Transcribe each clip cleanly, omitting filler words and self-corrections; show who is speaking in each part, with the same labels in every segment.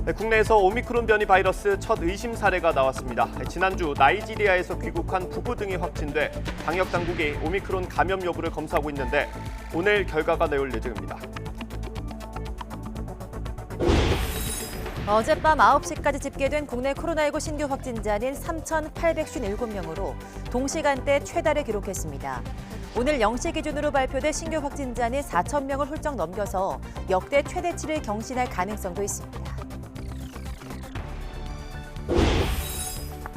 Speaker 1: 네, 국내에서 오미크론 변이 바이러스 첫 의심 사례가 나왔습니다. 지난주 나이지리아에서 귀국한 부부 등이 확진돼 방역 당국이 오미크론 감염 여부를 검사하고 있는데 오늘 결과가 나올 예정입니다.
Speaker 2: 어젯밤 9시까지 집계된 국내 코로나19 신규 확진자는 3,857명으로 동시간대 최다를 기록했습니다. 오늘 0시 기준으로 발표된 신규 확진자는 4,000명을 훌쩍 넘겨서 역대 최대치를 경신할 가능성도 있습니다.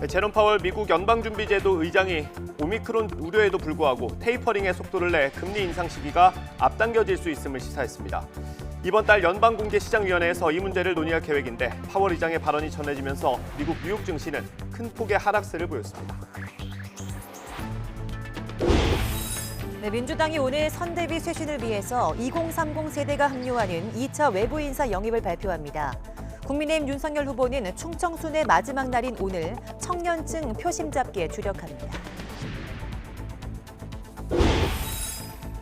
Speaker 1: 제롬 파월 미국 연방준비제도 의장이 오미크론 우려에도 불구하고 테이퍼링의 속도를 내 금리 인상 시기가 앞당겨질 수 있음을 시사했습니다. 이번 달 연방공개시장위원회에서 이 문제를 논의할 계획인데 파월 의장의 발언이 전해지면서 미국 뉴욕 증시는 큰 폭의 하락세를 보였습니다.
Speaker 2: 네, 민주당이 오늘 선대위 쇄신을 위해서 2030 세대가 합류하는 2차 외부 인사 영입을 발표합니다. 국민의힘 윤석열 후보는 충청순의 마지막 날인 오늘 청년층 표심 잡기에 주력합니다.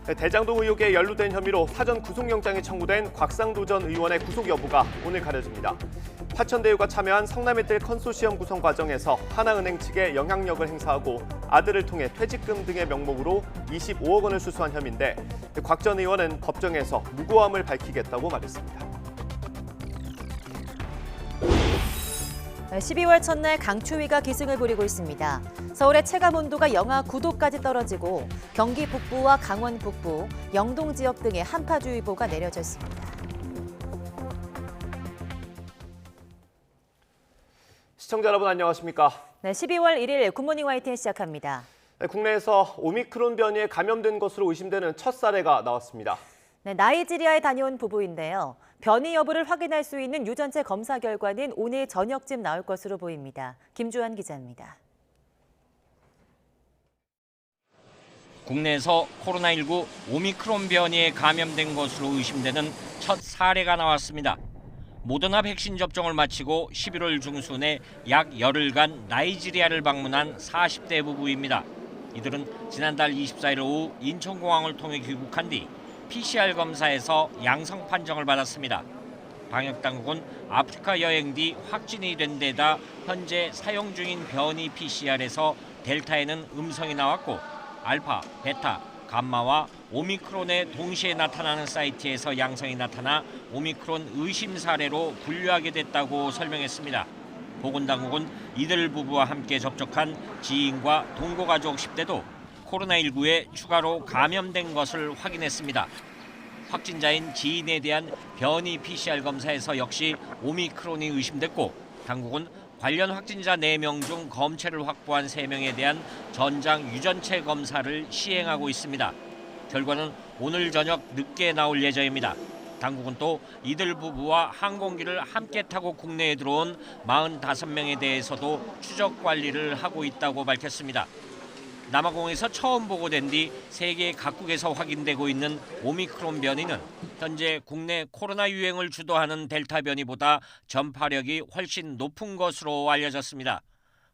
Speaker 1: 대장동 의혹에 연루된 혐의로 사전 구속영장이 청구된 곽상도 전 의원의 구속 여부가 오늘 가려집니다. 화천대유가 참여한 성남의뜰 컨소시엄 구성 과정에서 하나은행 측에 영향력을 행사하고 아들을 통해 퇴직금 등의 명목으로 25억 원을 수수한 혐의인데 곽 전 의원은 법정에서 무고함을 밝히겠다고 말했습니다.
Speaker 2: 12월 첫날 강추위가 기승을 부리고 있습니다. 서울의 체감 온도가 영하 9도까지 떨어지고 경기 북부와 강원 북부, 영동 지역 등에 한파주의보가 내려졌습니다.
Speaker 1: 시청자 여러분 안녕하십니까?
Speaker 2: 네, 12월 1일 굿모닝 YTN 시작합니다.
Speaker 1: 네, 국내에서 오미크론 변이에 감염된 것으로 의심되는 첫 사례가 나왔습니다.
Speaker 2: 네, 나이지리아에 다녀온 부부인데요. 변이 여부를 확인할 수 있는 유전체 검사 결과는 오늘 저녁쯤 나올 것으로 보입니다. 김주환 기자입니다.
Speaker 3: 국내에서 코로나19 오미크론 변이에 감염된 것으로 의심되는 첫 사례가 나왔습니다. 모더나 백신 접종을 마치고 11월 중순에 약 열흘간 나이지리아를 방문한 40대 부부입니다. 이들은 지난달 24일 오후 인천공항을 통해 귀국한 뒤 PCR 검사에서 양성 판정을 받았습니다. 방역당국은 아프리카 여행 뒤 확진이 된 데다 현재 사용 중인 변이 PCR에서 델타에는 음성이 나왔고 알파, 베타, 감마와 오미크론에 동시에 나타나는 사이트에서 양성이 나타나 오미크론 의심 사례로 분류하게 됐다고 설명했습니다. 보건당국은 이들 부부와 함께 접촉한 지인과 동거가족 10대도 코로나19에 추가로 감염된 것을 확인했습니다. 확진자인 지인에 대한 변이 PCR 검사에서 역시 오미크론이 의심됐고 당국은 관련 확진자 4명 중 검체를 확보한 3명에 대한 전장 유전체 검사를 시행하고 있습니다. 결과는 오늘 저녁 늦게 나올 예정입니다. 당국은 또 이들 부부와 항공기를 함께 타고 국내에 들어온 45명에 대해서도 추적 관리를 하고 있다고 밝혔습니다. 남아공에서 처음 보고된 뒤 세계 각국에서 확인되고 있는 오미크론 변이는 현재 국내 코로나 유행을 주도하는 델타 변이보다 전파력이 훨씬 높은 것으로 알려졌습니다.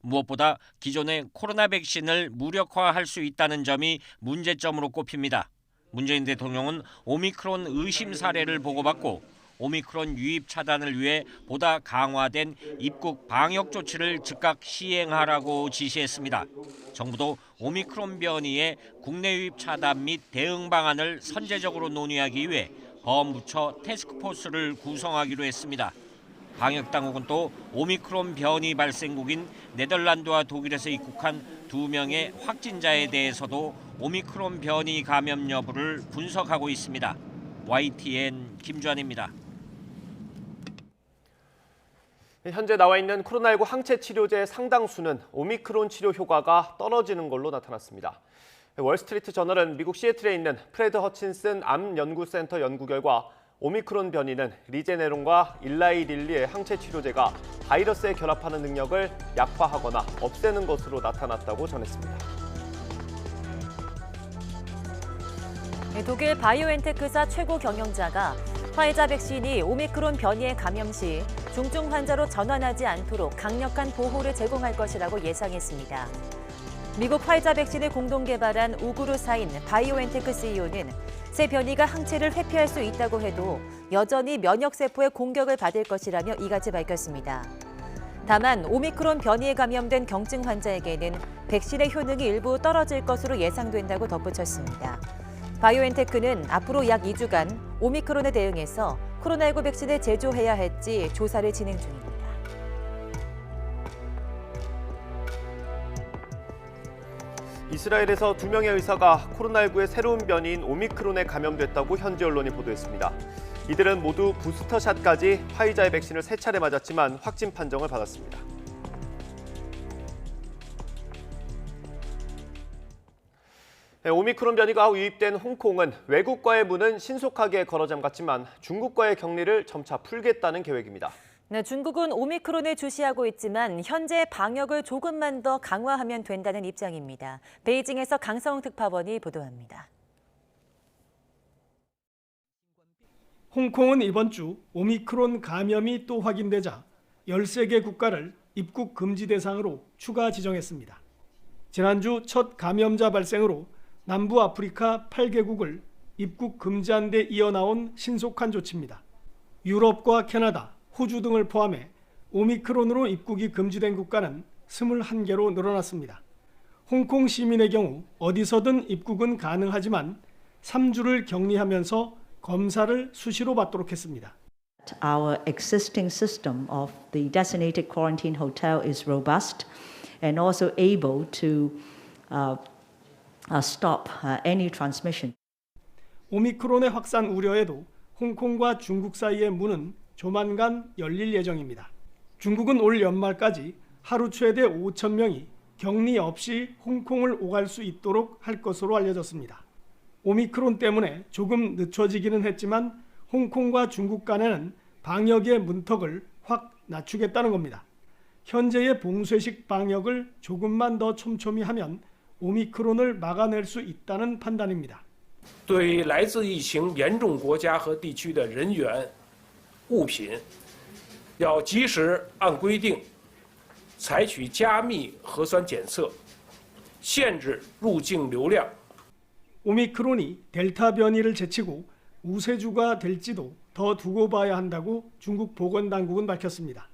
Speaker 3: 무엇보다 기존의 코로나 백신을 무력화할 수 있다는 점이 문제점으로 꼽힙니다. 문재인 대통령은 오미크론 의심 사례를 보고받고 오미크론 유입 차단을 위해 보다 강화된 입국 방역 조치를 즉각 시행하라고 지시했습니다. 정부도 오미크론 변이의 국내 유입 차단 및 대응 방안을 선제적으로 논의하기 위해 범부처 태스크포스를 구성하기로 했습니다. 방역당국은 또 오미크론 변이 발생국인 네덜란드와 독일에서 입국한 2명의 확진자에 대해서도 오미크론 변이 감염 여부를 분석하고 있습니다. YTN 김주환입니다.
Speaker 1: 현재 나와 있는 코로나19 항체 치료제 상당수는 오미크론 치료 효과가 떨어지는 걸로 나타났습니다. 월스트리트 저널은 미국 시애틀에 있는 프레드 허친슨 암 연구센터 연구 결과 오미크론 변이는 리제네론과 일라이 릴리의 항체 치료제가 바이러스에 결합하는 능력을 약화하거나 없애는 것으로 나타났다고 전했습니다.
Speaker 2: 독일 바이오엔테크사 최고 경영자가 화이자 백신이 오미크론 변이에 감염 시 중증 환자로 전환하지 않도록 강력한 보호를 제공할 것이라고 예상했습니다. 미국 화이자 백신을 공동 개발한 우구르사인 바이오엔테크 CEO는 새 변이가 항체를 회피할 수 있다고 해도 여전히 면역세포의 공격을 받을 것이라며 이같이 밝혔습니다. 다만 오미크론 변이에 감염된 경증 환자에게는 백신의 효능이 일부 떨어질 것으로 예상된다고 덧붙였습니다. 바이오엔테크는 앞으로 약 2주간 오미크론에 대응해서 코로나19 백신을 제조해야 할지 조사를 진행 중입니다.
Speaker 1: 이스라엘에서 2명의 의사가 코로나19의 새로운 변이인 오미크론에 감염됐다고 현지 언론이 보도했습니다. 이들은 모두 부스터샷까지 화이자의 백신을 3차례 맞았지만 확진 판정을 받았습니다. 오미크론 변이가 유입된 홍콩은 외국과의 문은 신속하게 걸어 잠갔지만 중국과의 격리를 점차 풀겠다는 계획입니다.
Speaker 2: 네, 중국은 오미크론을 주시하고 있지만 현재 방역을 조금만 더 강화하면 된다는 입장입니다. 베이징에서 강성웅 특파원이 보도합니다.
Speaker 4: 홍콩은 이번 주 오미크론 감염이 또 확인되자 13개 국가를 입국 금지 대상으로 추가 지정했습니다. 지난주 첫 감염자 발생으로 남부 아프리카 8개국을 입국 금지한 데 이어 나온 신속한 조치입니다. 유럽과 캐나다, 호주 등을 포함해 오미크론으로 입국이 금지된 국가는 21개로 늘어났습니다. 홍콩 시민의 경우 어디서든 입국은 가능하지만 3주를 격리하면서 검사를 수시로 받도록 했습니다.
Speaker 5: Our existing system of the designated quarantine hotel is robust and also able to stop any transmission.
Speaker 4: 오미크론의 확산 우려에도 홍콩과 중국 사이의 문은 조만간 열릴 예정입니다. 중국은 올 연말까지 하루 최대 5,000명이 격리 없이 홍콩을 오갈 수 있도록 할 것으로 알려졌습니다. 오미크론 때문에 조금 늦춰지기는 했지만 홍콩과 중국 간에는 방역의 문턱을 확 낮추겠다는 겁니다. 현재의 봉쇄식 방역을 조금만 더 촘촘히 하면 오미크론을 막아낼 수 있다는 판단입니다.
Speaker 6: 对来自疫情严重国家和地区的人员、物品，要及时按规定采取加密核酸检测，限制入境流量。
Speaker 4: 오미크론이 델타 변이를 제치고 우세주가 될지도 더 두고 봐야 한다고 중국 보건당국은 밝혔습니다.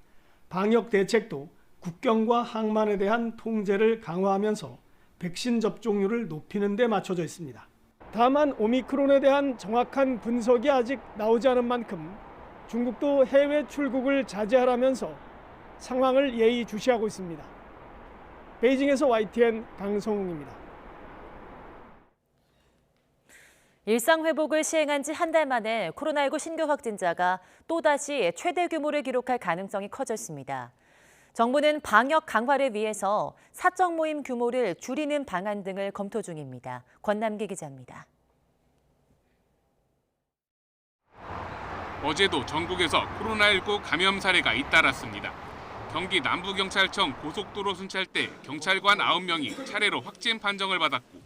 Speaker 4: 방역 대책도 국경과 항만에 대한 통제를 강화하면서 백신 접종률을 높이는 데 맞춰져 있습니다. 다만 오미크론에 대한 정확한 분석이 아직 나오지 않은 만큼 중국도 해외 출국을 자제하라면서 상황을 예의주시하고 있습니다. 베이징에서 YTN 강성웅입니다.
Speaker 2: 일상 회복을 시행한 지 한 달 만에 코로나19 신규 확진자가 또다시 최대 규모를 기록할 가능성이 커졌습니다. 정부는 방역 강화를 위해서 사적 모임 규모를 줄이는 방안 등을 검토 중입니다. 권남기 기자입니다.
Speaker 7: 어제도 전국에서 코로나19 감염 사례가 잇따랐습니다. 경기 남부경찰청 고속도로 순찰대 경찰관 9명이 차례로 확진 판정을 받았고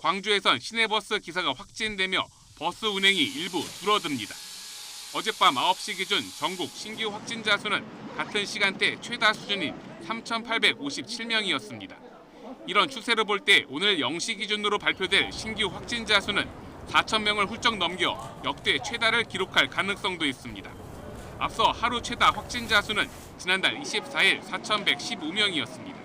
Speaker 7: 광주에선 시내버스 기사가 확진되며 버스 운행이 일부 줄어듭니다. 어젯밤 9시 기준 전국 신규 확진자 수는 같은 시간대 최다 수준인 3,857명이었습니다. 이런 추세를 볼 때 오늘 0시 기준으로 발표될 신규 확진자 수는 4,000명을 훌쩍 넘겨 역대 최다를 기록할 가능성도 있습니다. 앞서 하루 최다 확진자 수는 지난달 24일 4,115명이었습니다.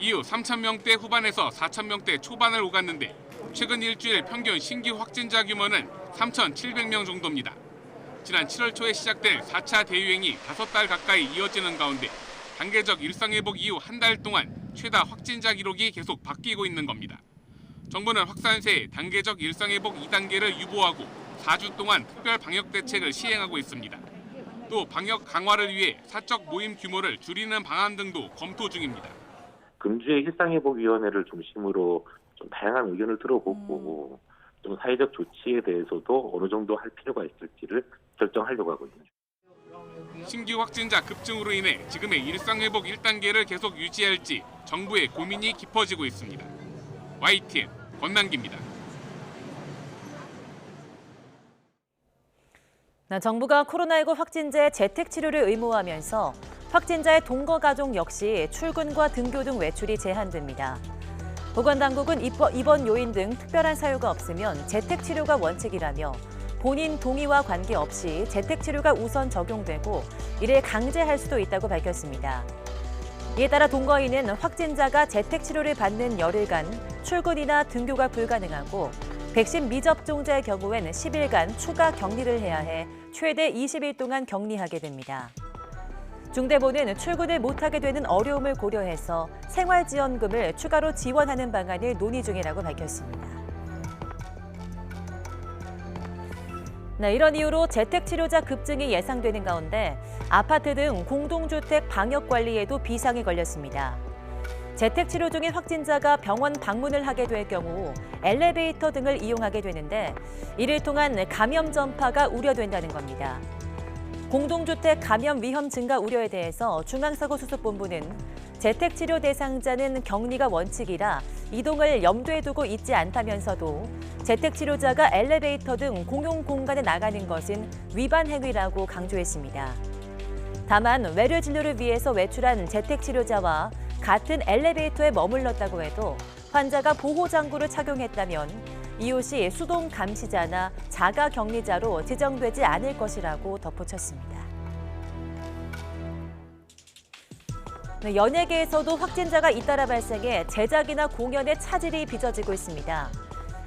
Speaker 7: 이후 3,000명대 후반에서 4,000명대 초반을 오갔는데 최근 일주일 평균 신규 확진자 규모는 3,700명 정도입니다. 지난 7월 초에 시작된 4차 대유행이 5달 가까이 이어지는 가운데 단계적 일상회복 이후 한 달 동안 최다 확진자 기록이 계속 바뀌고 있는 겁니다. 정부는 확산세에 단계적 일상회복 2단계를 유보하고 4주 동안 특별 방역 대책을 시행하고 있습니다. 또 방역 강화를 위해 사적 모임 규모를 줄이는 방안 등도 검토 중입니다.
Speaker 8: 금주의 일상회복위원회를 중심으로 좀 다양한 의견을 들어보고 좀 사회적 조치에 대해서도 어느 정도 할 필요가 있을지를 결정하려고 하고 있습니다.
Speaker 7: 신규 확진자 급증으로 인해 지금의 일상회복 1단계를 계속 유지할지 정부의 고민이 깊어지고 있습니다. YTN 권남기입니다.
Speaker 2: 정부가 코로나19 확진자의 재택 치료를 의무화하면서 확진자의 동거 가족 역시 출근과 등교 등 외출이 제한됩니다. 보건당국은 입원 요인 등 특별한 사유가 없으면 재택치료가 원칙이라며 본인 동의와 관계없이 재택치료가 우선 적용되고 이를 강제할 수도 있다고 밝혔습니다. 이에 따라 동거인은 확진자가 재택치료를 받는 열흘간 출근이나 등교가 불가능하고 백신 미접종자의 경우에는 10일간 추가 격리를 해야 해 최대 20일 동안 격리하게 됩니다. 중대본은 출근을 못하게 되는 어려움을 고려해서 생활지원금을 추가로 지원하는 방안을 논의 중이라고 밝혔습니다. 네, 이런 이유로 재택치료자 급증이 예상되는 가운데 아파트 등 공동주택 방역관리에도 비상이 걸렸습니다. 재택치료 중인 확진자가 병원 방문을 하게 될 경우 엘리베이터 등을 이용하게 되는데 이를 통한 감염 전파가 우려된다는 겁니다. 공동주택 감염 위험 증가 우려에 대해서 중앙사고수습본부는 재택치료 대상자는 격리가 원칙이라 이동을 염두에 두고 있지 않다면서도 재택치료자가 엘리베이터 등 공용 공간에 나가는 것은 위반 행위라고 강조했습니다. 다만 외래 진료를 위해서 외출한 재택치료자와 같은 엘리베이터에 머물렀다고 해도 환자가 보호장구를 착용했다면 이웃이 수동 감시자나 자가 격리자로 지정되지 않을 것이라고 덧붙였습니다. 네, 연예계에서도 확진자가 잇따라 발생해 제작이나 공연에 차질이 빚어지고 있습니다.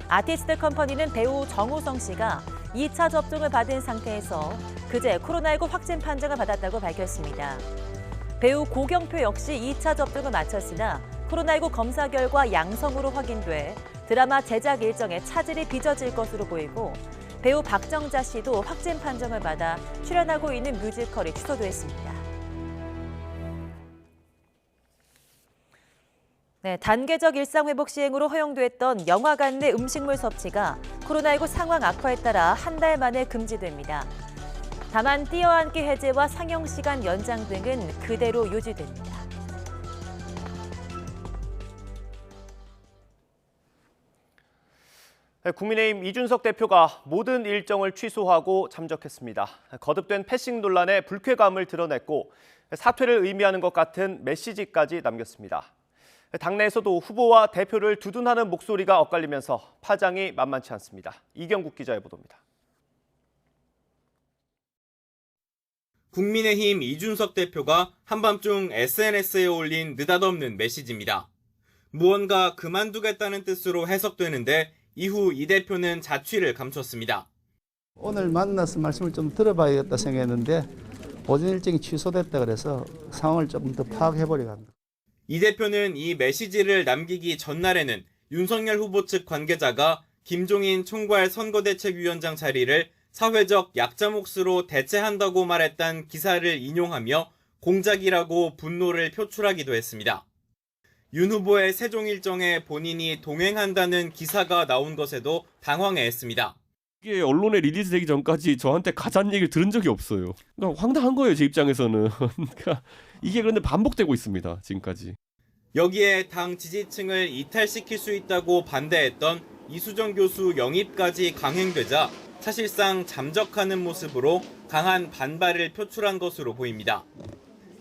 Speaker 2: 아티스트 컴퍼니는 배우 정우성 씨가 2차 접종을 받은 상태에서 그제 코로나19 확진 판정을 받았다고 밝혔습니다. 배우 고경표 역시 2차 접종을 마쳤으나 코로나19 검사 결과 양성으로 확인돼 드라마 제작 일정에 차질이 빚어질 것으로 보이고 배우 박정자 씨도 확진 판정을 받아 출연하고 있는 뮤지컬이 취소됐습니다. 네, 단계적 일상회복 시행으로 허용됐던 영화관 내 음식물 섭취가 코로나19 상황 악화에 따라 한 달 만에 금지됩니다. 다만 뛰어앉기 해제와 상영 시간 연장 등은 그대로 유지됩니다.
Speaker 1: 국민의힘 이준석 대표가 모든 일정을 취소하고 참석했습니다. 거듭된 패싱 논란에 불쾌감을 드러냈고 사퇴를 의미하는 것 같은 메시지까지 남겼습니다. 당내에서도 후보와 대표를 두둔하는 목소리가 엇갈리면서 파장이 만만치 않습니다. 이경국 기자의 보도입니다.
Speaker 9: 국민의힘 이준석 대표가 한밤중 SNS에 올린 느닷없는 메시지입니다. 무언가 그만두겠다는 뜻으로 해석되는데 이후 이 대표는 자취를 감췄습니다.
Speaker 10: 오늘 만나서 말씀을 좀 들어봐야겠다 생각했는데 오전 일정이 취소됐다 그래서 상황을 조금 더 파악해보려고 합니다.
Speaker 9: 이 대표는 이 메시지를 남기기 전날에는 윤석열 후보 측 관계자가 김종인 총괄 선거대책위원장 자리를 사회적 약자 몫으로 대체한다고 말했다는 기사를 인용하며 공작이라고 분노를 표출하기도 했습니다. 윤 후보의 세종 일정에 본인이 동행한다는 기사가 나온 것에도 당황해했습니다.
Speaker 11: 이게 언론에 리리즈되기 전까지 저한테 가짜는 얘기를 들은 적이 없어요. 그러니까 황당한 거예요, 제 입장에서는. 그러니까 이게 그런데 반복되고 있습니다, 지금까지.
Speaker 9: 여기에 당 지지층을 이탈시킬 수 있다고 반대했던 이수정 교수 영입까지 강행되자 사실상 잠적하는 모습으로 강한 반발을 표출한 것으로 보입니다.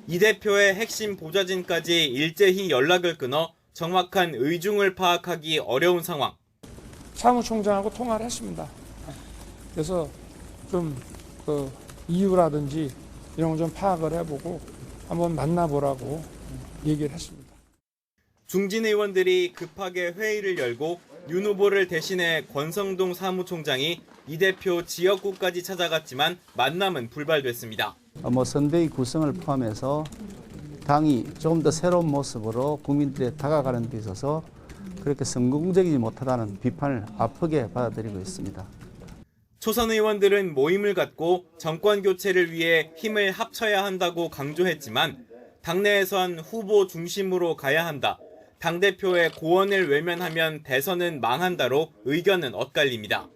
Speaker 9: 이 대표의 핵심 보좌진까지 일제히 연락을 끊어 정확한 의중을 파악하기 어려운 상황.
Speaker 12: 사무총장하고 통화를 했습니다. 그래서 좀 그 이유라든지 이런 걸 좀 파악을 해보고 한번 만나보라고 얘기를 했습니다.
Speaker 9: 중진 의원들이 급하게 회의를 열고 윤 후보를 대신해 권성동 사무총장이 이 대표 지역구까지 찾아갔지만 만남은 불발됐습니다.
Speaker 10: 선대위 구성을 포함해서 당이 조금 더 새로운 모습으로 국민들에 다가가는 데 있어서 그렇게 성공적이지 못하다는 비판을 아프게 받아들이고 있습니다.
Speaker 9: 초선 의원들은 모임을 갖고 정권 교체를 위해 힘을 합쳐야 한다고 강조했지만 당내에선 후보 중심으로 가야 한다. 당대표의 고언을 외면하면 대선은 망한다로 의견은 엇갈립니다.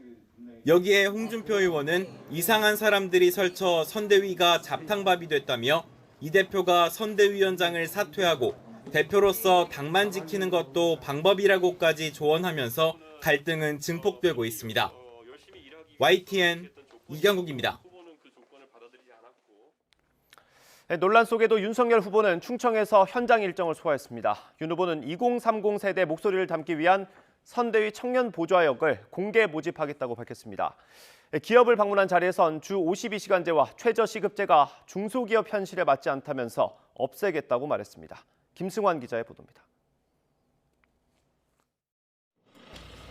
Speaker 9: 여기에 홍준표 의원은 이상한 사람들이 설쳐 선대위가 잡탕밥이 됐다며 이 대표가 선대위원장을 사퇴하고 대표로서 당만 지키는 것도 방법이라고까지 조언하면서 갈등은 증폭되고 있습니다. YTN 이경국입니다.
Speaker 1: 논란 속에도 윤석열 후보는 충청에서 현장 일정을 소화했습니다. 윤 후보는 2030 세대 목소리를 담기 위한 선대위 청년 보좌역을 공개 모집하겠다고 밝혔습니다. 기업을 방문한 자리에선 주 52시간제와 최저시급제가 중소기업 현실에 맞지 않다면서 없애겠다고 말했습니다. 김승환 기자의 보도입니다.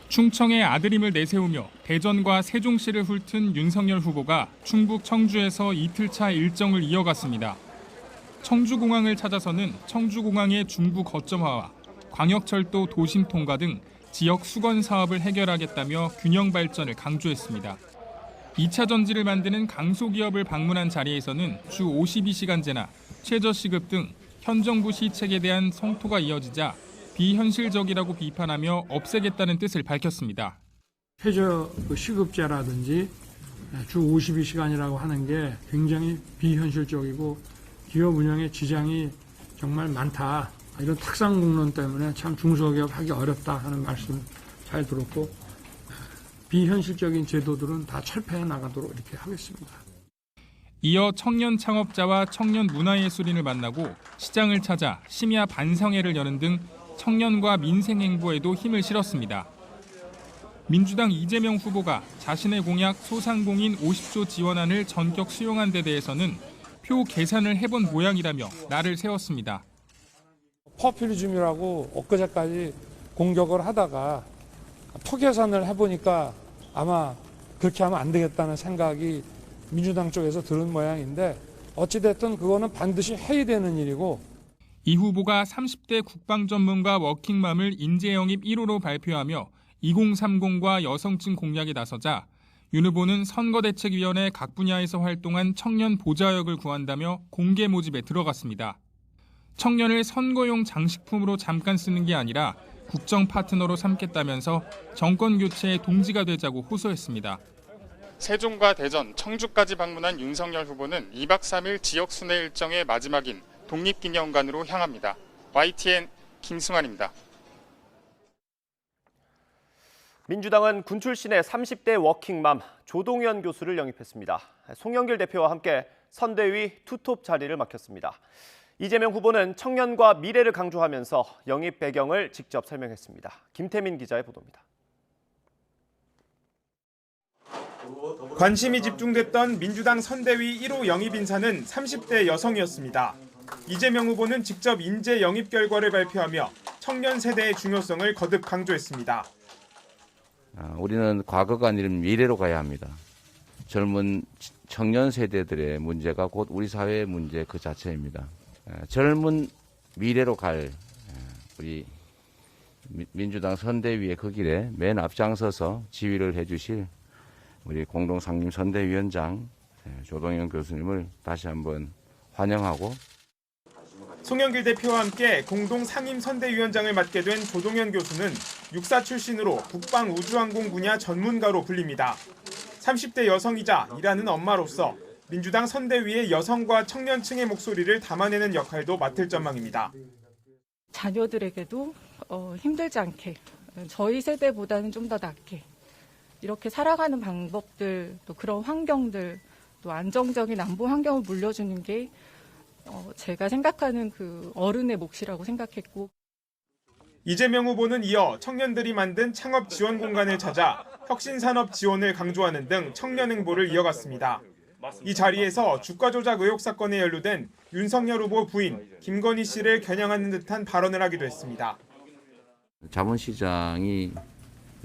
Speaker 13: 충청의 아들임을 내세우며 대전과 세종시를 훑은 윤석열 후보가 충북 청주에서 이틀차 일정을 이어갔습니다. 청주공항을 찾아서는 청주공항의 중부 거점화와 광역철도 도심 통과 등 지역 수건 사업을 해결하겠다며 균형 발전을 강조했습니다. 2차 전지를 만드는 강소기업을 방문한 자리에서는 주 52시간제나 최저시급 등 현 정부 시책에 대한 성토가 이어지자 비현실적이라고 비판하며 없애겠다는 뜻을 밝혔습니다.
Speaker 12: 최저 시급제라든지 주 52시간이라고 하는 게 굉장히 비현실적이고 기업 운영에 지장이 정말 많다. 이런 탁상공론 때문에 참 중소기업 하기 어렵다 하는 말씀 잘 들었고 비현실적인 제도들은 다 철폐해 나가도록 이렇게 하겠습니다.
Speaker 13: 이어 청년 창업자와 청년 문화예술인을 만나고 시장을 찾아 심야 반성회를 여는 등 청년과 민생 행보에도 힘을 실었습니다. 민주당 이재명 후보가 자신의 공약 소상공인 50조 지원안을 전격 수용한 데 대해서는 표 계산을 해본 모양이라며 날을 세웠습니다.
Speaker 12: 포퓰리즘이라고 엊그제까지 공격을 하다가 표 계산을 해보니까 아마 그렇게 하면 안 되겠다는 생각이 민주당 쪽에서 들은 모양인데 어찌됐든 그거는 반드시 해야 되는 일이고
Speaker 13: 이 후보가 30대 국방전문가 워킹맘을 인재영입 1호로 발표하며 2030과 여성층 공략에 나서자 윤 후보는 선거대책위원회 각 분야에서 활동한 청년 보좌역을 구한다며 공개 모집에 들어갔습니다. 청년을 선거용 장식품으로 잠깐 쓰는 게 아니라 국정 파트너로 삼겠다면서 정권 교체의 동지가 되자고 호소했습니다.
Speaker 14: 세종과 대전, 청주까지 방문한 윤석열 후보는 2박 3일 지역 순회 일정의 마지막인 독립기념관으로 향합니다. YTN 김승환입니다.
Speaker 1: 민주당은 군 출신의 30대 워킹맘 조동현 교수를 영입했습니다. 송영길 대표와 함께 선대위 투톱 자리를 맡겼습니다. 이재명 후보는 청년과 미래를 강조하면서 영입 배경을 직접 설명했습니다. 김태민 기자의 보도입니다.
Speaker 15: 관심이 집중됐던 민주당 선대위 1호 영입 인사는 30대 여성이었습니다. 이재명 후보는 직접 인재 영입 결과를 발표하며 청년 세대의 중요성을 거듭 강조했습니다.
Speaker 16: 우리는 과거가 아니라 미래로 가야 합니다. 젊은 청년 세대들의 문제가 곧 우리 사회의 문제 그 자체입니다. 젊은 미래로 갈 우리 민주당 선대위의 그 길에 맨 앞장서서 지휘를 해주실 우리 공동상임 선대위원장 조동현 교수님을 다시 한번 환영하고
Speaker 15: 송영길 대표와 함께 공동상임 선대위원장을 맡게 된 조동현 교수는 육사 출신으로 국방 우주항공 분야 전문가로 불립니다. 30대 여성이자 일하는 엄마로서 민주당 선대위의 여성과 청년층의 목소리를 담아내는 역할도 맡을 전망입니다.
Speaker 17: 자녀들에게도 힘들지 않게 저희 세대보다는 좀 더 낫게 이렇게 살아가는 방법들 또 그런 환경들 또 안정적인 안보 환경을 물려주는 게 제가 생각하는 그 어른의 몫이라고 생각했고
Speaker 15: 이재명 후보는 이어 청년들이 만든 창업 지원 공간을 찾아 혁신산업 지원을 강조하는 등 청년 행보를 이어갔습니다. 이 자리에서 주가 조작 의혹 사건에 연루된 윤석열 후보 부인 김건희 씨를 겨냥하는 듯한 발언을 하기도 했습니다.
Speaker 16: 자본시장이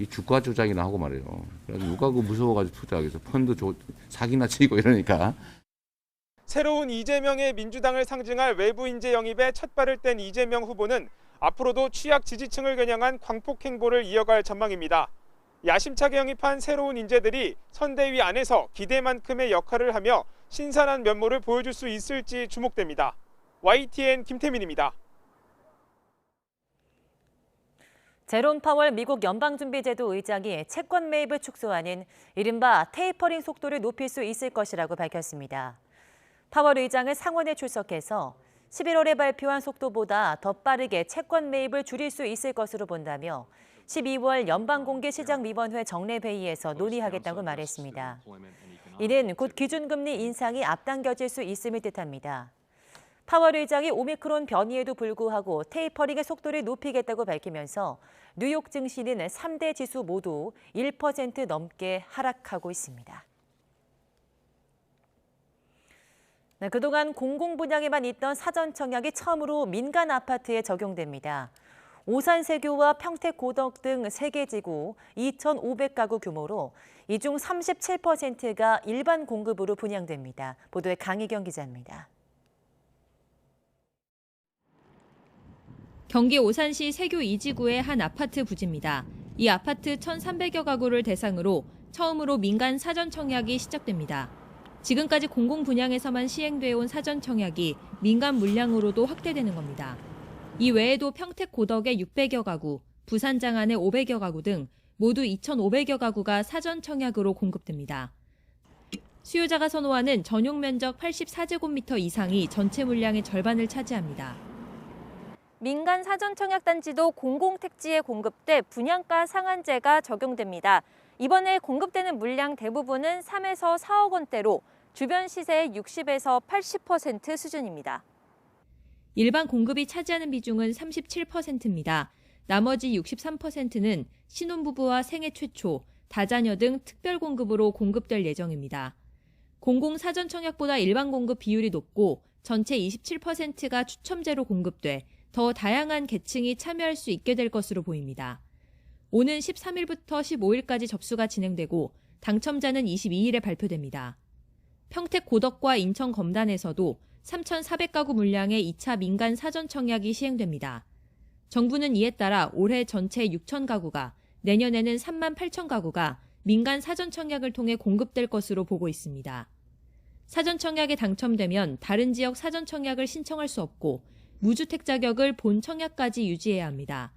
Speaker 16: 이 주가 조작이나 하고 말이에요. 그래서 누가 그 무서워가지고 투자하겠어. 펀드 사기나 치고 이러니까.
Speaker 15: 새로운 이재명의 민주당을 상징할 외부 인재 영입에 첫 발을 뗀 이재명 후보는 앞으로도 취약 지지층을 겨냥한 광폭 행보를 이어갈 전망입니다. 야심차게 영입한 새로운 인재들이 선대위 안에서 기대만큼의 역할을 하며 신선한 면모를 보여줄 수 있을지 주목됩니다. YTN 김태민입니다.
Speaker 2: 제롬 파월 미국 연방준비제도 의장이 채권 매입을 축소하는 이른바 테이퍼링 속도를 높일 수 있을 것이라고 밝혔습니다. 파월 의장은 상원에 출석해서 11월에 발표한 속도보다 더 빠르게 채권 매입을 줄일 수 있을 것으로 본다며 12월 연방공개시장위원회 정례회의에서 논의하겠다고 말했습니다. 이는 곧 기준금리 인상이 앞당겨질 수 있음을 뜻합니다. 파월 의장이 오미크론 변이에도 불구하고 테이퍼링의 속도를 높이겠다고 밝히면서 뉴욕 증시는 3대 지수 모두 1% 넘게 하락하고 있습니다. 그동안 공공분양에만 있던 사전청약이 처음으로 민간 아파트에 적용됩니다. 오산세교와 평택고덕 등 3개 지구 2,500가구 규모로 이 중 37%가 일반 공급으로 분양됩니다. 보도에 강희경 기자입니다.
Speaker 18: 경기 오산시 세교 2지구의 한 아파트 부지입니다. 이 아파트 1,300여 가구를 대상으로 처음으로 민간 사전청약이 시작됩니다. 지금까지 공공분양에서만 시행되어 온 사전청약이 민간 물량으로도 확대되는 겁니다. 이 외에도 평택 고덕의 600여 가구, 부산 장안의 500여 가구 등 모두 2,500여 가구가 사전청약으로 공급됩니다. 수요자가 선호하는 전용 면적 84제곱미터 이상이 전체 물량의 절반을 차지합니다.
Speaker 19: 민간 사전청약 단지도 공공택지에 공급돼 분양가 상한제가 적용됩니다. 이번에 공급되는 물량 대부분은 3에서 4억 원대로 주변 시세의 60에서 80% 수준입니다.
Speaker 18: 일반 공급이 차지하는 비중은 37%입니다. 나머지 63%는 신혼부부와 생애 최초, 다자녀 등 특별 공급으로 공급될 예정입니다. 공공 사전청약보다 일반 공급 비율이 높고 전체 27%가 추첨제로 공급돼 더 다양한 계층이 참여할 수 있게 될 것으로 보입니다. 오는 13일부터 15일까지 접수가 진행되고 당첨자는 22일에 발표됩니다. 평택 고덕과 인천 검단에서도 3,400가구 물량의 2차 민간 사전청약이 시행됩니다. 정부는 이에 따라 올해 전체 6,000가구가, 내년에는 38,000가구가 민간 사전청약을 통해 공급될 것으로 보고 있습니다. 사전청약에 당첨되면 다른 지역 사전청약을 신청할 수 없고 무주택 자격을 본 청약까지 유지해야 합니다.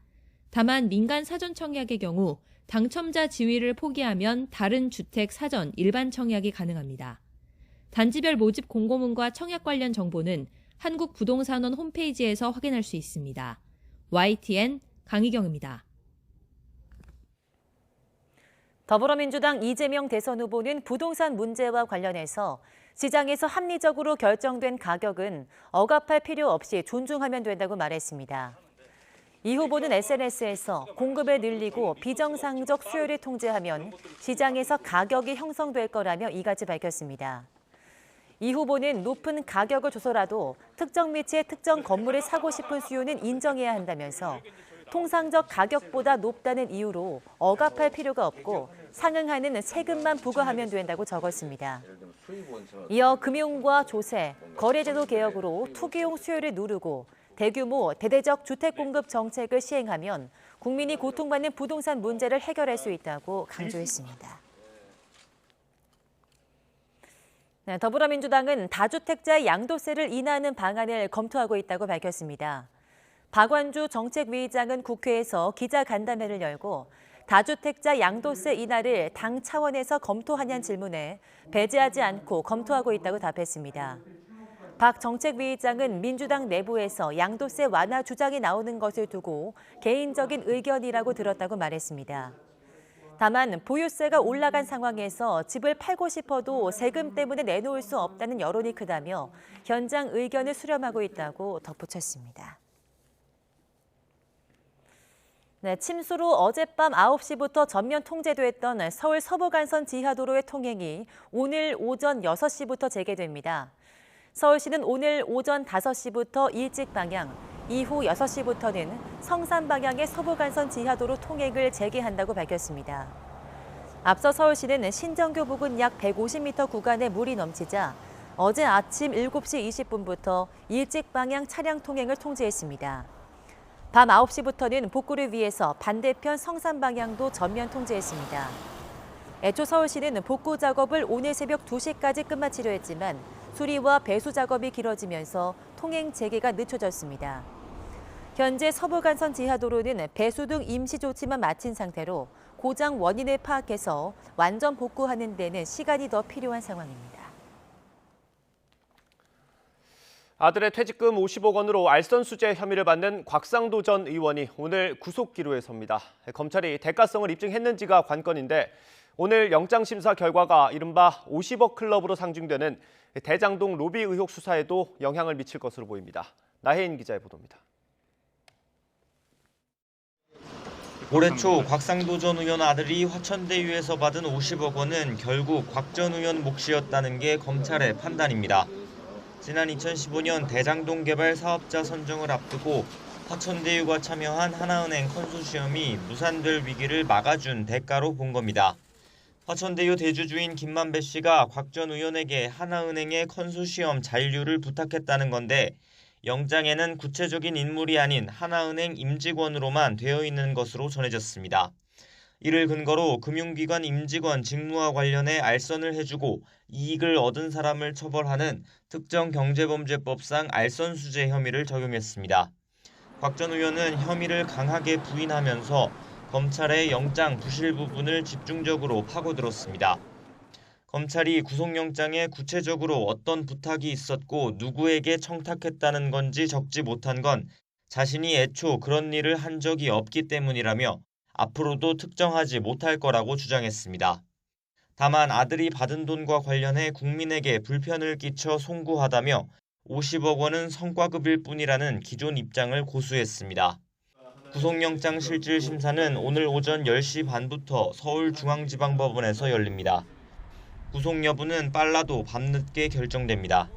Speaker 18: 다만 민간 사전청약의 경우 당첨자 지위를 포기하면 다른 주택 사전 일반 청약이 가능합니다. 단지별 모집 공고문과 청약 관련 정보는 한국부동산원 홈페이지에서 확인할 수 있습니다. YTN 강희경입니다.
Speaker 2: 더불어민주당 이재명 대선 후보는 부동산 문제와 관련해서 시장에서 합리적으로 결정된 가격은 억압할 필요 없이 존중하면 된다고 말했습니다. 이 후보는 SNS에서 공급을 늘리고 비정상적 수요를 통제하면 시장에서 가격이 형성될 거라며 이같이 밝혔습니다. 이 후보는 높은 가격을 줘서라도 특정 위치에 특정 건물을 사고 싶은 수요는 인정해야 한다면서 통상적 가격보다 높다는 이유로 억압할 필요가 없고 상응하는 세금만 부과하면 된다고 적었습니다. 이어 금융과 조세, 거래제도 개혁으로 투기용 수요를 누르고 대규모 대대적 주택 공급 정책을 시행하면 국민이 고통받는 부동산 문제를 해결할 수 있다고 강조했습니다. 더불어민주당은 다주택자의 양도세를 인하하는 방안을 검토하고 있다고 밝혔습니다. 박완주 정책위의장은 국회에서 기자간담회를 열고 다주택자 양도세 인하를 당 차원에서 검토하냐는 질문에 배제하지 않고 검토하고 있다고 답했습니다. 박 정책위의장은 민주당 내부에서 양도세 완화 주장이 나오는 것을 두고 개인적인 의견이라고 들었다고 말했습니다. 다만 보유세가 올라간 상황에서 집을 팔고 싶어도 세금 때문에 내놓을 수 없다는 여론이 크다며 현장 의견을 수렴하고 있다고 덧붙였습니다. 침수로 어젯밤 9시부터 전면 통제됐던 서울 서부간선 지하도로의 통행이 오늘 오전 6시부터 재개됩니다. 서울시는 오늘 오전 5시부터 일찍 방향, 이후 6시부터는 성산 방향의 서부간선 지하도로 통행을 재개한다고 밝혔습니다. 앞서 서울시는 신정교 부근 약 150m 구간에 물이 넘치자 어제 아침 7시 20분부터 일찍 방향 차량 통행을 통제했습니다. 밤 9시부터는 복구를 위해서 반대편 성산 방향도 전면 통제했습니다. 애초 서울시는 복구 작업을 오늘 새벽 2시까지 끝마치려 했지만 수리와 배수 작업이 길어지면서 통행 재개가 늦춰졌습니다. 현재 서부간선 지하도로는 배수 등 임시 조치만 마친 상태로 고장 원인을 파악해서 완전 복구하는 데는 시간이 더 필요한 상황입니다.
Speaker 1: 아들의 퇴직금 50억 원으로 알선수재 혐의를 받는 곽상도 전 의원이 오늘 구속 기로에 섭니다. 검찰이 대가성을 입증했는지가 관건인데 오늘 영장심사 결과가 이른바 50억 클럽으로 상징되는 대장동 로비 의혹 수사에도 영향을 미칠 것으로 보입니다. 나혜인 기자의 보도입니다.
Speaker 20: 올해 초 곽상도 전 의원 아들이 화천대유에서 받은 50억 원은 결국 곽 전 의원 몫이었다는 게 검찰의 판단입니다. 지난 2015년 대장동 개발 사업자 선정을 앞두고 화천대유가 참여한 하나은행 컨소시엄이 무산될 위기를 막아준 대가로 본 겁니다. 화천대유 대주주인 김만배 씨가 곽 전 의원에게 하나은행의 컨소시엄 잔류를 부탁했다는 건데 영장에는 구체적인 인물이 아닌 하나은행 임직원으로만 되어 있는 것으로 전해졌습니다. 이를 근거로 금융기관 임직원 직무와 관련해 알선을 해주고 이익을 얻은 사람을 처벌하는 특정경제범죄법상 알선수재 혐의를 적용했습니다. 곽 전 의원은 혐의를 강하게 부인하면서 검찰의 영장 부실 부분을 집중적으로 파고들었습니다. 검찰이 구속영장에 구체적으로 어떤 부탁이 있었고 누구에게 청탁했다는 건지 적지 못한 건 자신이 애초 그런 일을 한 적이 없기 때문이라며 앞으로도 특정하지 못할 거라고 주장했습니다. 다만 아들이 받은 돈과 관련해 국민에게 불편을 끼쳐 송구하다며 50억 원은 성과급일 뿐이라는 기존 입장을 고수했습니다. 구속영장 실질 심사는 오늘 오전 10시 반부터 서울중앙지방법원에서 열립니다. 구속 여부는 빨라도 밤늦게 결정됩니다.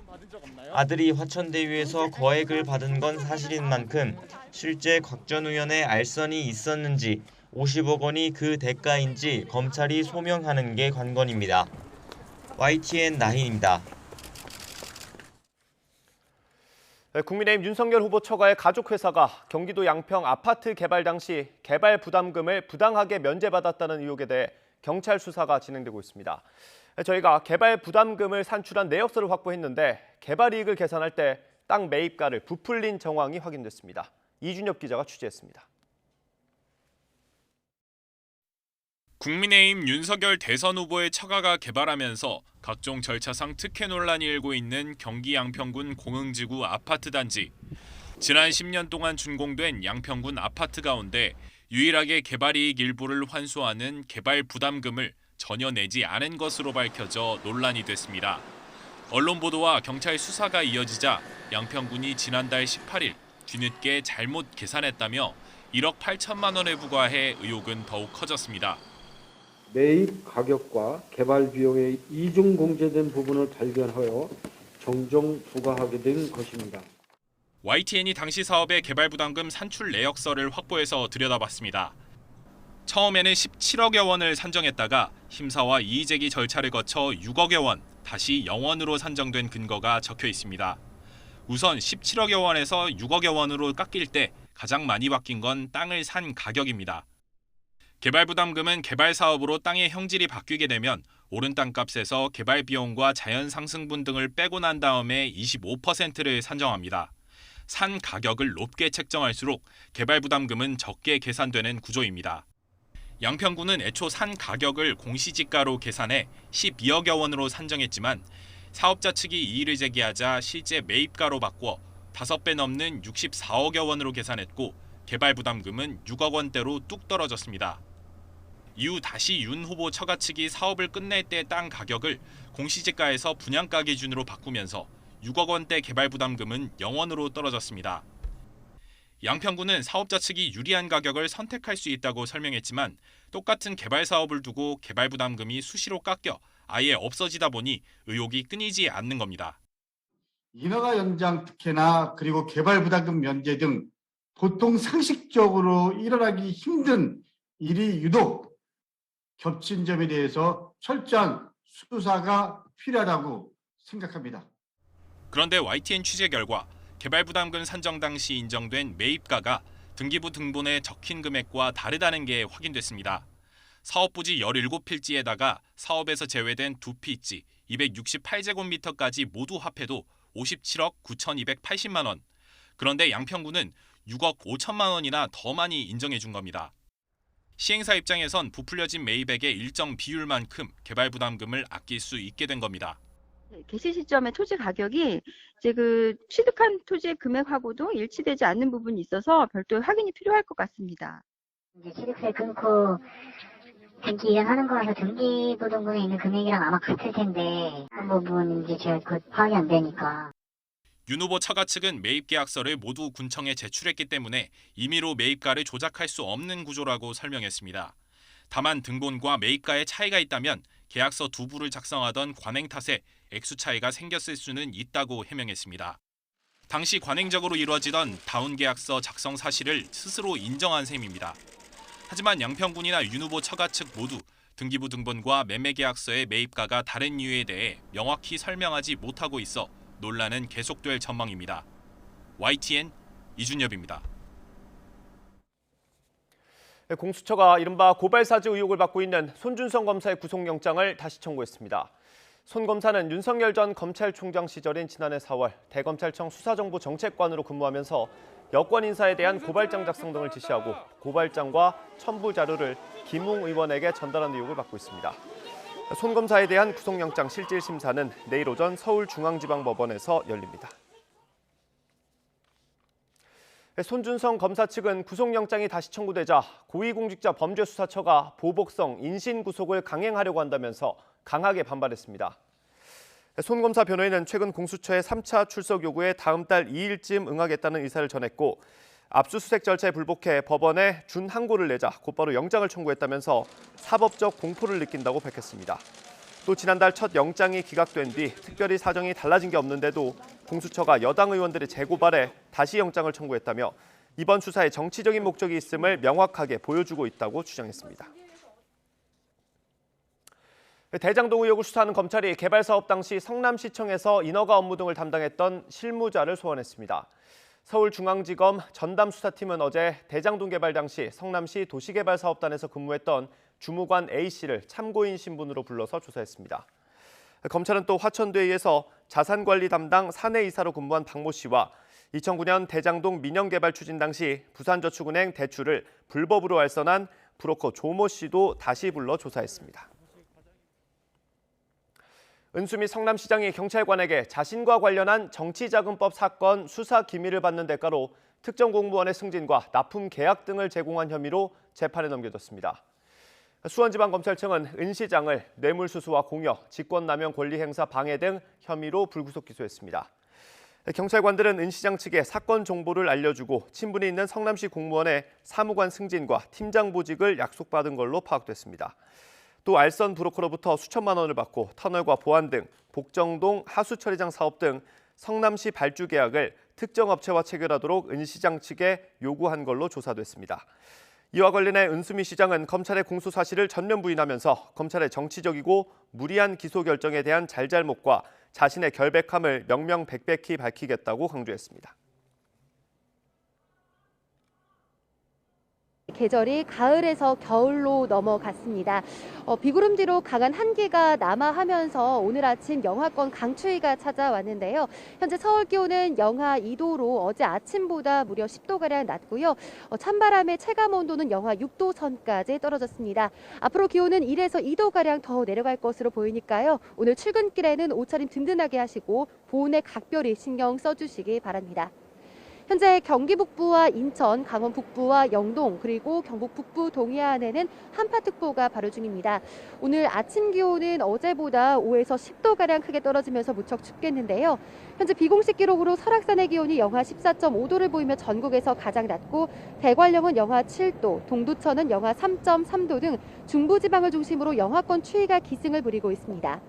Speaker 20: 아들이 화천대유에서 거액을 받은 건 사실인 만큼 실제 곽 전 의원의 알선이 있었는지 50억 원이 그 대가인지 검찰이 소명하는 게 관건입니다. YTN 나희입니다.
Speaker 1: 국민의힘 윤석열 후보 처가의 가족회사가 경기도 양평 아파트 개발 당시 개발 부담금을 부당하게 면제받았다는 의혹에 대해 경찰 수사가 진행되고 있습니다. 저희가 개발 부담금을 산출한 내역서를 확보했는데 개발 이익을 계산할 때 땅 매입가를 부풀린 정황이 확인됐습니다. 이준엽 기자가 취재했습니다.
Speaker 7: 국민의힘 윤석열 대선 후보의 처가가 개발하면서 각종 절차상 특혜 논란이 일고 있는 경기 양평군 공흥지구 아파트 단지. 지난 10년 동안 준공된 양평군 아파트 가운데 유일하게 개발이익 일부를 환수하는 개발 부담금을 전혀 내지 않은 것으로 밝혀져 논란이 됐습니다. 언론 보도와 경찰 수사가 이어지자 양평군이 지난달 18일 뒤늦게 잘못 계산했다며 1억 8천만 원에 부과해 의혹은 더욱 커졌습니다.
Speaker 21: 매입 가격과 개발 비용의 이중 공제된 부분을 발견하여 정정 부과하게 된 것입니다.
Speaker 7: YTN이 당시 사업의 개발 부담금 산출 내역서를 확보해서 들여다봤습니다. 처음에는 17억여 원을 산정했다가 심사와 이의제기 절차를 거쳐 6억여 원, 다시 0원으로 산정된 근거가 적혀 있습니다. 우선 17억여 원에서 6억여 원으로 깎일 때 가장 많이 바뀐 건 땅을 산 가격입니다. 개발 부담금은 개발 사업으로 땅의 형질이 바뀌게 되면 오른 땅값에서 개발 비용과 자연 상승분 등을 빼고 난 다음에 25%를 산정합니다. 산 가격을 높게 책정할수록 개발 부담금은 적게 계산되는 구조입니다. 양평군은 애초 산 가격을 공시지가로 계산해 12억여 원으로 산정했지만 사업자 측이 이의를 제기하자 실제 매입가로 바꿔 5배 넘는 64억여 원으로 계산했고 개발 부담금은 6억 원대로 뚝 떨어졌습니다. 이후 다시 윤 후보 처가 측이 사업을 끝낼 때 땅 가격을 공시지가에서 분양가 기준으로 바꾸면서 6억 원대 개발 부담금은 0원으로 떨어졌습니다. 양평군은 사업자 측이 유리한 가격을 선택할 수 있다고 설명했지만 똑같은 개발 사업을 두고 개발 부담금이 수시로 깎여 아예 없어지다 보니 의혹이 끊이지 않는 겁니다.
Speaker 22: 인허가 연장 특혜나 그리고 개발 부담금 면제 등 보통 상식적으로 일어나기 힘든 일이 유독 겹친 점에 대해서 철저한 수사가 필요하다고 생각합니다.
Speaker 7: 그런데 YTN 취재 결과 개발 부담금 산정 당시 인정된 매입가가 등기부 등본에 적힌 금액과 다르다는 게 확인됐습니다. 사업부지 17필지에다가 사업에서 제외된 2필지 268제곱미터까지 모두 합해도 57억 9,280만 원. 그런데 양평군은 6억 5천만 원이나 더 많이 인정해 준 겁니다. 시행사 입장에선 부풀려진 매입액의 일정 비율만큼 개발 부담금을 아낄 수 있게 된 겁니다.
Speaker 23: 개시 시점의 토지 가격이 이제 그 취득한 토지의 금액하고도 일치되지 않는 부분이 있어서 별도의 확인이 필요할 것 같습니다.
Speaker 24: 취득세 끊고
Speaker 3: 등기 이전하는 거라서 등기부등본에 있는 금액이랑 아마 같을 텐데 그 부분인지 제가 파악이 안 되니까.
Speaker 5: 윤 후보 처가 측은 매입 계약서를 모두 군청에 제출했기 때문에 임의로 매입가를 조작할 수 없는 구조라고 설명했습니다. 다만 등본과 매입가의 차이가 있다면 계약서 두 부를 작성하던 관행 탓에 액수 차이가 생겼을 수는 있다고 해명했습니다. 당시 관행적으로 이루어지던 다운 계약서 작성 사실을 스스로 인정한 셈입니다. 하지만 양평군이나 윤 후보 처가 측 모두 등기부 등본과 매매 계약서의 매입가가 다른 이유에 대해 명확히 설명하지 못하고 있어 논란은 계속될 전망입니다. YTN 이준엽입니다.
Speaker 1: 공수처가 이른바 고발사주 의혹을 받고 있는 손준성 검사의 구속영장을 다시 청구했습니다. 손 검사는 윤석열 전 검찰총장 시절인 지난해 4월 대검찰청 수사정보정책관으로 근무하면서 여권 인사에 대한 고발장 작성 등을 지시하고 고발장과 첨부 자료를 김웅 의원에게 전달한 의혹을 받고 있습니다. 손 검사에 대한 구속영장 실질 심사는 내일 오전 서울중앙지방법원에서 열립니다. 손준성 검사 측은 구속영장이 다시 청구되자 고위공직자범죄수사처가 보복성 인신구속을 강행하려고 한다면서 강하게 반발했습니다. 손 검사 변호인은 최근 공수처의 3차 출석 요구에 다음 달 2일쯤 응하겠다는 의사를 전했고 압수수색 절차에 불복해 법원에 준항고를 내자 곧바로 영장을 청구했다면서 사법적 공포를 느낀다고 밝혔습니다. 또 지난달 첫 영장이 기각된 뒤 특별히 사정이 달라진 게 없는데도 공수처가 여당 의원들의 재고발에 다시 영장을 청구했다며 이번 수사에 정치적인 목적이 있음을 명확하게 보여주고 있다고 주장했습니다. 대장동 의혹을 수사하는 검찰이 개발 사업 당시 성남시청에서 인허가 업무 등을 담당했던 실무자를 소환했습니다. 서울중앙지검 전담수사팀은 어제 대장동 개발 당시 성남시 도시개발사업단에서 근무했던 주무관 A씨를 참고인 신분으로 불러서 조사했습니다. 검찰은 또 화천대유에서 자산관리 담당 사내이사로 근무한 박모 씨와 2009년 대장동 민영개발 추진 당시 부산저축은행 대출을 불법으로 알선한 브로커 조모 씨도 다시 불러 조사했습니다. 은수미 성남시장이 경찰관에게 자신과 관련한 정치자금법 사건 수사 기밀을 받는 대가로 특정 공무원의 승진과 납품 계약 등을 제공한 혐의로 재판에 넘겨졌습니다. 수원지방검찰청은 은 시장을 뇌물수수와 공여, 직권남용 권리행사 방해 등 혐의로 불구속 기소했습니다. 경찰관들은 은 시장 측에 사건 정보를 알려주고 친분이 있는 성남시 공무원의 사무관 승진과 팀장 보직을 약속받은 걸로 파악됐습니다. 또 알선 브로커로부터 수천만 원을 받고 터널과 보안 등 복정동 하수처리장 사업 등 성남시 발주 계약을 특정 업체와 체결하도록 은 시장 측에 요구한 걸로 조사됐습니다. 이와 관련해 은수미 시장은 검찰의 공소 사실을 전면 부인하면서 검찰의 정치적이고 무리한 기소 결정에 대한 잘잘못과 자신의 결백함을 명명백백히 밝히겠다고 강조했습니다.
Speaker 6: 계절이 가을에서 겨울로 넘어갔습니다. 비구름지로 강한 한기가 남하하면서 오늘 아침 영하권 강추위가 찾아왔는데요. 현재 서울 기온은 영하 2도로 어제 아침보다 무려 10도가량 낮고요. 찬바람의 체감 온도는 영하 6도 선까지 떨어졌습니다. 앞으로 기온은 1에서 2도가량 더 내려갈 것으로 보이니까요. 오늘 출근길에는 옷차림 든든하게 하시고 보온에 각별히 신경 써주시기 바랍니다. 현재 경기 북부와 인천, 강원 북부와 영동, 그리고 경북 북부 동해안에는 한파특보가 발효 중입니다. 오늘 아침 기온은 어제보다 5에서 10도가량 크게 떨어지면서 무척 춥겠는데요. 현재 비공식 기록으로 설악산의 기온이 영하 14.5도를 보이며 전국에서 가장 낮고 대관령은 영하 7도, 동두천은 영하 3.3도 등 중부지방을 중심으로 영하권 추위가 기승을 부리고 있습니다.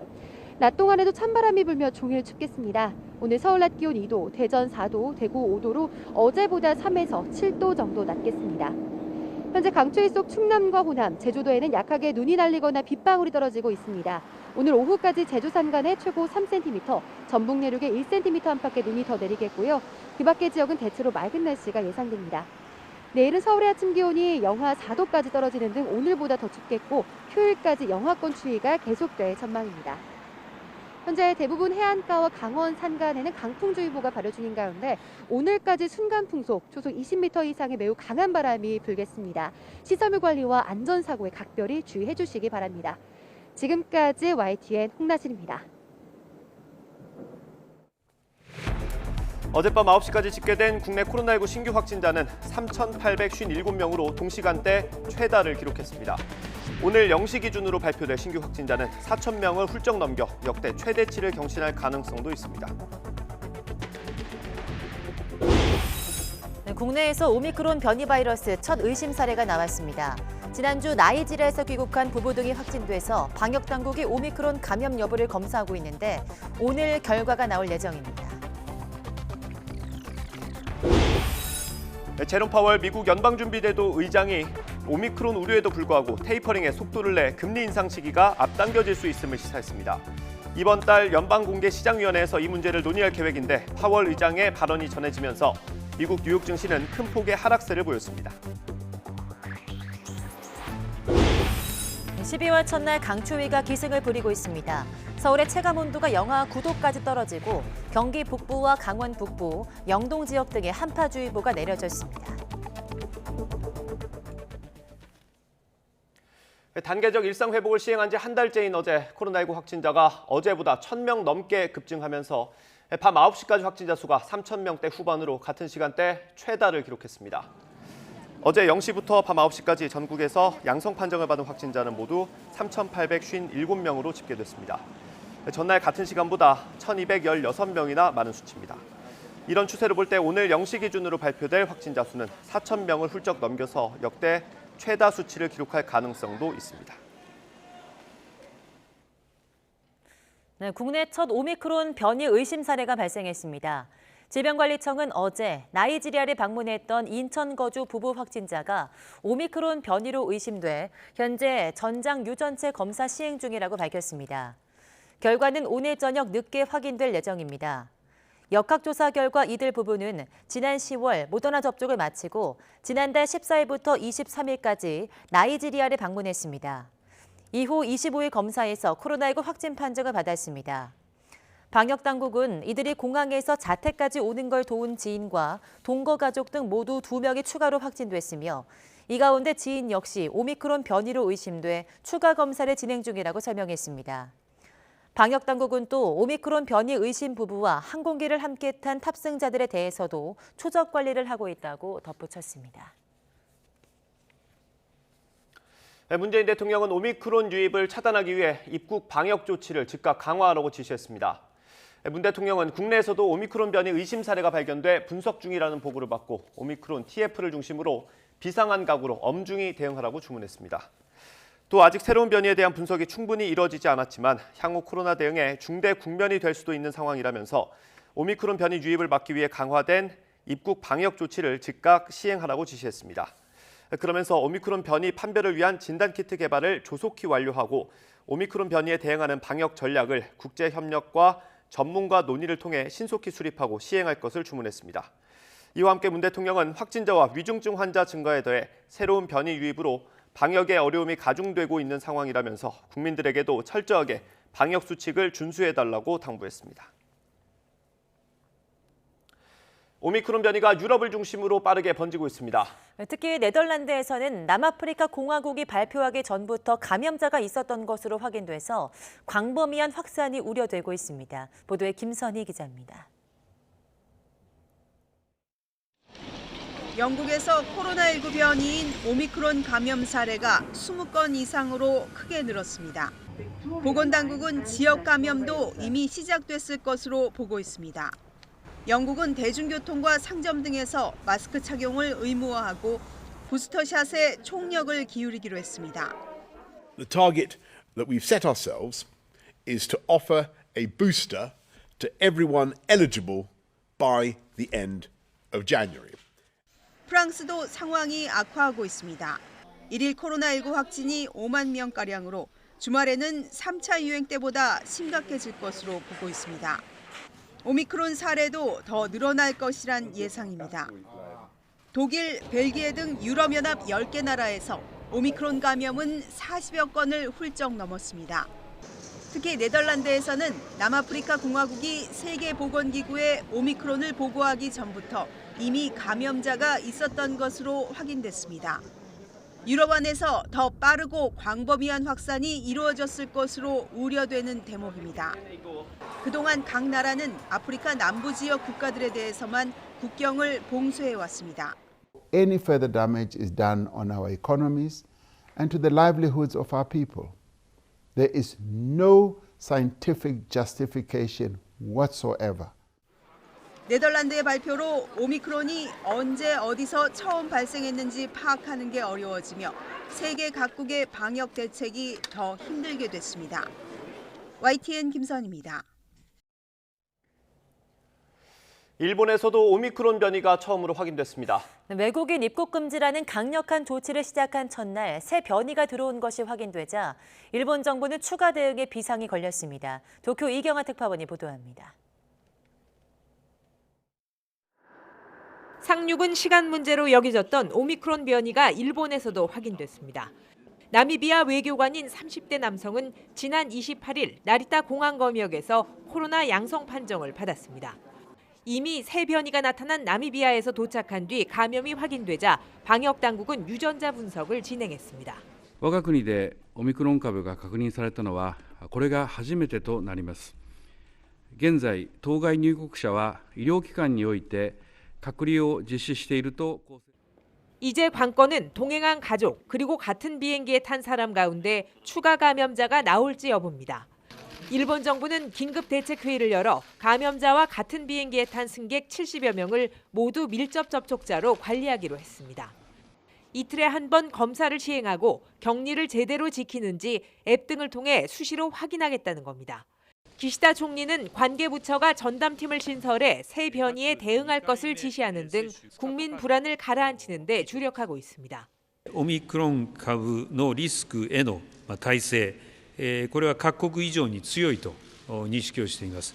Speaker 6: 낮 동안에도 찬바람이 불며 종일 춥겠습니다. 오늘 서울 낮 기온 2도, 대전 4도, 대구 5도로 어제보다 3에서 7도 정도 낮겠습니다. 현재 강추위 속 충남과 호남, 제주도에는 약하게 눈이 날리거나 빗방울이 떨어지고 있습니다. 오늘 오후까지 제주 산간에 최고 3cm, 전북 내륙에 1cm 안팎의 눈이 더 내리겠고요. 그 밖의 지역은 대체로 맑은 날씨가 예상됩니다. 내일은 서울의 아침 기온이 영하 4도까지 떨어지는 등 오늘보다 더 춥겠고 휴일까지 영하권 추위가 계속될 전망입니다. 현재 대부분 해안가와 강원 산간에는 강풍주의보가 발효 중인 가운데 오늘까지 순간풍속 초속 20m 이상의 매우 강한 바람이 불겠습니다. 시설물 관리와 안전사고에 각별히 주의해 주시기 바랍니다. 지금까지 YTN 홍나진입니다.
Speaker 1: 어젯밤 9시까지 집계된 국내 코로나19 신규 확진자는 3,857명으로 동시간대 최다를 기록했습니다. 오늘 0시 기준으로 발표될 신규 확진자는 4,000명을 훌쩍 넘겨 역대 최대치를 경신할 가능성도 있습니다.
Speaker 2: 네, 국내에서 오미크론 변이 바이러스 첫 의심 사례가 나왔습니다. 지난주 나이지리아에서 귀국한 부부 등이 확진돼서 방역당국이 오미크론 감염 여부를 검사하고 있는데 오늘 결과가 나올 예정입니다.
Speaker 1: 제롬 파월 미국 연방준비제도 의장이 오미크론 우려에도 불구하고 테이퍼링에 속도를 내 금리 인상 시기가 앞당겨질 수 있음을 시사했습니다. 이번 달 연방공개시장위원회에서 이 문제를 논의할 계획인데 파월 의장의 발언이 전해지면서 미국 뉴욕 증시는 큰 폭의 하락세를 보였습니다.
Speaker 2: 12월 첫날 강추위가 기승을 부리고 있습니다. 서울의 체감온도가 영하 9도까지 떨어지고 경기 북부와 강원 북부, 영동 지역 등에 한파주의보가 내려져 있습니다.
Speaker 1: 단계적 일상 회복을 시행한 지 한 달째인 어제 코로나19 확진자가 어제보다 1,000명 넘게 급증하면서 밤 9시까지 확진자 수가 3,000명대 후반으로 같은 시간대 최다를 기록했습니다. 어제 0시부터 밤 9시까지 전국에서 양성 판정을 받은 확진자는 모두 3,857명으로 집계됐습니다. 전날 같은 시간보다 1,216명이나 많은 수치입니다. 이런 추세를 볼 때 오늘 0시 기준으로 발표될 확진자 수는 4,000명을 훌쩍 넘겨서 역대 최다 수치를 기록할 가능성도 있습니다.
Speaker 2: 네, 국내 첫 오미크론 변이 의심 사례가 발생했습니다. 질병관리청은 어제 나이지리아를 방문했던 인천 거주 부부 확진자가 오미크론 변이로 의심돼 현재 전장 유전체 검사 시행 중이라고 밝혔습니다. 결과는 오늘 저녁 늦게 확인될 예정입니다. 역학조사 결과 이들 부부는 지난 10월 모더나 접종을 마치고 지난달 14일부터 23일까지 나이지리아를 방문했습니다. 이후 25일 검사에서 코로나19 확진 판정을 받았습니다. 방역당국은 이들이 공항에서 자택까지 오는 걸 도운 지인과 동거 가족 등 모두 2명이 추가로 확진됐으며 이 가운데 지인 역시 오미크론 변이로 의심돼 추가 검사를 진행 중이라고 설명했습니다. 방역당국은 또 오미크론 변이 의심 부부와 항공기를 함께 탄 탑승자들에 대해서도 초적 관리를 하고 있다고 덧붙였습니다.
Speaker 1: 문재인 대통령은 오미크론 유입을 차단하기 위해 입국 방역 조치를 즉각 강화하라고 지시했습니다. 문 대통령은 국내에서도 오미크론 변이 의심 사례가 발견돼 분석 중이라는 보고를 받고 오미크론 TF를 중심으로 비상한 각오로 엄중히 대응하라고 주문했습니다. 또 아직 새로운 변이에 대한 분석이 충분히 이뤄지지 않았지만 향후 코로나 대응에 중대 국면이 될 수도 있는 상황이라면서 오미크론 변이 유입을 막기 위해 강화된 입국 방역 조치를 즉각 시행하라고 지시했습니다. 그러면서 오미크론 변이 판별을 위한 진단키트 개발을 조속히 완료하고 오미크론 변이에 대응하는 방역 전략을 국제협력과 전문가 논의를 통해 신속히 수립하고 시행할 것을 주문했습니다. 이와 함께 문 대통령은 확진자와 위중증 환자 증가에 더해 새로운 변이 유입으로 방역의 어려움이 가중되고 있는 상황이라면서 국민들에게도 철저하게 방역 수칙을 준수해달라고 당부했습니다. 오미크론 변이가 유럽을 중심으로 빠르게 번지고 있습니다.
Speaker 2: 특히 네덜란드에서는 남아프리카 공화국이 발표하기 전부터 감염자가 있었던 것으로 확인돼서 광범위한 확산이 우려되고 있습니다. 보도에 김선희 기자입니다.
Speaker 4: 영국에서 코로나19 변이인 오미크론 감염 사례가 20건 이상으로 크게 늘었습니다. 보건당국은 지역 감염도 이미 시작됐을 것으로 보고 있습니다. 영국은 대중교통과 상점 등에서 마스크 착용을 의무화하고 부스터샷에 총력을 기울이기로 했습니다.
Speaker 8: The target that we've set ourselves is to offer a booster to everyone eligible by the end of January.
Speaker 4: 프랑스도 상황이 악화하고 있습니다. 1일 코로나19 확진이 5만 명가량으로 주말에는 3차 유행 때보다 심각해질 것으로 보고 있습니다. 오미크론 사례도 더 늘어날 것이란 예상입니다. 독일, 벨기에 등 유럽연합 10개 나라에서 오미크론 감염은 40여 건을 훌쩍 넘었습니다. 특히 네덜란드에서는 남아프리카 공화국이 세계보건기구에 오미크론을 보고하기 전부터 이미 감염자가 있었던 것으로 확인됐습니다. 유럽 안에서 더 빠르고 광범위한 확산이 이루어졌을 것으로 우려되는 대목입니다. 그동안 각 나라는 아프리카 남부 지역 국가들에 대해서만 국경을 봉쇄해 왔습니다.
Speaker 11: Any further damage is done on our economies
Speaker 9: and to the livelihoods of our people. There is no scientific justification whatsoever.
Speaker 4: 네덜란드의 발표로 오미크론이 언제 어디서 처음 발생했는지 파악하는 게 어려워지며 세계 각국의 방역 대책이 더 힘들게 됐습니다. YTN 김선입니다.
Speaker 1: 일본에서도 오미크론 변이가 처음으로 확인됐습니다.
Speaker 2: 외국인 입국 금지라는 강력한 조치를 시작한 첫날 새 변이가 들어온 것이 확인되자 일본 정부는 추가 대응에 비상이 걸렸습니다. 도쿄 이경아 특파원이 보도합니다.
Speaker 10: 상륙은 시간 문제로 여겨졌던 오미크론 변이가 일본에서도 확인됐습니다. 나미비아 외교관인 30대 남성은 지난 28일 나리타 공항검역에서 코로나 양성 판정을 받았습니다. 이미 새 변이가 나타난 나미비아에서 도착한 뒤 감염이 확인되자 방역 당국은 유전자 분석을 진행했습니다.
Speaker 11: 我が国でオミクロン株が確認されたのはこれが初めてとなります。現在、当該入国者は医療機関において隔離を実施していると。
Speaker 10: 이제 관건은 동행한 가족 그리고 같은 비행기에 탄 사람 가운데 추가 감염자가 나올지 여부입니다. 일본 정부는 긴급 대책회의를 열어 감염자와 같은 비행기에 탄 승객 70여 명을 모두 밀접 접촉자로 관리하기로 했습니다. 이틀에 한 번 검사를 시행하고 격리를 제대로 지키는지 앱 등을 통해 수시로 확인하겠다는 겁니다. 기시다 총리는 관계부처가 전담팀을 신설해 새 변이에 대응할 것을 지시하는 등 국민 불안을 가라앉히는 데 주력하고 있습니다.
Speaker 24: オミクロン株のリスクへの耐性、これは各国以上に強いと認識をしています。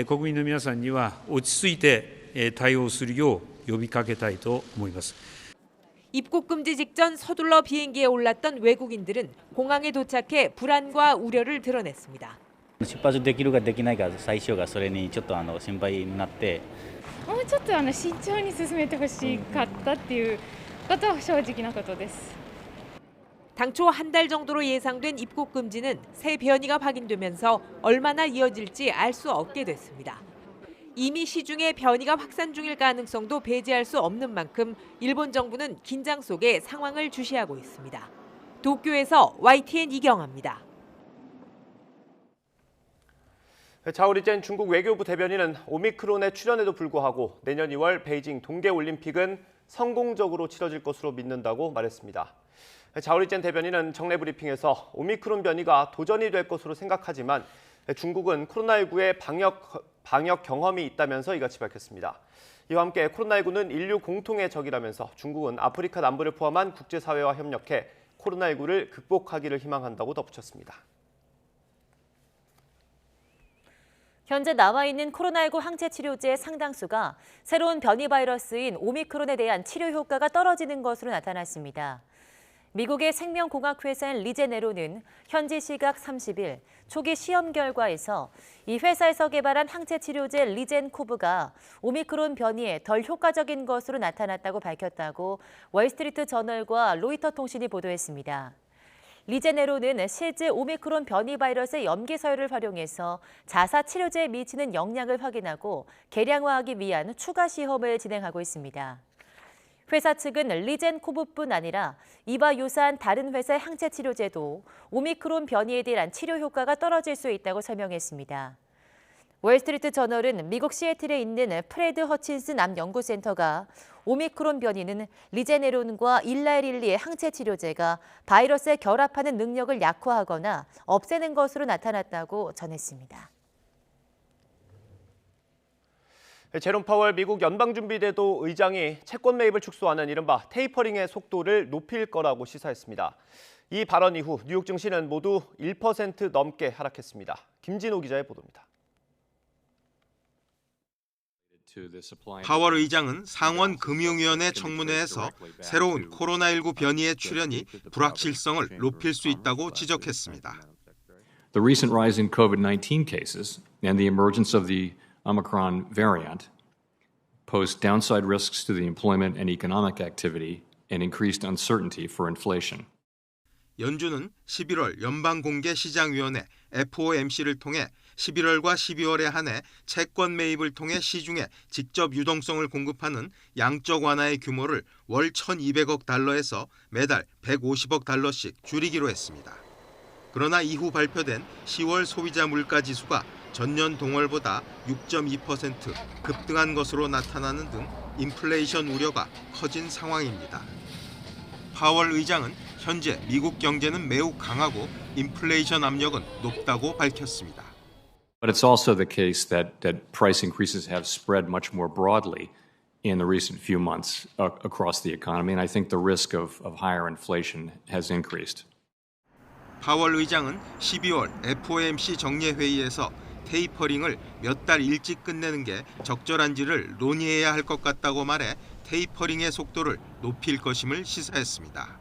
Speaker 24: 国民の皆さんには落ち着いて対応するよう呼びかけたいと思います。
Speaker 10: 입국 금지 직전 서둘러 비행기에 올랐던 외국인들은 공항에 도착해 불안과 우려를 드러냈습니다.
Speaker 25: 出発できるかできないか最初がそれにちょっと心配になって、
Speaker 26: もうちょっと慎重に進めてほしかったっていうことは正直なことです。
Speaker 10: 당초 한 달 정도로 예상된 입국 금지는 새 변이가 확인되면서 얼마나 이어질지 알 수 없게 됐습니다. 이미 시중에 변이가 확산 중일 가능성도 배제할 수 없는 만큼 일본 정부는 긴장 속에 상황을 주시하고 있습니다. 도쿄에서 YTN 이경아입니다.
Speaker 1: 자오리젠 중국 외교부 대변인은 오미크론의 출현에도 불구하고 내년 2월 베이징 동계올림픽은 성공적으로 치러질 것으로 믿는다고 말했습니다. 자오리젠 대변인은 정례 브리핑에서 오미크론 변이가 도전이 될 것으로 생각하지만 중국은 코로나19의 방역 경험이 있다면서 이같이 밝혔습니다. 이와 함께 코로나19는 인류 공통의 적이라면서 중국은 아프리카 남부를 포함한 국제사회와 협력해 코로나19를 극복하기를 희망한다고 덧붙였습니다.
Speaker 2: 현재 나와 있는 코로나19 항체 치료제의 상당수가 새로운 변이 바이러스인 오미크론에 대한 치료 효과가 떨어지는 것으로 나타났습니다. 미국의 생명공학 회사인 리제네로는 현지 시각 30일 초기 시험 결과에서 이 회사에서 개발한 항체 치료제 리젠코브가 오미크론 변이에 덜 효과적인 것으로 나타났다고 밝혔다고 월스트리트 저널과 로이터 통신이 보도했습니다. 리제네로는 실제 오미크론 변이 바이러스의 염기 서열을 활용해서 자사 치료제에 미치는 영향을 확인하고 계량화하기 위한 추가 시험을 진행하고 있습니다. 회사 측은 리젠코브뿐 아니라 이와 유사한 다른 회사의 항체 치료제도 오미크론 변이에 대한 치료 효과가 떨어질 수 있다고 설명했습니다. 월스트리트 저널은 미국 시애틀에 있는 프레드 허친슨 암 연구센터가 오미크론 변이는 리제네론과 일라일릴리의 항체 치료제가 바이러스에 결합하는 능력을 약화하거나 없애는 것으로 나타났다고 전했습니다.
Speaker 1: 제롬 파월 미국 연방준비제도 의장이 채권 매입을 축소하는 이른바 테이퍼링의 속도를 높일 거라고 시사했습니다. 이 발언 이후 뉴욕 증시는 모두 1% 넘게 하락했습니다. 김진호 기자의 보도입니다.
Speaker 27: 파월 의장은 상원 금융위원회 청문회에서 새로운 코로나19 변이의 출현이 불확실성을 높일 수 있다고 지적했습니다.
Speaker 28: The recent rise in COVID-19 cases and the emergence of the Omicron variant pose downside risks to the employment and economic activity and increased uncertainty for inflation.
Speaker 27: 연준은 11월 연방공개시장위원회 FOMC를 통해 11월과 12월에 한해 채권 매입을 통해 시중에 직접 유동성을 공급하는 양적 완화의 규모를 월 1,200억 달러에서 매달 150억 달러씩 줄이기로 했습니다. 그러나 이후 발표된 10월 소비자 물가 지수가 전년 동월보다 6.2% 급등한 것으로 나타나는 등 인플레이션 우려가 커진 상황입니다. 파월 의장은 현재 미국 경제는 매우 강하고 인플레이션 압력은 높다고 밝혔습니다.
Speaker 28: But it's also the case that price increases have spread much more broadly in the recent few months across the economy, and I think the risk of higher inflation has increased.
Speaker 27: 파월 의장은 12월 FOMC 정례회의에서 테이퍼링을 몇 달 일찍 끝내는 게 적절한지를 논의해야 할 것 같다고 말해 테이퍼링의 속도를 높일 것임을 시사했습니다.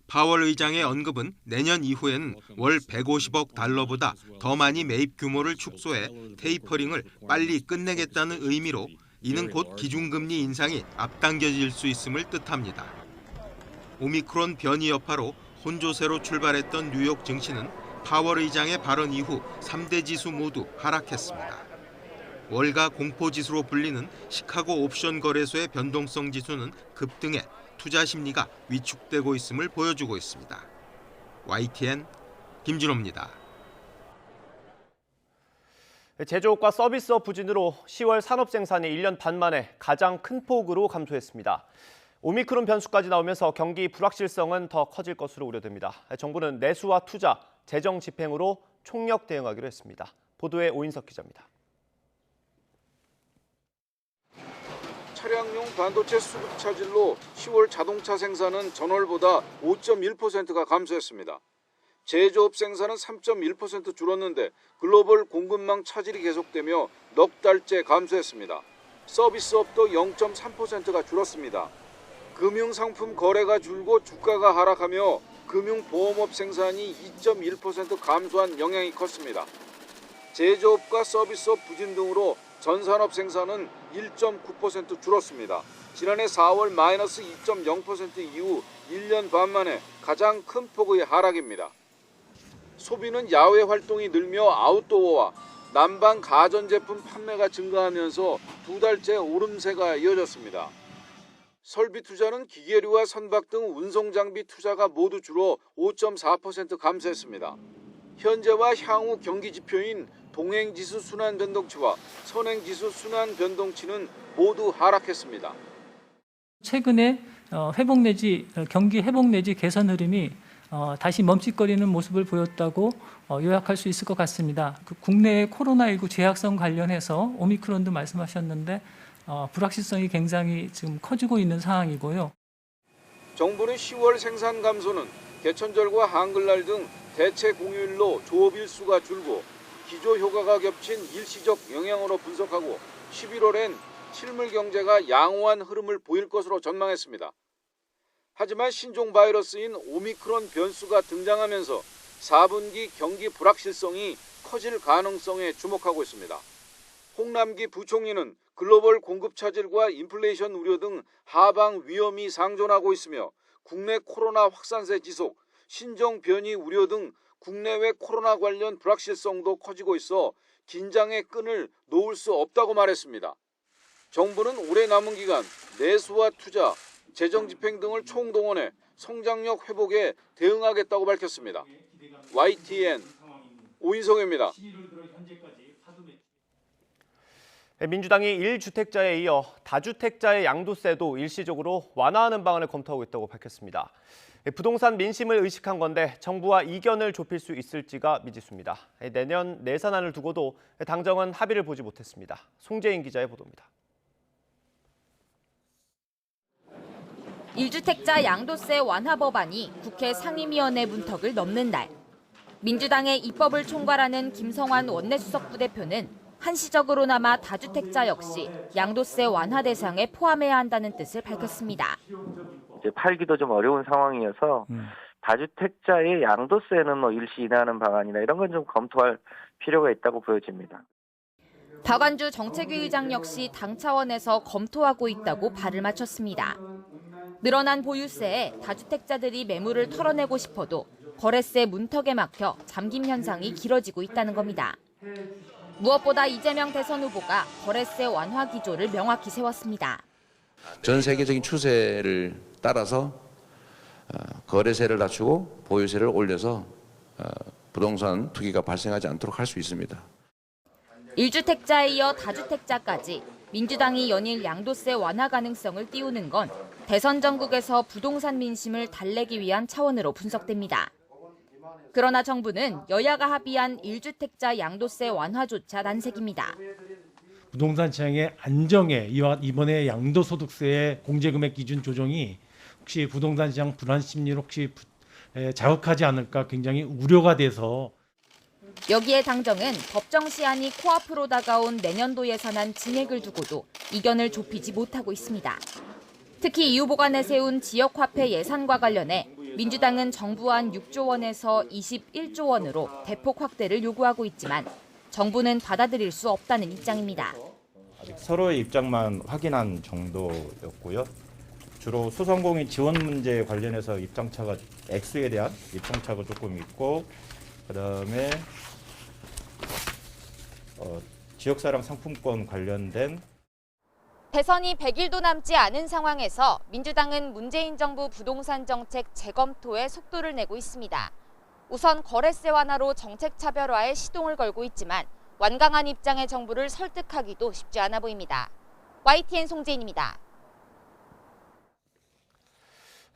Speaker 27: 파월 의장의 언급은 내년 이후에는 월 150억 달러보다 더 많이 매입 규모를 축소해 테이퍼링을 빨리 끝내겠다는 의미로 이는 곧 기준금리 인상이 앞당겨질 수 있음을 뜻합니다. 오미크론 변이 여파로 혼조세로 출발했던 뉴욕 증시는 파월 의장의 발언 이후 3대 지수 모두 하락했습니다. 월가 공포지수로 불리는 시카고 옵션 거래소의 변동성 지수는 급등해 투자 심리가 위축되고 있음을 보여주고 있습니다. YTN 김진호입니다.
Speaker 1: 제조업과 서비스업 부진으로 10월 산업 생산이 1년 반 만에 가장 큰 폭으로 감소했습니다. 오미크론 변수까지 나오면서 경기 불확실성은 더 커질 것으로 우려됩니다. 정부는 내수와 투자, 재정 집행으로 총력 대응하기로 했습니다. 보도에 오인석 기자입니다.
Speaker 12: 차량용 반도체 수급 차질로 10월 자동차 생산은 전월보다 5.1%가 감소했습니다. 제조업 생산은 3.1% 줄었는데 글로벌 공급망 차질이 계속되며 넉 달째 감소했습니다. 서비스업도 0.3%가 줄었습니다. 금융상품 거래가 줄고 주가가 하락하며 금융보험업 생산이 2.1% 감소한 영향이 컸습니다. 제조업과 서비스업 부진 등으로 전산업 생산은 1.9% 줄었습니다. 지난해 4월 마이너스 2.0% 이후 1년 반 만에 가장 큰 폭의 하락입니다. 소비는 야외 활동이 늘며 아웃도어와 난방 가전제품 판매가 증가하면서 두 달째 오름세가 이어졌습니다. 설비 투자는 기계류와 선박 등 운송장비 투자가 모두 줄어 5.4% 감소했습니다. 현재와 향후 경기지표인 동행지수 순환변동치와 선행지수 순환변동치는 모두 하락했습니다.
Speaker 13: 최근에 회복 내지 경기 회복 내지 개선 흐름이 다시 멈칫거리는 모습을 보였다고 요약할 수 있을 것 같습니다. 국내의 코로나19 재확산 관련해서 오미크론도 말씀하셨는데 불확실성이 굉장히 지금 커지고 있는 상황이고요.
Speaker 12: 정부는 10월 생산 감소는 개천절과 한글날 등 대체 공휴일로 조업일 수가 줄고 기조 효과가 겹친 일시적 영향으로 분석하고 11월엔 실물 경제가 양호한 흐름을 보일 것으로 전망했습니다. 하지만 신종 바이러스인 오미크론 변수가 등장하면서 4분기 경기 불확실성이 커질 가능성에 주목하고 있습니다. 홍남기 부총리는 글로벌 공급 차질과 인플레이션 우려 등 하방 위험이 상존하고 있으며 국내 코로나 확산세 지속, 신종 변이 우려 등 국내외 코로나 관련 불확실성도 커지고 있어 긴장의 끈을 놓을 수 없다고 말했습니다. 정부는 올해 남은 기간 내수와 투자, 재정 집행 등을 총동원해 성장력 회복에 대응하겠다고 밝혔습니다. YTN 오인성입니다.
Speaker 1: 민주당이 1주택자에 이어 다주택자의 양도세도 일시적으로 완화하는 방안을 검토하고 있다고 밝혔습니다. 부동산 민심을 의식한 건데 정부와 이견을 좁힐 수 있을지가 미지수입니다. 내년 내산안을 두고도 당정은 합의를 보지 못했습니다. 송재인 기자의 보도입니다.
Speaker 14: 1주택자 양도세 완화 법안이 국회 상임위원회 문턱을 넘는 날. 민주당의 입법을 총괄하는 김성환 원내수석 부대표는 한시적으로나마 다주택자 역시 양도세 완화 대상에 포함해야 한다는 뜻을 밝혔습니다.
Speaker 15: 이제 팔기도 좀 어려운 상황이어서 다주택자의 양도세는 일시 인하하는 방안이나 이런 건 좀 검토할 필요가 있다고 보여집니다.
Speaker 14: 박완주 정책위 의장 역시 당 차원에서 검토하고 있다고 발을 맞췄습니다. 늘어난 보유세에 다주택자들이 매물을 털어내고 싶어도 거래세 문턱에 막혀 잠김 현상이 길어지고 있다는 겁니다. 무엇보다 이재명 대선 후보가 거래세 완화 기조를 명확히 세웠습니다.
Speaker 7: 전 세계적인 추세를 따라서 거래세를 낮추고 보유세를 올려서 부동산 투기가 발생하지 않도록 할 수 있습니다.
Speaker 14: 1주택자에 이어 다주택자까지 민주당이 연일 양도세 완화 가능성을 띄우는 건 대선 전국에서 부동산 민심을 달래기 위한 차원으로 분석됩니다. 그러나 정부는 여야가 합의한 1주택자 양도세 완화조차 난색입니다.
Speaker 16: 부동산 시장의 안정에 이번에 양도소득세의 공제금액 기준 조정이 혹시 부동산 시장 불안 심리를 혹시 자극하지 않을까 굉장히 우려가 돼서
Speaker 14: 여기에 당정은 법정 시한이 코앞으로 다가온 내년도 예산안 진행을 두고도 이견을 좁히지 못하고 있습니다. 특히 이 후보가 내세운 지역화폐 예산과 관련해 민주당은 정부안 6조 원에서 21조 원으로 대폭 확대를 요구하고 있지만 정부는 받아들일 수 없다는 입장입니다.
Speaker 17: 아직 서로의 입장만 확인한 정도였고요. 주로 소상공인 지원 문제 관련해서 입장차가 액수에 대한 입장차가 조금 있고 그다음에 지역사랑 상품권 관련된
Speaker 14: 대선이 100일도 남지 않은 상황에서 민주당은 문재인 정부 부동산 정책 재검토에 속도를 내고 있습니다. 우선 거래세 완화로 정책 차별화에 시동을 걸고 있지만 완강한 입장의 정부를 설득하기도 쉽지 않아 보입니다. YTN 송재인입니다.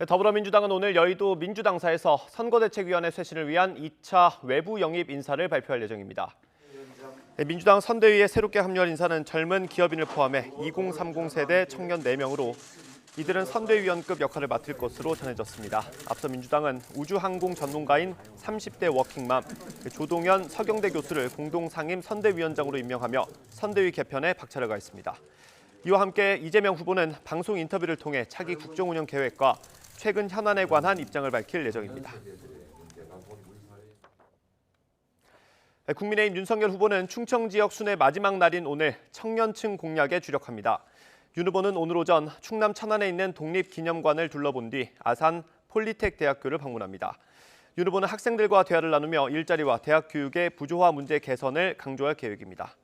Speaker 1: 더불어민주당은 오늘 여의도 민주당사에서 선거대책위원회 쇄신을 위한 2차 외부 영입 인사를 발표할 예정입니다. 민주당 선대위에 새롭게 합류할 인사는 젊은 기업인을 포함해 2030 세대 청년 4명으로 이들은 선대위원급 역할을 맡을 것으로 전해졌습니다. 앞서 민주당은 우주항공 전문가인 30대 워킹맘 조동현 서경대 교수를 공동상임 선대위원장으로 임명하며 선대위 개편에 박차를 가했습니다. 이와 함께 이재명 후보는 방송 인터뷰를 통해 차기 국정운영 계획과 최근 현안에 관한 입장을 밝힐 예정입니다. 국민의힘 윤석열 후보는 충청 지역 순회 마지막 날인 오늘 청년층 공략에 주력합니다. 윤 후보는 오늘 오전 충남 천안에 있는 독립기념관을 둘러본 뒤 아산 폴리텍 대학교를 방문합니다. 윤 후보는 학생들과 대화를 나누며 일자리와 대학 교육의 부조화 문제 개선을 강조할 계획입니다.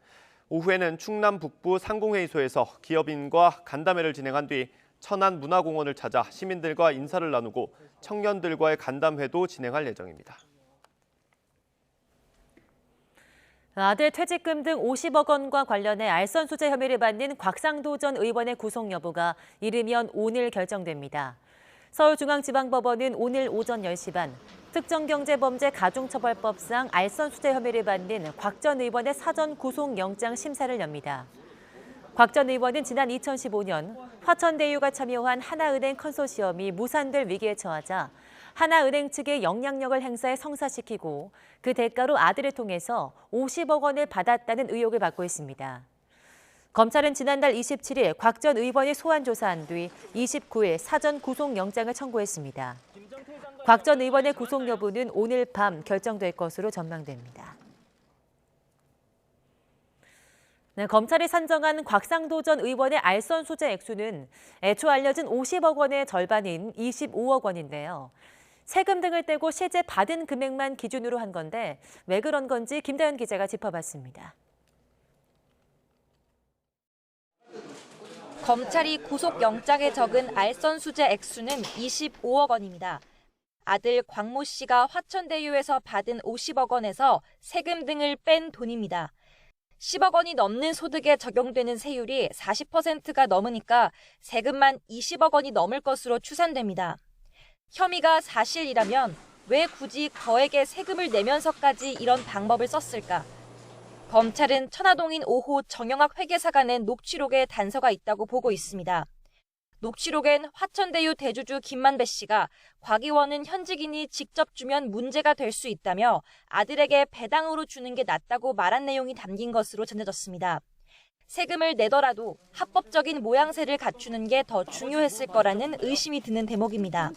Speaker 1: 오후에는 충남 북부 상공회의소에서 기업인과 간담회를 진행한 뒤 천안 문화공원을 찾아 시민들과 인사를 나누고 청년들과의 간담회도 진행할 예정입니다.
Speaker 2: 아들 퇴직금 등 50억 원과 관련해 알선 수재 혐의를 받는 곽상도 전 의원의 구속 여부가 이르면 오늘 결정됩니다. 서울중앙지방법원은 오늘 오전 10시 반 특정경제범죄 가중처벌법상 알선 수재 혐의를 받는 곽 전 의원의 사전 구속영장 심사를 엽니다. 곽 전 의원은 지난 2015년 화천대유가 참여한 하나은행 컨소시엄이 무산될 위기에 처하자 하나은행 측의 영향력을 행사해 성사시키고 그 대가로 아들을 통해서 50억 원을 받았다는 의혹을 받고 있습니다. 검찰은 지난달 27일 곽 전 의원이 소환 조사한 뒤 29일 사전 구속영장을 청구했습니다. 곽 전 의원의 구속 여부는 오늘 밤 결정될 것으로 전망됩니다. 네, 검찰이 산정한 곽상도 전 의원의 알선 소재 액수는 애초 알려진 50억 원의 절반인 25억 원인데요. 세금 등을 떼고 실제 받은 금액만 기준으로 한 건데 왜 그런 건지 김다현 기자가 짚어봤습니다.
Speaker 18: 검찰이 구속영장에 적은 알선 수재 액수는 25억 원입니다. 아들 광모 씨가 화천대유에서 받은 50억 원에서 세금 등을 뺀 돈입니다. 10억 원이 넘는 소득에 적용되는 세율이 40%가 넘으니까 세금만 20억 원이 넘을 것으로 추산됩니다. 혐의가 사실이라면 왜 굳이 거액의 세금을 내면서까지 이런 방법을 썼을까? 검찰은 천화동인 5호 정영학 회계사가 낸 녹취록에 단서가 있다고 보고 있습니다. 녹취록엔 화천대유 대주주 김만배 씨가 곽 의원은 현직인이 직접 주면 문제가 될 수 있다며 아들에게 배당으로 주는 게 낫다고 말한 내용이 담긴 것으로 전해졌습니다. 세금을 내더라도 합법적인 모양새를 갖추는 게 더 중요했을 거라는 의심이 드는 대목입니다.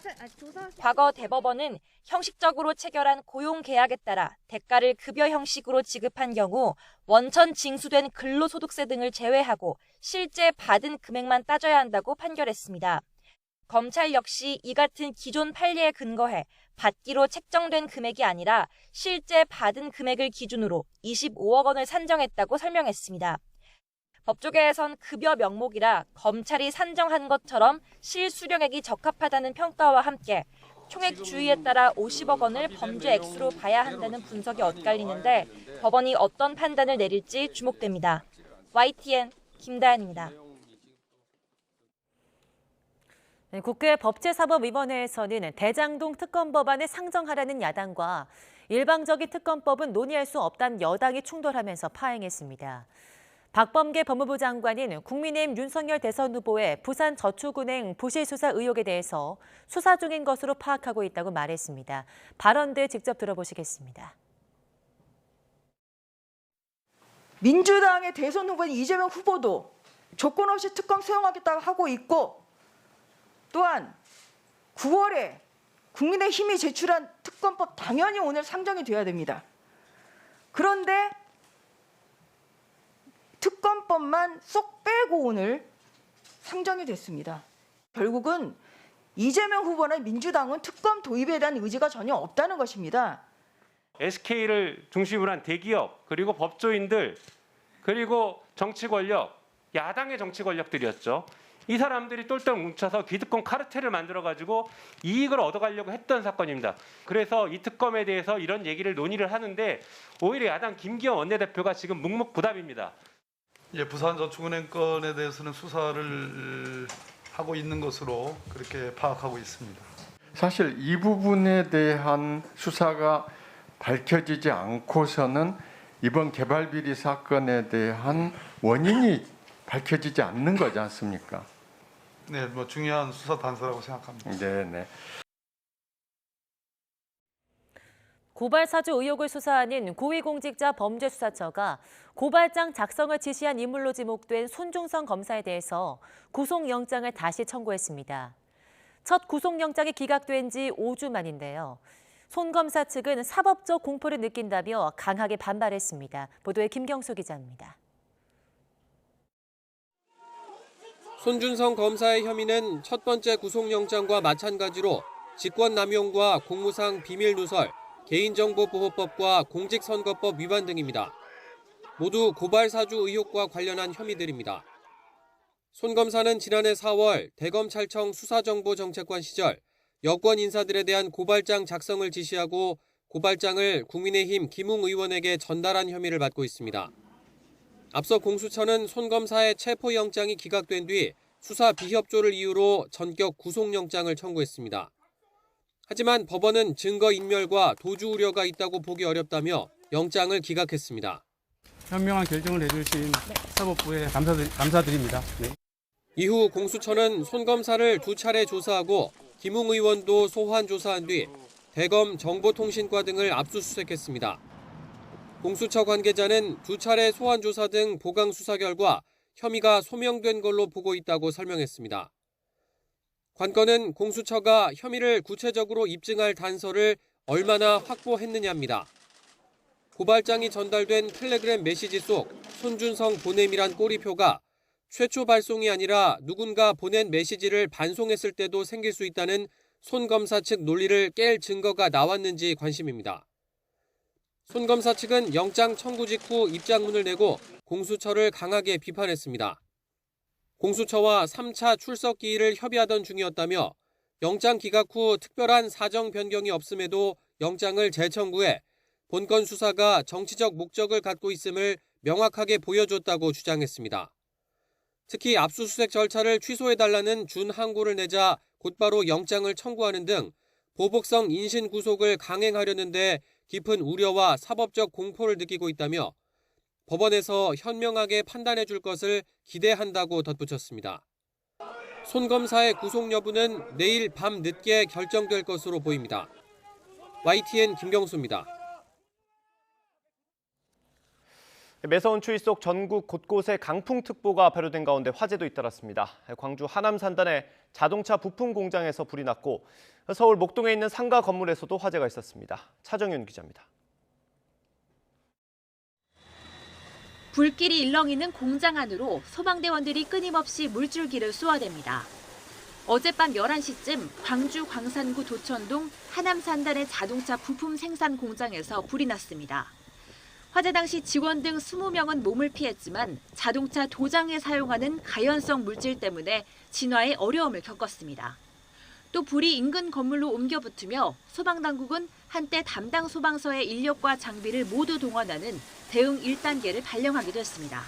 Speaker 18: 과거 대법원은 형식적으로 체결한 고용계약에 따라 대가를 급여 형식으로 지급한 경우 원천 징수된 근로소득세 등을 제외하고 실제 받은 금액만 따져야 한다고 판결했습니다. 검찰 역시 이 같은 기존 판례에 근거해 받기로 책정된 금액이 아니라 실제 받은 금액을 기준으로 25억 원을 산정했다고 설명했습니다. 법조계에선 급여 명목이라 검찰이 산정한 것처럼 실수령액이 적합하다는 평가와 함께 총액 주의에 따라 50억 원을 범죄 액수로 봐야 한다는 분석이 엇갈리는데 법원이 어떤 판단을 내릴지 주목됩니다. YTN 김다현입니다.
Speaker 2: 국회 법제사법위원회에서는 대장동 특검 법안을 상정하라는 야당과 일방적인 특검법은 논의할 수 없다는 여당이 충돌하면서 파행했습니다. 박범계 법무부 장관은 국민의힘 윤석열 대선 후보의 부산저축은행 부실 수사 의혹에 대해서 수사 중인 것으로 파악하고 있다고 말했습니다. 발언들 직접 들어보시겠습니다.
Speaker 3: 민주당의 대선 후보인 이재명 후보도 조건 없이 특검 수용하겠다고 하고 있고, 또한 9월에 국민의힘이 제출한 특검법 당연히 오늘 상정이 돼야 됩니다. 그런데 특검법만 쏙 빼고 오늘 상정이 됐습니다. 결국은 이재명 후보나 민주당은 특검 도입에 대한 의지가 전혀 없다는 것입니다.
Speaker 5: SK를 중심으로 한 대기업, 그리고 법조인들, 그리고 정치 권력, 야당의 정치 권력들이었죠. 이 사람들이 똘똘 뭉쳐서 기득권 카르텔을 만들어가지고 이익을 얻어가려고 했던 사건입니다. 그래서 이 특검에 대해서 이런 얘기를 논의를 하는데 오히려 야당 김기현 원내대표가 지금 묵묵부답입니다.
Speaker 6: 부산저축은행 건에 대해서는 수사를 하고 있는 것으로 그렇게 파악하고 있습니다.
Speaker 19: 사실 이 부분에 대한 수사가 밝혀지지 않고서는 이번 개발비리 사건에 대한 원인이 밝혀지지 않는 거지 않습니까?
Speaker 6: 네, 중요한 수사 단서라고 생각합니다.
Speaker 19: 네.
Speaker 2: 고발 사주 의혹을 수사하는 고위공직자범죄수사처가 고발장 작성을 지시한 인물로 지목된 손준성 검사에 대해서 구속영장을 다시 청구했습니다. 첫 구속영장이 기각된 지 5주 만인데요. 손 검사 측은 사법적 공포를 느낀다며 강하게 반발했습니다. 보도에 김경수 기자입니다.
Speaker 20: 손준성 검사의 혐의는 첫 번째 구속영장과 마찬가지로 직권남용과 공무상 비밀누설, 개인정보보호법과 공직선거법 위반 등입니다. 모두 고발사주 의혹과 관련한 혐의들입니다. 손 검사는 지난해 4월 대검찰청 수사정보정책관 시절 여권 인사들에 대한 고발장 작성을 지시하고 고발장을 국민의힘 김웅 의원에게 전달한 혐의를 받고 있습니다. 앞서 공수처는 손 검사의 체포영장이 기각된 뒤 수사 비협조를 이유로 전격 구속영장을 청구했습니다. 하지만 법원은 증거인멸과 도주 우려가 있다고 보기 어렵다며 영장을 기각했습니다.
Speaker 21: 현명한 결정을 해주신 사법부에 감사드립니다. 네.
Speaker 20: 이후 공수처는 손 검사를 2차례 조사하고 김웅 의원도 소환 조사한 뒤 대검 정보통신과 등을 압수수색했습니다. 공수처 관계자는 2차례 소환 조사 등 보강 수사 결과 혐의가 소명된 걸로 보고 있다고 설명했습니다. 관건은 공수처가 혐의를 구체적으로 입증할 단서를 얼마나 확보했느냐입니다. 고발장이 전달된 텔레그램 메시지 속 손준성 보냄이란 꼬리표가 최초 발송이 아니라 누군가 보낸 메시지를 반송했을 때도 생길 수 있다는 손 검사 측 논리를 깰 증거가 나왔는지 관심입니다. 손 검사 측은 영장 청구 직후 입장문을 내고 공수처를 강하게 비판했습니다. 공수처와 3차 출석 기일을 협의하던 중이었다며 영장 기각 후 특별한 사정 변경이 없음에도 영장을 재청구해 본건 수사가 정치적 목적을 갖고 있음을 명확하게 보여줬다고 주장했습니다. 특히 압수수색 절차를 취소해달라는 준항고를 내자 곧바로 영장을 청구하는 등 보복성 인신 구속을 강행하려는데 깊은 우려와 사법적 공포를 느끼고 있다며 법원에서 현명하게 판단해 줄 것을 기대한다고 덧붙였습니다. 손 검사의 구속 여부는 내일 밤 늦게 결정될 것으로 보입니다. YTN 김경수입니다.
Speaker 1: 매서운 추위 속 전국 곳곳에 강풍특보가 발효된 가운데 화재도 잇따랐습니다. 광주 하남 산단의 자동차 부품 공장에서 불이 났고 서울 목동에 있는 상가 건물에서도 화재가 있었습니다. 차정윤 기자입니다.
Speaker 22: 불길이 일렁이는 공장 안으로 소방대원들이 끊임없이 물줄기를 쏘아댑니다.
Speaker 4: 어젯밤 11시쯤 광주 광산구 도천동 하남산단의 자동차 부품 생산 공장에서 불이 났습니다. 화재 당시 직원 등 20명은 몸을 피했지만 자동차 도장에 사용하는 가연성 물질 때문에 진화에 어려움을 겪었습니다. 또 불이 인근 건물로 옮겨 붙으며 소방당국은 한때 담당 소방서의 인력과 장비를 모두 동원하는 대응 1단계를 발령하기도 했습니다.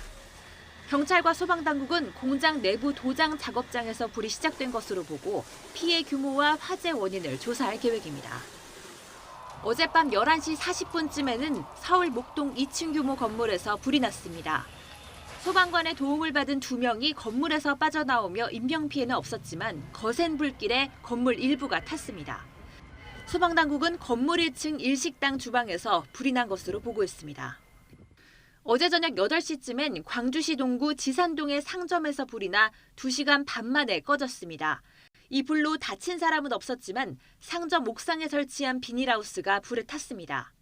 Speaker 4: 경찰과 소방당국은 공장 내부 도장 작업장에서 불이 시작된 것으로 보고 피해 규모와 화재 원인을 조사할 계획입니다. 어젯밤 11시 40분쯤에는 서울 목동 2층 규모 건물에서 불이 났습니다. 소방관의 도움을 받은 2명이 건물에서 빠져나오며 인명피해는 없었지만 거센 불길에 건물 일부가 탔습니다. 소방당국은 건물 1층 일식당 주방에서 불이 난 것으로 보고 있습니다. 어제 저녁 8시쯤엔 광주시 동구 지산동의 상점에서 불이 나 2시간 반 만에 꺼졌습니다. 이 불로 다친 사람은 없었지만 상점 옥상에 설치한 비닐하우스가 불에 탔습니다.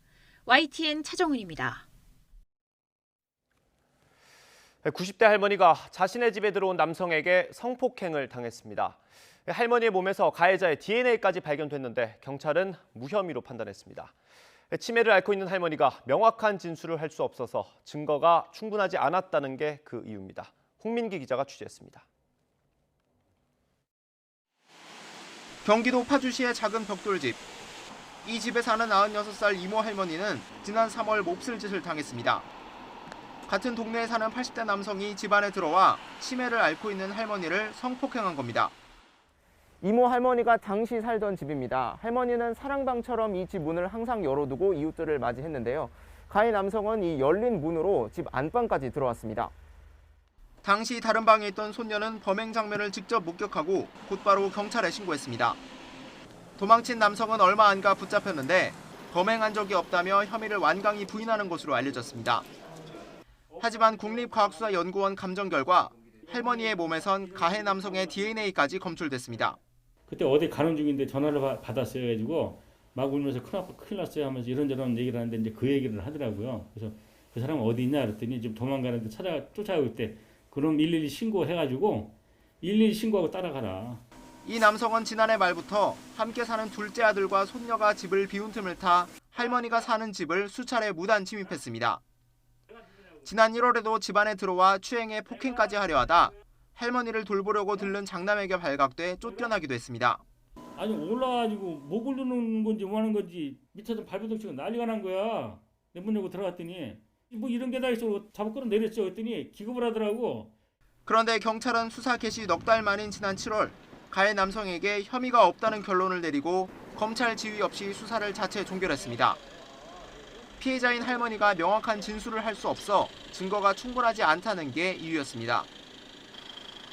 Speaker 4: YTN 차정은입니다.
Speaker 1: 90대 할머니가 자신의 집에 들어온 남성에게 성폭행을 당했습니다. 할머니의 몸에서 가해자의 DNA까지 발견됐는데 경찰은 무혐의로 판단했습니다. 치매를 앓고 있는 할머니가 명확한 진술을 할 수 없어서 증거가 충분하지 않았다는 게 그 이유입니다. 홍민기 기자가 취재했습니다.
Speaker 8: 경기도 파주시의 작은 벽돌집. 이 집에 사는 96살 이모 할머니는 지난 3월 몹쓸 짓을 당했습니다. 같은 동네에 사는 80대 남성이 집 안에 들어와 치매를 앓고 있는 할머니를 성폭행한 겁니다.
Speaker 9: 이모 할머니가 당시 살던 집입니다. 할머니는 사랑방처럼 이 집 문을 항상 열어두고 이웃들을 맞이했는데요. 가해 남성은 이 열린 문으로 집 안방까지 들어왔습니다.
Speaker 8: 당시 다른 방에 있던 손녀는 범행 장면을 직접 목격하고 곧바로 경찰에 신고했습니다. 도망친 남성은 얼마 안 가 붙잡혔는데 범행한 적이 없다며 혐의를 완강히 부인하는 것으로 알려졌습니다. 하지만 국립과학수사연구원 감정 결과 할머니의 몸에선 가해 남성의 DNA까지 검출됐습니다.
Speaker 11: 그때 어디 가는 중인데 전화를 받았어요. 가지고 막 울면서 큰일 났어요 하면서 이런저런 얘기를 하는데 이제 그 얘기를 하더라고요. 그래서 그 사람은 어디 있냐 그랬더니 지금 도망가는데 쫓아가고 있대. 그럼 112 신고해가지고 112 신고하고 따라가라.
Speaker 8: 이 남성은 지난해 말부터 함께 사는 둘째 아들과 손녀가 집을 비운 틈을 타 할머니가 사는 집을 수차례 무단 침입했습니다. 지난 1월에도 집안에 들어와 추행에 폭행까지 하려 하다 할머니를 돌보려고 들른 장남에게 발각돼 쫓겨나기도 했습니다.
Speaker 11: 아니 올라가지고 뭐 굴르는 건지 뭐 하는 건지 밑에서 발버둥 치고 난리가 난 거야. 내 문 열고 들어갔더니 뭐 이런 게 다 있어. 잡아 끌어내렸죠. 했더니 기겁을 하더라고.
Speaker 8: 그런데 경찰은 수사 개시 넉 달 만인 지난 7월 가해 남성에게 혐의가 없다는 결론을 내리고 검찰 지휘 없이 수사를 자체 종결했습니다. 피해자인 할머니가 명확한 진술을 할 수 없어 증거가 충분하지 않다는 게 이유였습니다.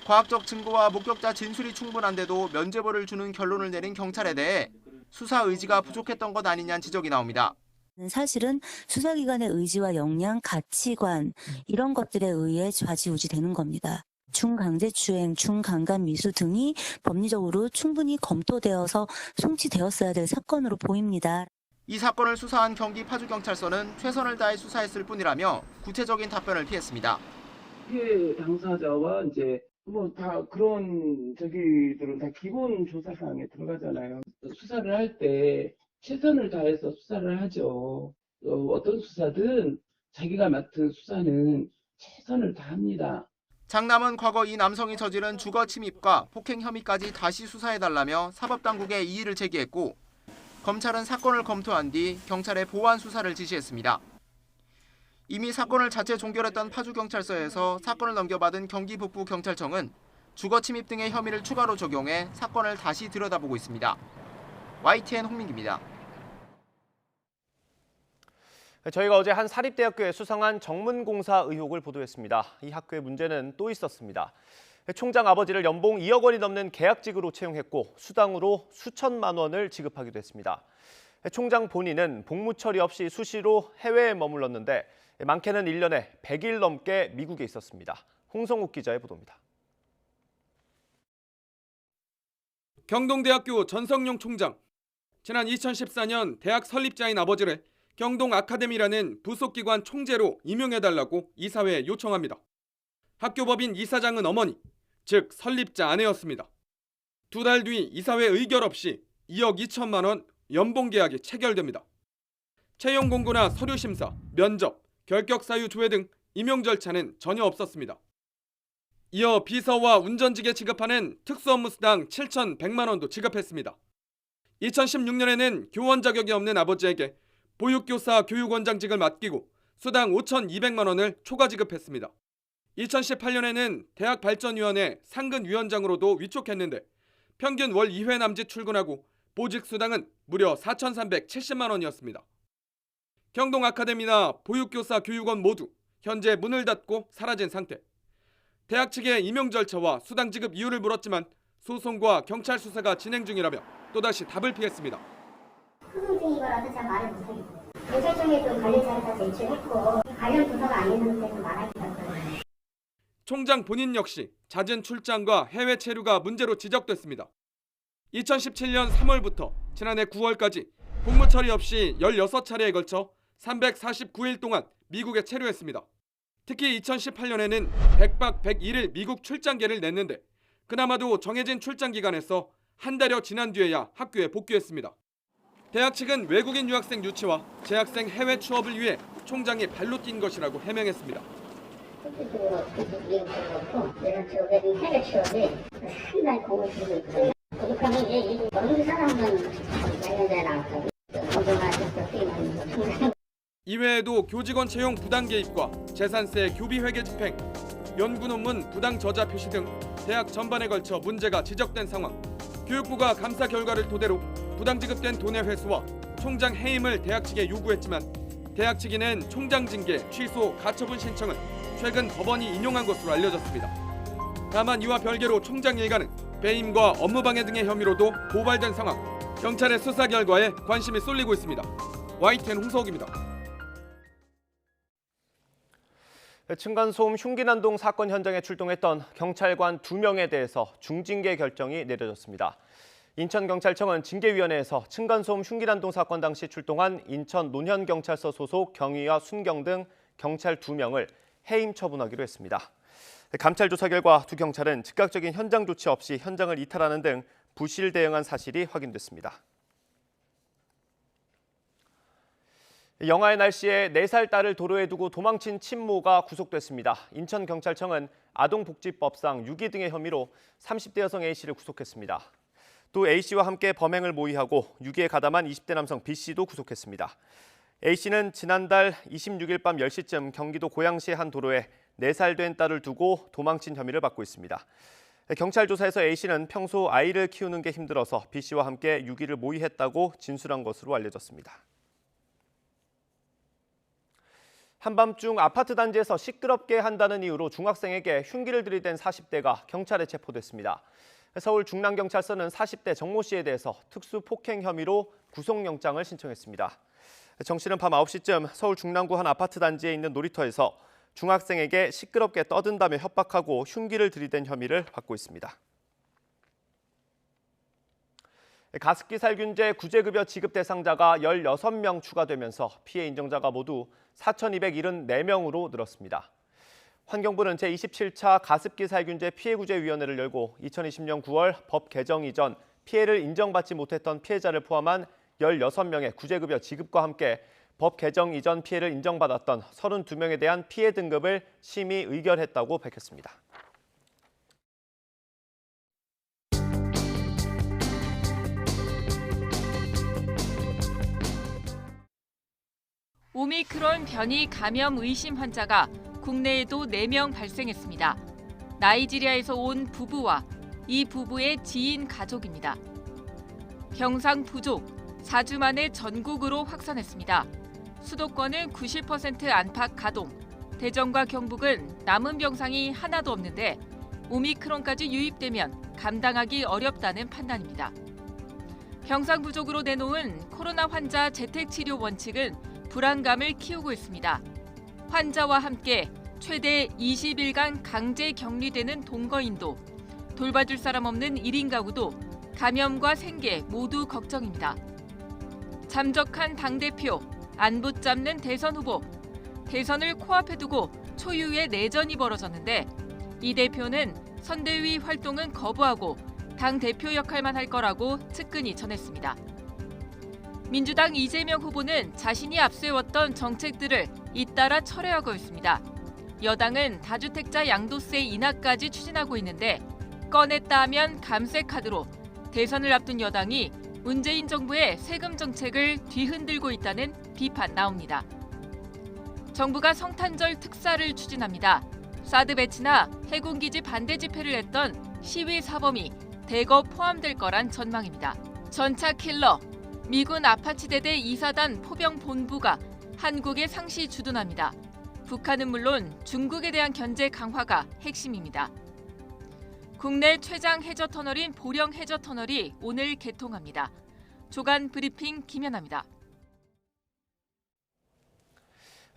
Speaker 8: 과학적 증거와 목격자 진술이 충분한데도 면죄부를 주는 결론을 내린 경찰에 대해 수사 의지가 부족했던 것 아니냐는 지적이 나옵니다.
Speaker 22: 사실은 수사기관의 의지와 역량, 가치관 이런 것들에 의해 좌지우지되는 겁니다. 중강제추행, 중강간미수 등이 법리적으로 충분히 검토되어서 송치되었어야 될 사건으로 보입니다.
Speaker 8: 이 사건을 수사한 경기 파주경찰서는 최선을 다해 수사했을 뿐이라며 구체적인 답변을 피했습니다.
Speaker 23: 피해 당사자와 이제 뭐 다 그런 저기들은 다 기본 조사 사항에 들어가잖아요. 수사를 할 때 최선을 다해서 수사를 하죠. 어떤 수사든 자기가 맡은 수사는 최선을 다합니다.
Speaker 8: 장남은 과거 이 남성이 저지른 주거 침입과 폭행 혐의까지 다시 수사해달라며 사법당국에 이의를 제기했고 검찰은 사건을 검토한 뒤 경찰에 보완 수사를 지시했습니다. 이미 사건을 자체 종결했던 파주경찰서에서 사건을 넘겨받은 경기북부경찰청은 주거 침입 등의 혐의를 추가로 적용해 사건을 다시 들여다보고 있습니다. YTN 홍민기입니다.
Speaker 1: 저희가 어제 한 사립대학교에 수상한 정문공사 의혹을 보도했습니다. 이 학교의 문제는 또 있었습니다. 총장 아버지를 연봉 2억 원이 넘는 계약직으로 채용했고 수당으로 수천만 원을 지급하기도 했습니다. 총장 본인은 복무 처리 없이 수시로 해외에 머물렀는데 많게는 1년에 100일 넘게 미국에 있었습니다. 홍성욱 기자의 보도입니다.
Speaker 24: 경동대학교 전성용 총장. 지난 2014년 대학 설립자인 아버지를 경동 아카데미라는 부속기관 총재로 임용해달라고 이사회에 요청합니다. 학교법인 이사장은 어머니, 즉 설립자 아내였습니다. 2달 뒤 이사회 의결 없이 2억 2천만 원 연봉 계약이 체결됩니다. 채용 공고나 서류 심사, 면접, 결격 사유 조회 등 임용 절차는 전혀 없었습니다. 이어 비서와 운전직에 지급하는 특수업무수당 7,100만 원도 지급했습니다. 2016년에는 교원 자격이 없는 아버지에게 보육교사 교육원장직을 맡기고 수당 5,200만 원을 초과 지급했습니다. 2018년에는 대학발전위원회 상근위원장으로도 위촉했는데 평균 월 2회 남짓 출근하고 보직 수당은 무려 4,370만 원이었습니다. 경동 아카데미나 보육교사 교육원 모두 현재 문을 닫고 사라진 상태. 대학 측의 임용 절차와 수당 지급 이유를 물었지만 소송과 경찰 수사가 진행 중이라며 또다시 답을 피했습니다.
Speaker 10: 소송 중인 거라서 잘 말을 못하겠어요. 경찰 쪽에도 관련 자료 다 제출했고 관련 부서가 아니었는데 말하기가 그래요.
Speaker 24: 총장 본인 역시 잦은 출장과 해외 체류가 문제로 지적됐습니다. 2017년 3월부터 지난해 9월까지 공무 처리 없이 16차례에 걸쳐 349일 동안 미국에 체류했습니다. 특히 2018년에는 100박 101일 미국 출장계를 냈는데 그나마도 정해진 출장 기간에서 한 달여 지난 뒤에야 학교에 복귀했습니다. 대학 측은 외국인 유학생 유치와 재학생 해외 취업을 위해 총장이 발로 뛴 것이라고 해명했습니다.
Speaker 10: 실질적으로 미국 취업하고 내가 취업에 해외 취업에 상당히 공을 들이고 있거든요. 그러면 이제 어느 사람은 내년에 나왔다고
Speaker 24: 이외에도 교직원 채용 부당 개입과 재산세 교비 회계 집행, 연구 논문 부당 저자 표시 등 대학 전반에 걸쳐 문제가 지적된 상황. 교육부가 감사 결과를 토대로 부당 지급된 돈의 회수와 총장 해임을 대학 측에 요구했지만 대학 측이 총장 징계, 취소, 가처분 신청은 최근 법원이 인용한 것으로 알려졌습니다. 다만 이와 별개로 총장 일가는 배임과 업무방해 등의 혐의로도 고발된 상황. 경찰의 수사 결과에 관심이 쏠리고 있습니다. YTN 홍석입니다.
Speaker 1: 층간소음 흉기난동 사건 현장에 출동했던 경찰관 2명에 대해서 중징계 결정이 내려졌습니다. 인천경찰청은 징계위원회에서 층간소음 흉기난동 사건 당시 출동한 인천 논현경찰서 소속 경위와 순경 등 경찰 2명을 해임 처분하기로 했습니다. 감찰 조사 결과 두 경찰은 즉각적인 현장 조치 없이 현장을 이탈하는 등 부실 대응한 사실이 확인됐습니다. 영하의 날씨에 4살 딸을 도로에 두고 도망친 친모가 구속됐습니다. 인천경찰청은 아동복지법상 유기 등의 혐의로 30대 여성 A씨를 구속했습니다. 또 A씨와 함께 범행을 모의하고 유기에 가담한 20대 남성 B씨도 구속했습니다. A씨는 지난달 26일 밤 10시쯤 경기도 고양시의 한 도로에 4살 된 딸을 두고 도망친 혐의를 받고 있습니다. 경찰 조사에서 A씨는 평소 아이를 키우는 게 힘들어서 B씨와 함께 유기를 모의했다고 진술한 것으로 알려졌습니다. 한밤중 아파트 단지에서 시끄럽게 한다는 이유로 중학생에게 흉기를 들이댄 40대가 경찰에 체포됐습니다. 서울 중랑경찰서는 40대 정모 씨에 대해서 특수폭행 혐의로 구속영장을 신청했습니다. 정 씨는 밤 9시쯤 서울 중랑구 한 아파트 단지에 있는 놀이터에서 중학생에게 시끄럽게 떠든다며 협박하고 흉기를 들이댄 혐의를 받고 있습니다. 가습기 살균제 구제급여 지급 대상자가 16명 추가되면서 피해 인정자가 모두 4,274명으로 늘었습니다. 환경부는 제27차 가습기 살균제 피해구제위원회를 열고 2020년 9월 법 개정 이전 피해를 인정받지 못했던 피해자를 포함한 16명의 구제급여 지급과 함께 법 개정 이전 피해를 인정받았던 32명에 대한 피해 등급을 심의 의결했다고 밝혔습니다.
Speaker 12: 오미크론 변이 감염 의심 환자가 국내에도 4명 발생했습니다. 나이지리아에서 온 부부와 이 부부의 지인 가족입니다. 경상부족 4주 만에 전국으로 확산했습니다. 수도권은 90% 안팎 가동, 대전과 경북은 남은 병상이 하나도 없는데 오미크론까지 유입되면 감당하기 어렵다는 판단입니다. 경상부족으로 내놓은 코로나 환자 재택치료 원칙은 불안감을 키우고 있습니다. 환자와 함께 최대 20일간 강제 격리되는 동거인도, 돌봐줄 사람 없는 1인 가구도 감염과 생계 모두 걱정입니다. 잠적한 당대표, 안 붙잡는 대선 후보, 대선을 코앞에 두고 초유의 내전이 벌어졌는데 이 대표는 선대위 활동은 거부하고 당 대표 역할만 할 거라고 측근이 전했습니다. 민주당 이재명 후보는 자신이 앞세웠던 정책들을 잇따라 철회하고 있습니다. 여당은 다주택자 양도세 인하까지 추진하고 있는데 꺼냈다 하면 감세 카드로 대선을 앞둔 여당이 문재인 정부의 세금 정책을 뒤흔들고 있다는 비판 나옵니다. 정부가 성탄절 특사를 추진합니다. 사드 배치나 해군기지 반대 집회를 했던 시위 사범이 대거 포함될 거란 전망입니다. 전차 킬러, 미군 아파치대대 2사단 포병 본부가 한국에 상시 주둔합니다. 북한은 물론 중국에 대한 견제 강화가 핵심입니다. 국내 최장 해저터널인 보령 해저터널이 오늘 개통합니다. 조간 브리핑 김연아입니다.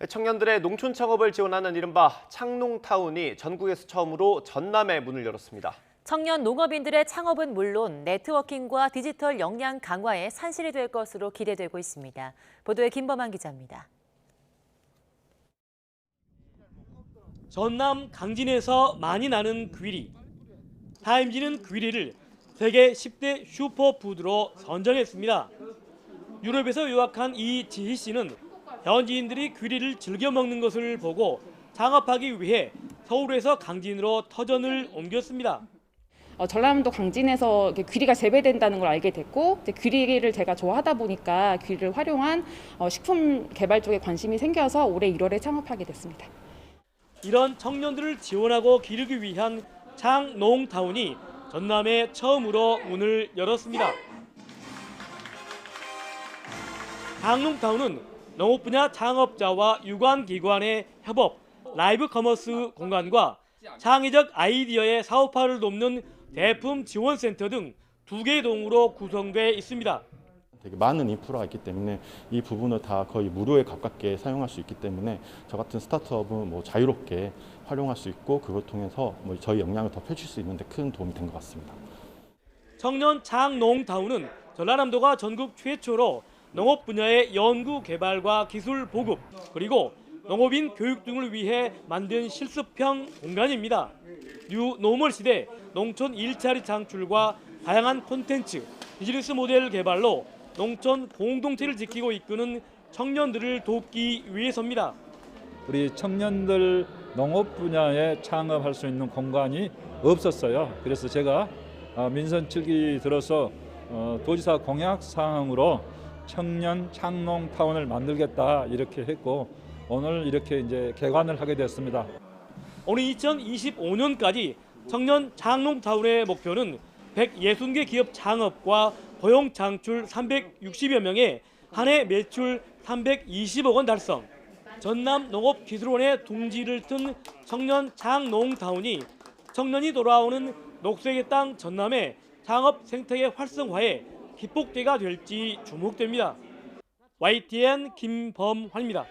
Speaker 1: 청년들의 농촌 창업을 지원하는 이른바 창농타운이 전국에서 처음으로 전남에 문을 열었습니다.
Speaker 2: 청년 농업인들의 창업은 물론 네트워킹과 디지털 역량 강화에 산실이 될 것으로 기대되고 있습니다. 보도에 김범한 기자입니다.
Speaker 7: 전남 강진에서 많이 나는 귀리. 타임지는 귀리를 세계 10대 슈퍼푸드로 선정했습니다. 유럽에서 유학한 이 지희 씨는 현지인들이 귀리를 즐겨 먹는 것을 보고 창업하기 위해 서울에서 강진으로 터전을 옮겼습니다.
Speaker 13: 전라남도 강진에서 귀리가 재배된다는 걸 알게 됐고 귀리를 제가 좋아하다 보니까 귀리를 활용한 식품 개발 쪽에 관심이 생겨서 올해 1월에 창업하게 됐습니다.
Speaker 7: 이런 청년들을 지원하고 기르기 위한 창농타운이 전남에 처음으로 문을 열었습니다. 창농타운은 농업 분야 창업자와 유관기관의 협업, 라이브 커머스 공간과 창의적 아이디어의 사업화를 돕는 제품 지원센터 등 2개의 동으로 구성되어 있습니다.
Speaker 15: 되게 많은 인프라가 있기 때문에 이 부분을 다 거의 무료에 가깝게 사용할 수 있기 때문에 저 같은 스타트업은 자유롭게 활용할 수 있고 그걸 통해서 저희 역량을 더 펼칠 수 있는 데 큰 도움이 된 것 같습니다.
Speaker 7: 청년 창농타운은 전라남도가 전국 최초로 농업 분야의 연구 개발과 기술 보급 그리고 농업인 교육 등을 위해 만든 실습형 공간입니다. 뉴 노멀 시대 농촌 일자리 창출과 다양한 콘텐츠, 비즈니스 모델 개발로 농촌 공동체를 지키고 이끄는 청년들을 돕기 위해서입니다.
Speaker 16: 우리 청년들 농업 분야에 창업할 수 있는 공간이 없었어요. 그래서 제가 민선 측이 들어서 도지사 공약 사항으로 청년 창농타운을 만들겠다 이렇게 했고 오늘 이렇게 이제 개관을 하게 됐습니다.
Speaker 7: 오늘 2025년까지 청년 창농타운의 목표는 160개 기업 창업과 고용 창출 360여 명에 한 해 매출 320억 원 달성. 전남 농업기술원의 둥지를 튼 청년 창농타운이 청년이 돌아오는 녹색의 땅 전남의 창업 생태계 활성화에 기폭제가 될지 주목됩니다. YTN 김범환입니다.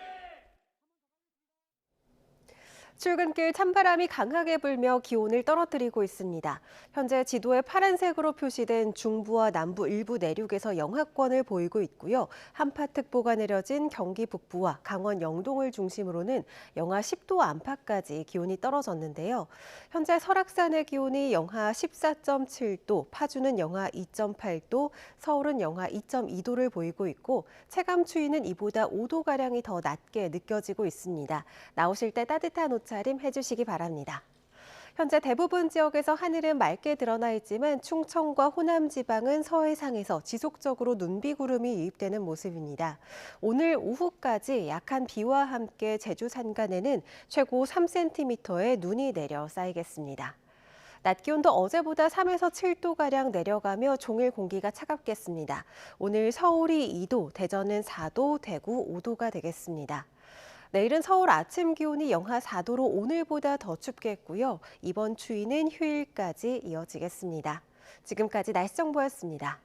Speaker 25: 출근길 찬바람이 강하게 불며 기온을 떨어뜨리고 있습니다. 현재 지도에 파란색으로 표시된 중부와 남부 일부 내륙에서 영하권을 보이고 있고요. 한파특보가 내려진 경기 북부와 강원 영동을 중심으로는 영하 10도 안팎까지 기온이 떨어졌는데요. 현재 설악산의 기온이 영하 14.7도, 파주는 영하 2.8도, 서울은 영하 2.2도를 보이고 있고 체감 추위는 이보다 5도가량이 더 낮게 느껴지고 있습니다. 나오실 때 따뜻한 옷차림 해주시기 바랍니다. 현재 대부분 지역에서 하늘은 맑게 드러나 있지만 충청과 호남 지방은 서해상에서 지속적으로 눈비구름이 유입되는 모습입니다. 오늘 오후까지 약한 비와 함께 제주 산간에는 최고 3cm의 눈이 내려 쌓이겠습니다. 낮 기온도 어제보다 3에서 7도가량 내려가며 종일 공기가 차갑겠습니다. 오늘 서울이 2도, 대전은 4도, 대구 5도가 되겠습니다. 내일은 서울 아침 기온이 영하 4도로 오늘보다 더 춥겠고요. 이번 추위는 휴일까지 이어지겠습니다. 지금까지 날씨 정보였습니다.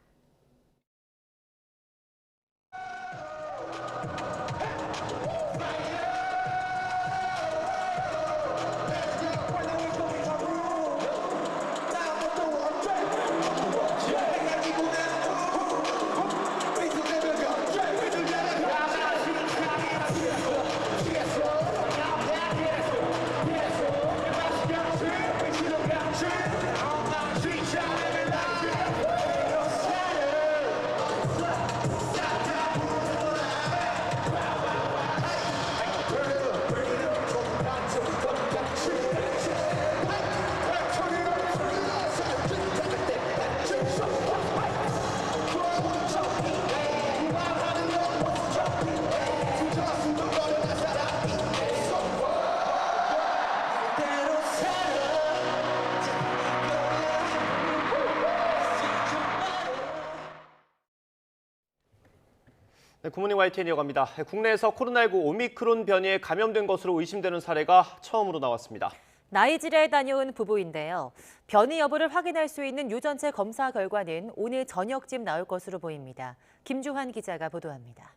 Speaker 1: 네, 굿모닝 YTN 이어갑니다. 국내에서 코로나19 오미크론 변이에 감염된 것으로 의심되는 사례가 처음으로 나왔습니다.
Speaker 2: 나이지리아에 다녀온 부부인데요. 변이 여부를 확인할 수 있는 유전체 검사 결과는 오늘 저녁쯤 나올 것으로 보입니다. 김주환 기자가 보도합니다.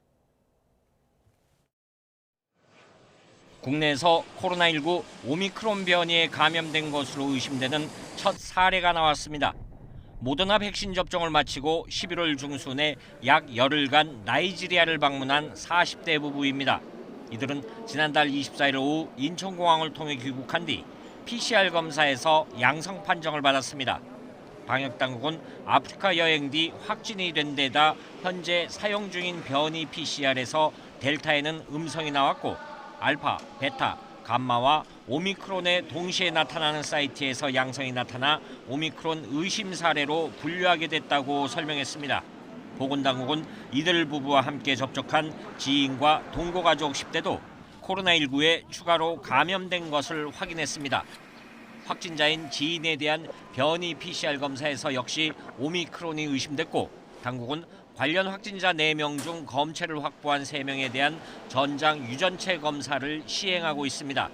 Speaker 3: 국내에서 코로나19 오미크론 변이에 감염된 것으로 의심되는 첫 사례가 나왔습니다. 모더나 백신 접종을 마치고 11월 중순에 약 열흘간 나이지리아를 방문한 40대 부부입니다. 이들은 지난달 24일 오후 인천공항을 통해 귀국한 뒤 PCR 검사에서 양성 판정을 받았습니다. 방역당국은 아프리카 여행 뒤 확진이 된 데다 현재 사용 중인 변이 PCR에서 델타에는 음성이 나왔고 알파, 베타, 감마와 오미크론에 동시에 나타나는 사이트에서 양성이 나타나 오미크론 의심 사례로 분류하게 됐다고 설명했습니다. 보건당국은 이들 부부와 함께 접촉한 지인과 동거가족 10대도 코로나19에 추가로 감염된 것을 확인했습니다. 확진자인 지인에 대한 변이 PCR 검사에서 역시 오미크론이 의심됐고 당국은 관련 확진자 4명 중 검체를 확보한 3명에 대한 전장 유전체 검사를 시행하고 있습니다.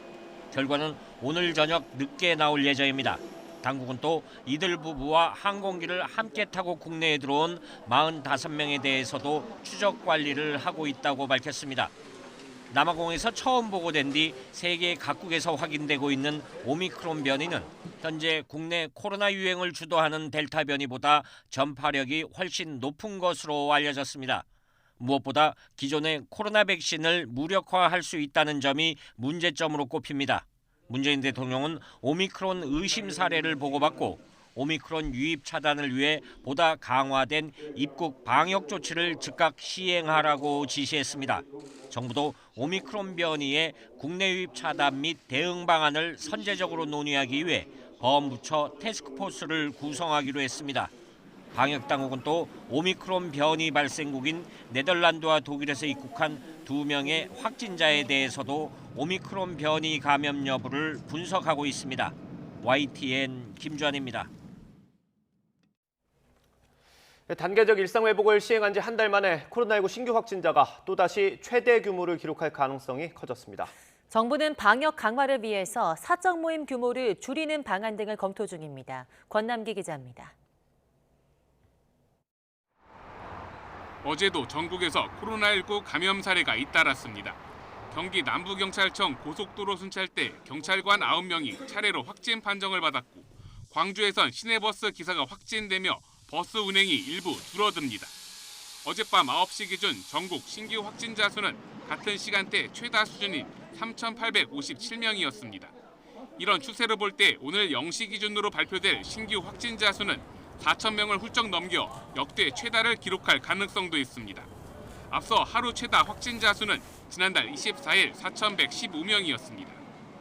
Speaker 3: 결과는 오늘 저녁 늦게 나올 예정입니다. 당국은 또 이들 부부와 항공기를 함께 타고 국내에 들어온 45명에 대해서도 추적 관리를 하고 있다고 밝혔습니다. 남아공에서 처음 보고된 뒤 세계 각국에서 확인되고 있는 오미크론 변이는 현재 국내 코로나 유행을 주도하는 델타 변이보다 전파력이 훨씬 높은 것으로 알려졌습니다. 무엇보다 기존의 코로나 백신을 무력화할 수 있다는 점이 문제점으로 꼽힙니다. 문재인 대통령은 오미크론 의심 사례를 보고받고 오미크론 유입 차단을 위해 보다 강화된 입국 방역 조치를 즉각 시행하라고 지시했습니다. 정부도 오미크론 변이의 국내 유입 차단 및 대응 방안을 선제적으로 논의하기 위해 범부처 태스크포스를 구성하기로 했습니다. 방역당국은 또 오미크론 변이 발생국인 네덜란드와 독일에서 입국한 2명의 확진자에 대해서도 오미크론 변이 감염 여부를 분석하고 있습니다. YTN 김주환입니다.
Speaker 1: 단계적 일상 회복을 시행한 지 한 달 만에 코로나19 신규 확진자가 또다시 최대 규모를 기록할 가능성이 커졌습니다.
Speaker 2: 정부는 방역 강화를 위해서 사적 모임 규모를 줄이는 방안 등을 검토 중입니다. 권남기 기자입니다.
Speaker 5: 어제도 전국에서 코로나19 감염 사례가 잇따랐습니다. 경기 남부경찰청 고속도로 순찰대 경찰관 9명이 차례로 확진 판정을 받았고 광주에선 시내버스 기사가 확진되며 버스 운행이 일부 줄어듭니다. 어젯밤 9시 기준 전국 신규 확진자 수는 같은 시간대 최다 수준인 3,857명이었습니다. 이런 추세로 볼 때 오늘 0시 기준으로 발표될 신규 확진자 수는 4,000명을 훌쩍 넘겨 역대 최다를 기록할 가능성도 있습니다. 앞서 하루 최다 확진자 수는 지난달 24일 4,115명이었습니다.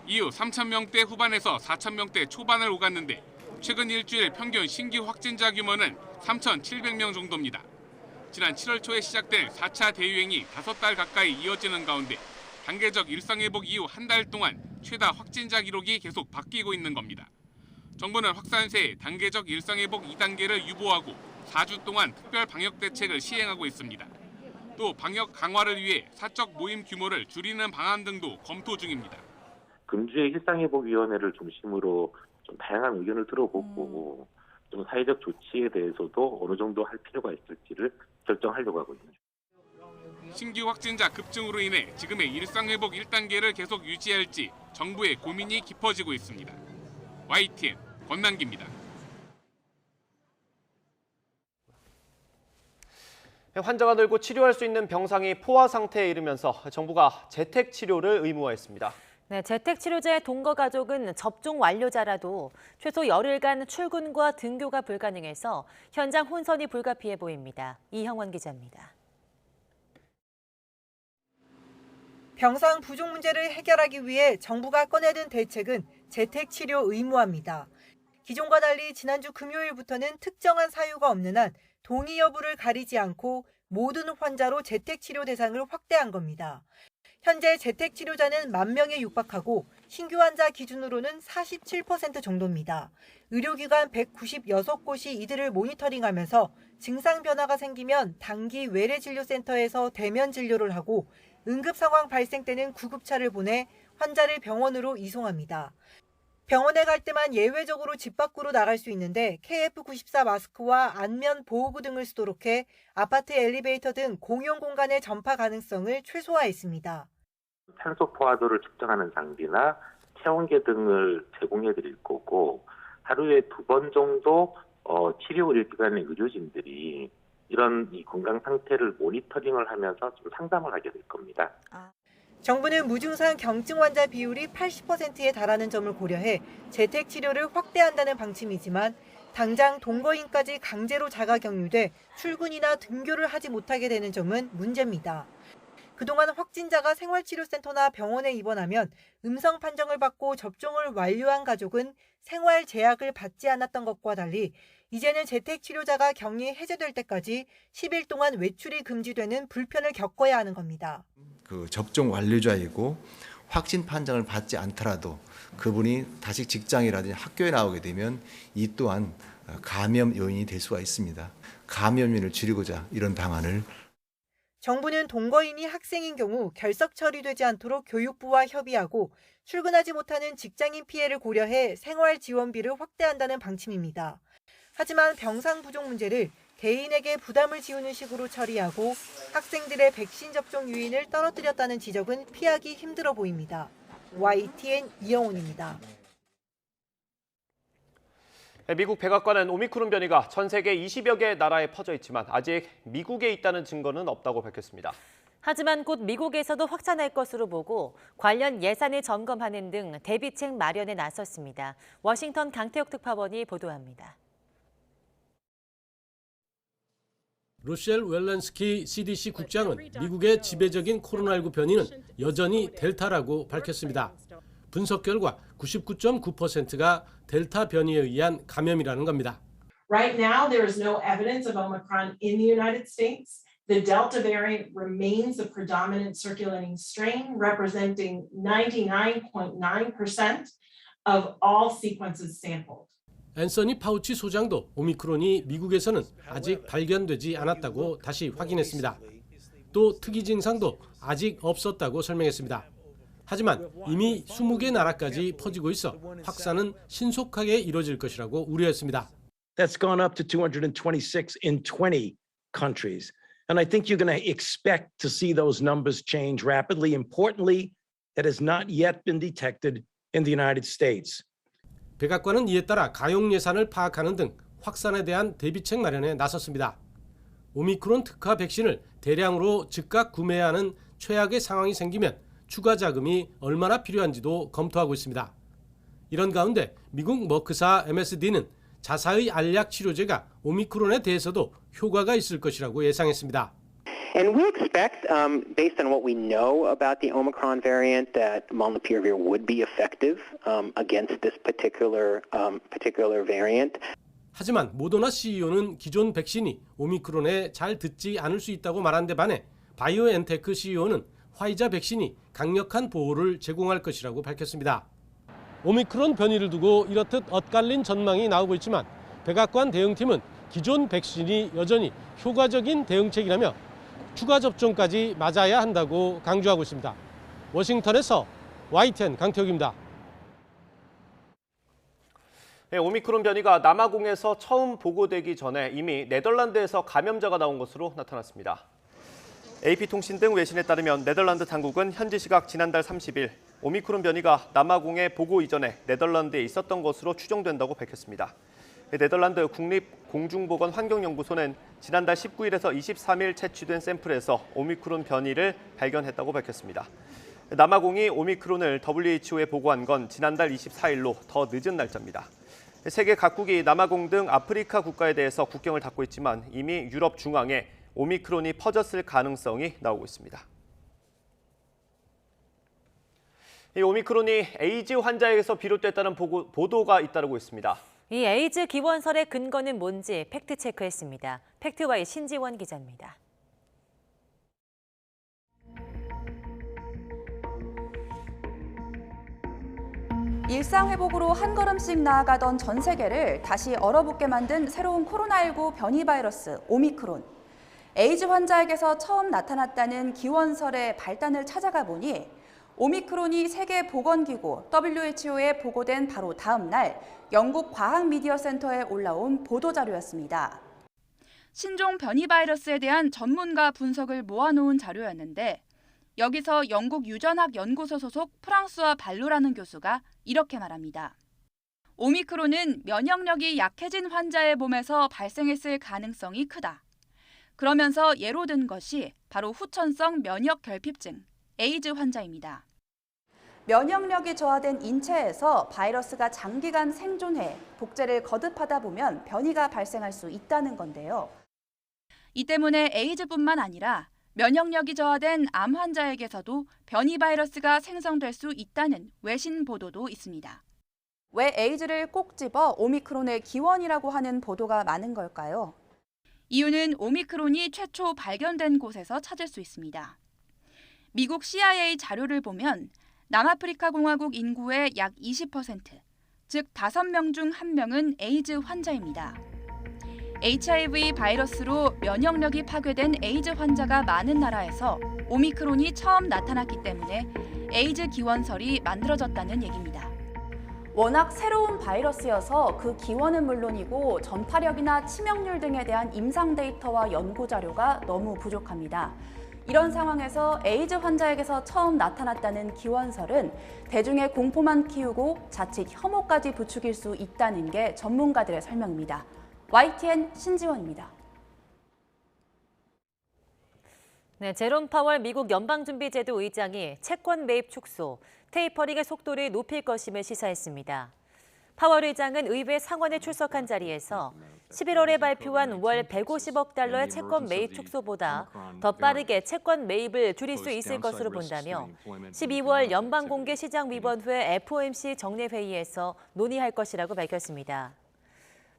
Speaker 5: 이후 3,000명대 후반에서 4,000명대 초반을 오갔는데 최근 일주일 평균 신규 확진자 규모는 3,700명 정도입니다. 지난 7월 초에 시작된 4차 대유행이 5달 가까이 이어지는 가운데 단계적 일상회복 이후 한 달 동안 최다 확진자 기록이 계속 바뀌고 있는 겁니다. 정부는 확산세에 단계적 일상회복 2단계를 유보하고 4주 동안 특별 방역 대책을 시행하고 있습니다. 또 방역 강화를 위해 사적 모임 규모를 줄이는 방안 등도 검토 중입니다.
Speaker 14: 금주의 일상회복위원회를 중심으로 좀 다양한 의견을 들어보고 좀 사회적 조치에 대해서도 어느 정도 할 필요가 있을지를 결정하려고 하고 있습니다.
Speaker 5: 신규 확진자 급증으로 인해 지금의 일상회복 1단계를 계속 유지할지 정부의 고민이 깊어지고 있습니다. YTN 권남기입니다.
Speaker 1: 환자가 늘고 치료할 수 있는 병상이 포화 상태에 이르면서 정부가 재택 치료를 의무화했습니다.
Speaker 2: 네, 재택치료제 동거 가족은 접종 완료자라도 최소 열흘간 출근과 등교가 불가능해서 현장 혼선이 불가피해 보입니다. 이형원 기자입니다.
Speaker 17: 병상 부족 문제를 해결하기 위해 정부가 꺼내든 대책은 재택치료 의무화입니다. 기존과 달리 지난주 금요일부터는 특정한 사유가 없는 한 동의 여부를 가리지 않고 모든 환자로 재택치료 대상을 확대한 겁니다. 현재 재택 치료자는 10,000명에 육박하고 신규 환자 기준으로는 47% 정도입니다. 의료기관 196곳이 이들을 모니터링하면서 증상 변화가 생기면 단기 외래진료센터에서 대면 진료를 하고 응급 상황 발생 때는 구급차를 보내 환자를 병원으로 이송합니다. 병원에 갈 때만 예외적으로 집 밖으로 나갈 수 있는데 KF94 마스크와 안면 보호구 등을 쓰도록 해 아파트 엘리베이터 등 공용 공간의 전파 가능성을 최소화했습니다.
Speaker 14: 산소 포화도를 측정하는 장비나 체온계 등을 제공해 드릴 거고 하루에 2번 정도 치료의료기관의 의료진들이 이런 이 건강 상태를 모니터링을 하면서 좀 상담을 하게 될 겁니다.
Speaker 17: 정부는 무증상 경증 환자 비율이 80%에 달하는 점을 고려해 재택 치료를 확대한다는 방침이지만 당장 동거인까지 강제로 자가격리돼 출근이나 등교를 하지 못하게 되는 점은 문제입니다. 그동안 확진자가 생활치료센터나 병원에 입원하면 음성 판정을 받고 접종을 완료한 가족은 생활 제약을 받지 않았던 것과 달리 이제는 재택치료자가 격리 해제될 때까지 10일 동안 외출이 금지되는 불편을 겪어야 하는 겁니다.
Speaker 6: 그 접종 완료자이고 확진 판정을 받지 않더라도 그분이 다시 직장이라든지 학교에 나오게 되면 이 또한 감염 요인이 될 수가 있습니다. 감염률을 줄이고자 이런 방안을
Speaker 17: 정부는 동거인이 학생인 경우 결석 처리되지 않도록 교육부와 협의하고 출근하지 못하는 직장인 피해를 고려해 생활 지원비를 확대한다는 방침입니다. 하지만 병상 부족 문제를 개인에게 부담을 지우는 식으로 처리하고 학생들의 백신 접종 유인을 떨어뜨렸다는 지적은 피하기 힘들어 보입니다. YTN 이영훈입니다.
Speaker 1: 미국 백악관은 오미크론 변이가 전 세계 20여 개 나라에 퍼져 있지만 아직 미국에 있다는 증거는 없다고 밝혔습니다.
Speaker 2: 하지만 곧 미국에서도 확산할 것으로 보고 관련 예산을 점검하는 등 대비책 마련에 나섰습니다. 워싱턴 강태욱 특파원이 보도합니다.
Speaker 18: 로셸 웰런스키 CDC 국장은 미국의 지배적인 코로나19 변이는 여전히 델타라고 밝혔습니다. 분석 결과 99.9%가 델타 변이에 의한 감염이라는 겁니다.
Speaker 19: Right now, there is no evidence of Omicron in the United States. The Delta variant remains the predominant circulating strain, representing 99.9% of all sequences sampled.
Speaker 18: 앤서니 파우치 소장도 오미크론이 미국에서는 아직 발견되지 않았다고 다시 확인했습니다. 또 특이 증상도 아직 없었다고 설명했습니다. 하지만 이미 20개 나라까지 퍼지고 있어 확산은 신속하게 이뤄질 것이라고 우려했습니다.
Speaker 20: That's gone up to 226 in 20 countries. And I think you're going to expect to see those numbers change rapidly. Importantly, that has not yet been detected in the United States.
Speaker 18: 백악관은 이에 따라 가용 예산을 파악하는 등 확산에 대한 대비책 마련에 나섰습니다. 오미크론 특화 백신을 대량으로 즉각 구매해야 하는 최악의 상황이 생기면 추가 자금이 얼마나 필요한지도 검토하고 있습니다. 이런 가운데 미국 머크사 MSD는 자사의 알약 치료제가 오미크론에 대해서도 효과가 있을 것이라고 예상했습니다.
Speaker 21: And we expect, based on what we know about the Omicron variant, that molnupiravir would be effective against this particular variant.
Speaker 18: 하지만 모더나 CEO는 기존 백신이 오미크론에 잘 듣지 않을 수 있다고 말한 데 반해 바이오엔테크 CEO는 화이자 백신이 강력한 보호를 제공할 것이라고 밝혔습니다. 오미크론 변이를 두고 이렇듯 엇갈린 전망이 나오고 있지만 백악관 대응팀은 기존 백신이 여전히 효과적인 대응책이라며 추가 접종까지 맞아야 한다고 강조하고 있습니다. 워싱턴에서 YTN 강태욱입니다.
Speaker 1: 네, 오미크론 변이가 남아공에서 처음 보고되기 전에 이미 네덜란드에서 감염자가 나온 것으로 나타났습니다. AP통신 등 외신에 따르면 네덜란드 당국은 현지 시각 지난달 30일 오미크론 변이가 남아공에 보고 이전에 네덜란드에 있었던 것으로 추정된다고 밝혔습니다. 네덜란드 국립공중보건환경연구소는 지난달 19일에서 23일 채취된 샘플에서 오미크론 변이를 발견했다고 밝혔습니다. 남아공이 오미크론을 WHO에 보고한 건 지난달 24일로 더 늦은 날짜입니다. 세계 각국이 남아공 등 아프리카 국가에 대해서 국경을 닫고 있지만 이미 유럽 중앙에 오미크론이 퍼졌을 가능성이 나오고 있습니다. 이 오미크론이 에이즈 환자에게서 비롯됐다는 보도가 잇따르고 있습니다.
Speaker 2: 이 에이즈 기원설의 근거는 뭔지 팩트체크했습니다. 팩트와의 신지원 기자입니다.
Speaker 4: 일상 회복으로 한 걸음씩 나아가던 전 세계를 다시 얼어붙게 만든 새로운 코로나19 변이 바이러스 오미크론. 에이즈 환자에게서 처음 나타났다는 기원설의 발단을 찾아가 보니 오미크론이 세계보건기구 WHO에 보고된 바로 다음 날 영국 과학미디어센터에 올라온 보도자료였습니다. 신종 변이 바이러스에 대한 전문가 분석을 모아놓은 자료였는데 여기서 영국 유전학 연구소 소속 프랑스와 발로라는 교수가 이렇게 말합니다. 오미크론은 면역력이 약해진 환자의 몸에서 발생했을 가능성이 크다. 그러면서 예로 든 것이 바로 후천성 면역 결핍증, 에이즈 환자입니다. 면역력이 저하된 인체에서 바이러스가 장기간 생존해 복제를 거듭하다 보면 변이가 발생할 수 있다는 건데요. 이 때문에 에이즈뿐만 아니라 면역력이 저하된 암 환자에게서도 변이 바이러스가 생성될 수 있다는 외신 보도도 있습니다. 왜 에이즈를 꼭 집어 오미크론의 기원이라고 하는 보도가 많은 걸까요? 이유는 오미크론이 최초 발견된 곳에서 찾을 수 있습니다. 미국 CIA 자료를 보면 남아프리카 공화국 인구의 약 20%, 즉 5명 중 1명은 에이즈 환자입니다. HIV 바이러스로 면역력이 파괴된 에이즈 환자가 많은 나라에서 오미크론이 처음 나타났기 때문에 에이즈 기원설이 만들어졌다는 얘기입니다. 워낙 새로운 바이러스여서 그 기원은 물론이고 전파력이나 치명률 등에 대한 임상 데이터와 연구 자료가 너무 부족합니다. 이런 상황에서 에이즈 환자에게서 처음 나타났다는 기원설은 대중의 공포만 키우고 자칫 혐오까지 부추길 수 있다는 게 전문가들의 설명입니다. YTN 신지원입니다.
Speaker 2: 네, 제롬 파월 미국 연방준비제도 의장이 채권 매입 축소, 테이퍼링의 속도를 높일 것임을 시사했습니다. 파월 의장은 의회 상원에 출석한 자리에서 11월에 발표한 월 150억 달러의 채권 매입 축소보다 더 빠르게 채권 매입을 줄일 수 있을 것으로 본다며 12월 연방공개시장위원회 FOMC 정례회의에서 논의할 것이라고 밝혔습니다.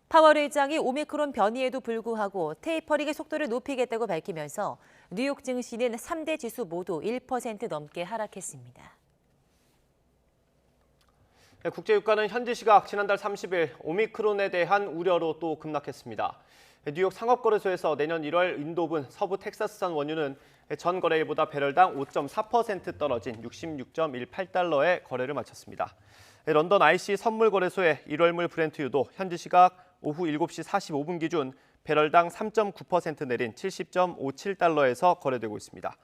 Speaker 2: 파월 의장이 오미크론 변이에도 불구하고 테이퍼링의 속도를 높이겠다고 밝히면서 뉴욕 증시는 3대 지수 모두 1% 넘게 하락했습니다.
Speaker 1: 국제유가는 현지 시각 지난달 30일 오미크론에 대한 우려로 또 급락했습니다. 뉴욕 상업거래소에서 내년 1월 인도분 서부 텍사스산 원유는 전 거래일보다 배럴당 5.4% 떨어진 66.18달러에 거래를 마쳤습니다. 런던 IC 선물거래소의 1월물 브렌트유도 현지 시각 오후 7시 45분 기준 배럴당 3.9% 내린 70.57달러에서 거래되고 있습니다.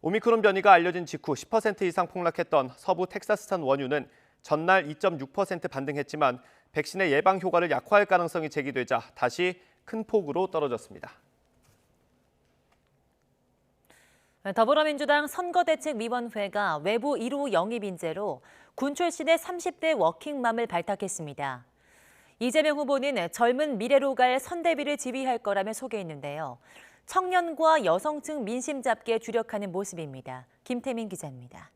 Speaker 1: 오미크론 변이가 알려진 직후 10% 이상 폭락했던 서부 텍사스산 원유는 전날 2.6% 반등했지만 백신의 예방 효과를 약화할 가능성이 제기되자 다시 큰 폭으로 떨어졌습니다.
Speaker 2: 더불어민주당 선거대책위원회가 외부 1호 영입 인재로 군 출신의 30대 워킹맘을 발탁했습니다. 이재명 후보는 젊은 미래로 갈 선대위를 지휘할 거라며 소개했는데요. 청년과 여성층 민심 잡기에 주력하는 모습입니다. 김태민 기자입니다.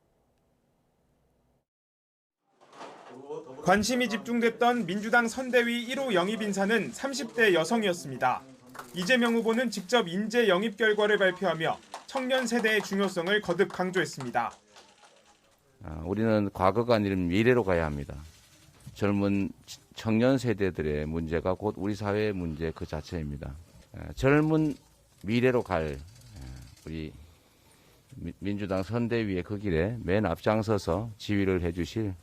Speaker 9: 관심이 집중됐던 민주당 선대위 1호 영입 인사는 30대 여성이었습니다. 이재명 후보는 직접 인재 영입 결과를 발표하며 청년 세대의 중요성을 거듭 강조했습니다.
Speaker 11: 우리는 과거가 아니라 미래로 가야 합니다. 젊은 청년 세대들의 문제가 곧 우리 사회의 문제 그 자체입니다. 젊은 미래로 갈 우리 민주당 선대위의 그 길에 맨 앞장서서 지휘를 해주실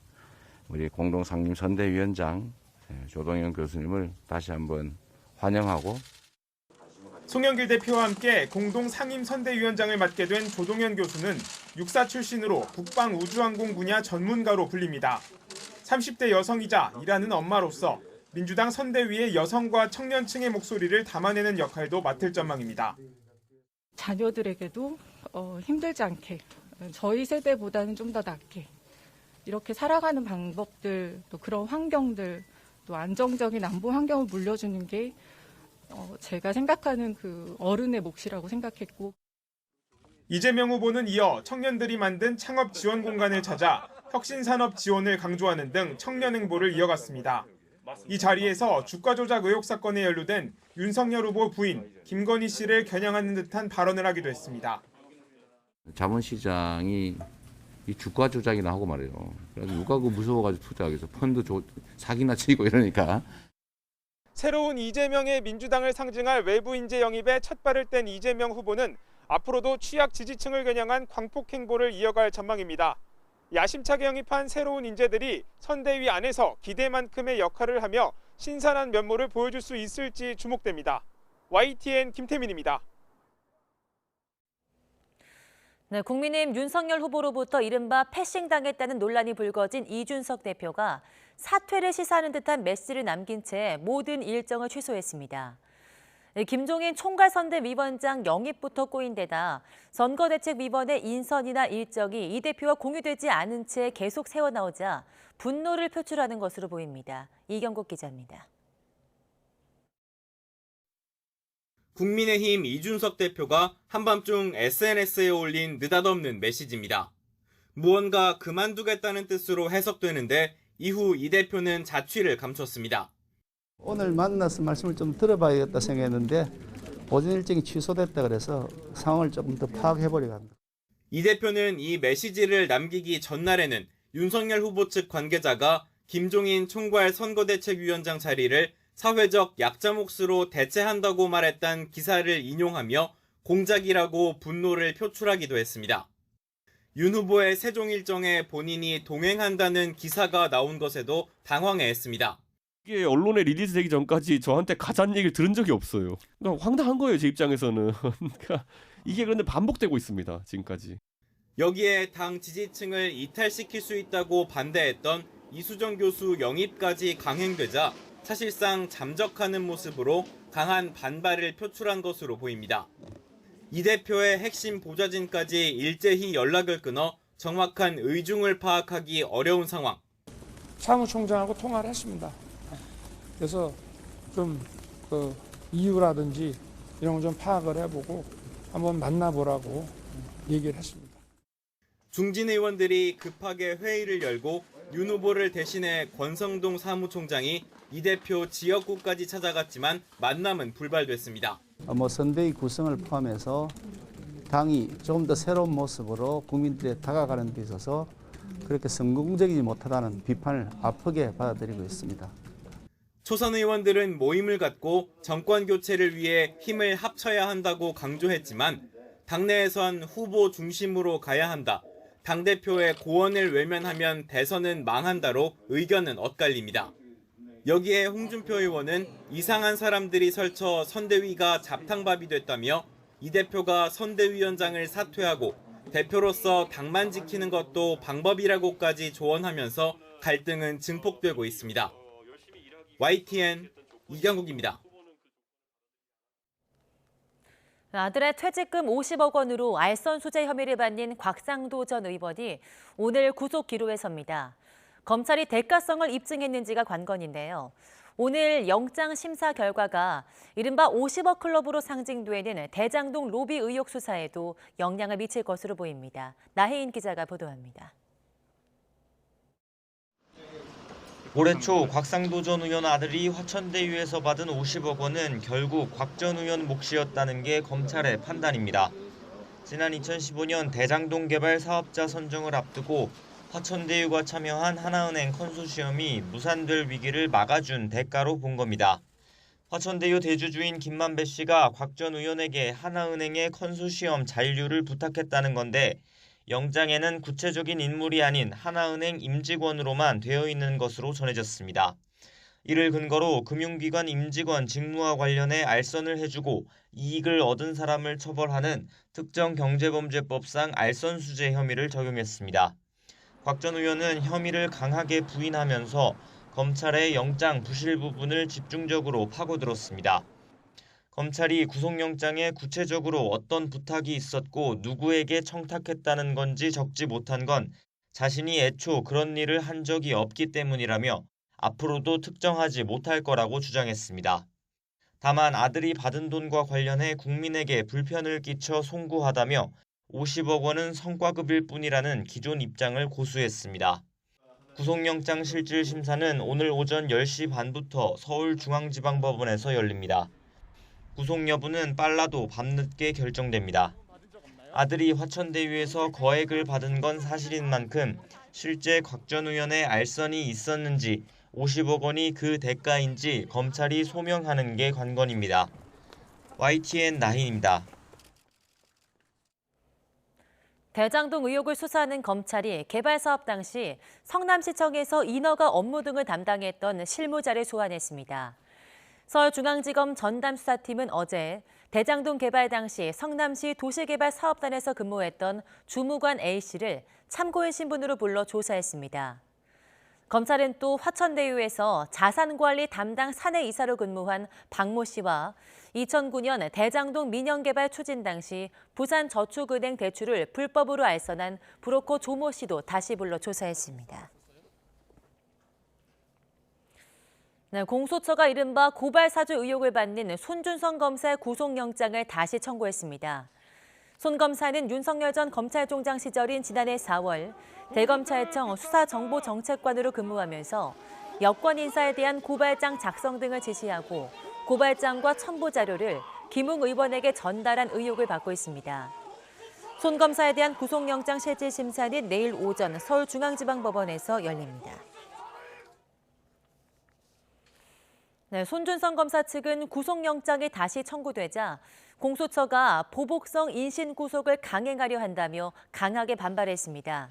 Speaker 11: 우리 공동상임선대위원장 조동현 교수님을 다시 한번 환영하고
Speaker 9: 송영길 대표와 함께 공동상임선대위원장을 맡게 된 조동현 교수는 육사 출신으로 국방우주항공 분야 전문가로 불립니다. 30대 여성이자 일하는 엄마로서 민주당 선대위의 여성과 청년층의 목소리를 담아내는 역할도 맡을 전망입니다.
Speaker 22: 자녀들에게도 힘들지 않게 저희 세대보다는 좀 더 낫게 이렇게 살아가는 방법들, 또 그런 환경들, 또 안정적인 안보 환경을 물려주는 게 제가 생각하는 그 어른의 몫이라고 생각했고.
Speaker 9: 이재명 후보는 이어 청년들이 만든 창업 지원 공간을 찾아 혁신산업 지원을 강조하는 등 청년 행보를 이어갔습니다. 이 자리에서 주가 조작 의혹 사건에 연루된 윤석열 후보 부인 김건희 씨를 겨냥하는 듯한 발언을 하기도 했습니다.
Speaker 11: 자본시장이 이 주가 조작이나 하고 말이에요. 그래서 누가 그 무서워가지고 투자하겠어. 펀드 사기나 치고 이러니까.
Speaker 9: 새로운 이재명의 민주당을 상징할 외부 인재 영입에 첫 발을 뗀 이재명 후보는 앞으로도 취약 지지층을 겨냥한 광폭 행보를 이어갈 전망입니다. 야심차게 영입한 새로운 인재들이 선대위 안에서 기대만큼의 역할을 하며 신선한 면모를 보여줄 수 있을지 주목됩니다. YTN 김태민입니다.
Speaker 2: 네, 국민의힘 윤석열 후보로부터 이른바 패싱당했다는 논란이 불거진 이준석 대표가 사퇴를 시사하는 듯한 메시지를 남긴 채 모든 일정을 취소했습니다. 김종인 총괄선대위원장 영입부터 꼬인 데다 선거대책위원회 인선이나 일정이 이 대표와 공유되지 않은 채 계속 새어나오자 분노를 표출하는 것으로 보입니다. 이경국 기자입니다.
Speaker 8: 국민의힘 이준석 대표가 한밤중 SNS에 올린 느닷없는 메시지입니다. 무언가 그만두겠다는 뜻으로 해석되는데 이후 이 대표는 자취를 감췄습니다.
Speaker 10: 오늘 만나서 말씀을 좀 들어봐야겠다 생각했는데 오전 일정이 취소됐다 그래서 상황을 조금 더 파악해보려고 합니다.
Speaker 8: 이 대표는 이 메시지를 남기기 전날에는 윤석열 후보 측 관계자가 김종인 총괄 선거대책위원장 자리를 사회적 약자 몫으로 대체한다고 말했던 기사를 인용하며 공작이라고 분노를 표출하기도 했습니다. 윤 후보의 세종 일정에 본인이 동행한다는 기사가 나온 것에도 당황해했습니다.
Speaker 12: 이게 언론에 리리즈되기 전까지 저한테 가짜는 얘기를 들은 적이 없어요. 그러니까 황당한 거예요, 제 입장에서는. 그러니까 이게 그런데 반복되고 있습니다, 지금까지.
Speaker 8: 여기에 당 지지층을 이탈시킬 수 있다고 반대했던 이수정 교수 영입까지 강행되자 사실상 잠적하는 모습으로 강한 반발을 표출한 것으로 보입니다. 이 대표의 핵심 보좌진까지 일제히 연락을 끊어 정확한 의중을 파악하기 어려운 상황.
Speaker 23: 사무총장하고 통화를 했습니다. 그래서 좀 그 이유라든지 이런 걸 좀 파악을 해보고 한번 만나보라고 얘기를 했습니다.
Speaker 8: 중진 의원들이 급하게 회의를 열고 윤 후보를 대신해 권성동 사무총장이 이 대표 지역구까지 찾아갔지만 만남은 불발됐습니다.
Speaker 10: 선대위 구성을 포함해서 당이 조금 더 새로운 모습으로 국민들에 다가가는 데 있어서 그렇게 성공적이지 못하다는 비판을 아프게 받아들이고 있습니다.
Speaker 8: 초선 의원들은 모임을 갖고 정권 교체를 위해 힘을 합쳐야 한다고 강조했지만 당내에선 후보 중심으로 가야 한다. 당대표의 고언을 외면하면 대선은 망한다로 의견은 엇갈립니다. 여기에 홍준표 의원은 이상한 사람들이 설쳐 선대위가 잡탕밥이 됐다며 이 대표가 선대위원장을 사퇴하고 대표로서 당만 지키는 것도 방법이라고까지 조언하면서 갈등은 증폭되고 있습니다. YTN 이경국입니다.
Speaker 2: 아들의 퇴직금 50억 원으로 알선 수재 혐의를 받는 곽상도 전 의원이 오늘 구속 기로에 섭니다. 검찰이 대가성을 입증했는지가 관건인데요. 오늘 영장 심사 결과가 이른바 50억 클럽으로 상징되는 대장동 로비 의혹 수사에도 영향을 미칠 것으로 보입니다. 나혜인 기자가 보도합니다.
Speaker 24: 올해 초 곽상도 전 의원 아들이 화천대유에서 받은 50억 원은 결국 곽 전 의원 몫이었다는 게 검찰의 판단입니다. 지난 2015년 대장동 개발 사업자 선정을 앞두고 화천대유가 참여한 하나은행 컨소시엄이 무산될 위기를 막아준 대가로 본 겁니다. 화천대유 대주주인 김만배 씨가 곽 전 의원에게 하나은행의 컨소시엄 잔류를 부탁했다는 건데 영장에는 구체적인 인물이 아닌 하나은행 임직원으로만 되어 있는 것으로 전해졌습니다. 이를 근거로 금융기관 임직원 직무와 관련해 알선을 해주고 이익을 얻은 사람을 처벌하는 특정경제범죄법상 알선수재 혐의를 적용했습니다. 곽 전 의원은 혐의를 강하게 부인하면서 검찰의 영장 부실 부분을 집중적으로 파고들었습니다. 검찰이 구속영장에 구체적으로 어떤 부탁이 있었고 누구에게 청탁했다는 건지 적지 못한 건 자신이 애초 그런 일을 한 적이 없기 때문이라며 앞으로도 특정하지 못할 거라고 주장했습니다. 다만 아들이 받은 돈과 관련해 국민에게 불편을 끼쳐 송구하다며 50억 원은 성과급일 뿐이라는 기존 입장을 고수했습니다. 구속영장 실질 심사는 오늘 오전 10시 반부터 서울중앙지방법원에서 열립니다. 구속 여부는 빨라도 밤늦게 결정됩니다. 아들이 화천대유에서 거액을 받은 건 사실인 만큼 실제 곽 전 의원의 알선이 있었는지 50억 원이 그 대가인지 검찰이 소명하는 게 관건입니다. YTN 나인입니다.
Speaker 2: 대장동 의혹을 수사하는 검찰이 개발 사업 당시 성남시청에서 인허가 업무 등을 담당했던 실무자를 소환했습니다. 서울중앙지검 전담수사팀은 어제 대장동 개발 당시 성남시 도시개발사업단에서 근무했던 주무관 A씨를 참고인 신분으로 불러 조사했습니다. 검찰은 또 화천대유에서 자산관리 담당 사내이사로 근무한 박모 씨와 2009년 대장동 민영개발 추진 당시 부산저축은행 대출을 불법으로 알선한 브로커 조모 씨도 다시 불러 조사했습니다. 네, 공소처가 이른바 고발사주 의혹을 받는 손준성 검사의 구속영장을 다시 청구했습니다. 손 검사는 윤석열 전 검찰총장 시절인 지난해 4월 대검찰청 수사정보정책관으로 근무하면서 여권 인사에 대한 고발장 작성 등을 지시하고 고발장과 첨부 자료를 김웅 의원에게 전달한 의혹을 받고 있습니다. 손 검사에 대한 구속영장 실질 심사는 내일 오전 서울중앙지방법원에서 열립니다. 네, 손준성 검사 측은 구속영장이 다시 청구되자 공소처가 보복성 인신구속을 강행하려 한다며 강하게 반발했습니다.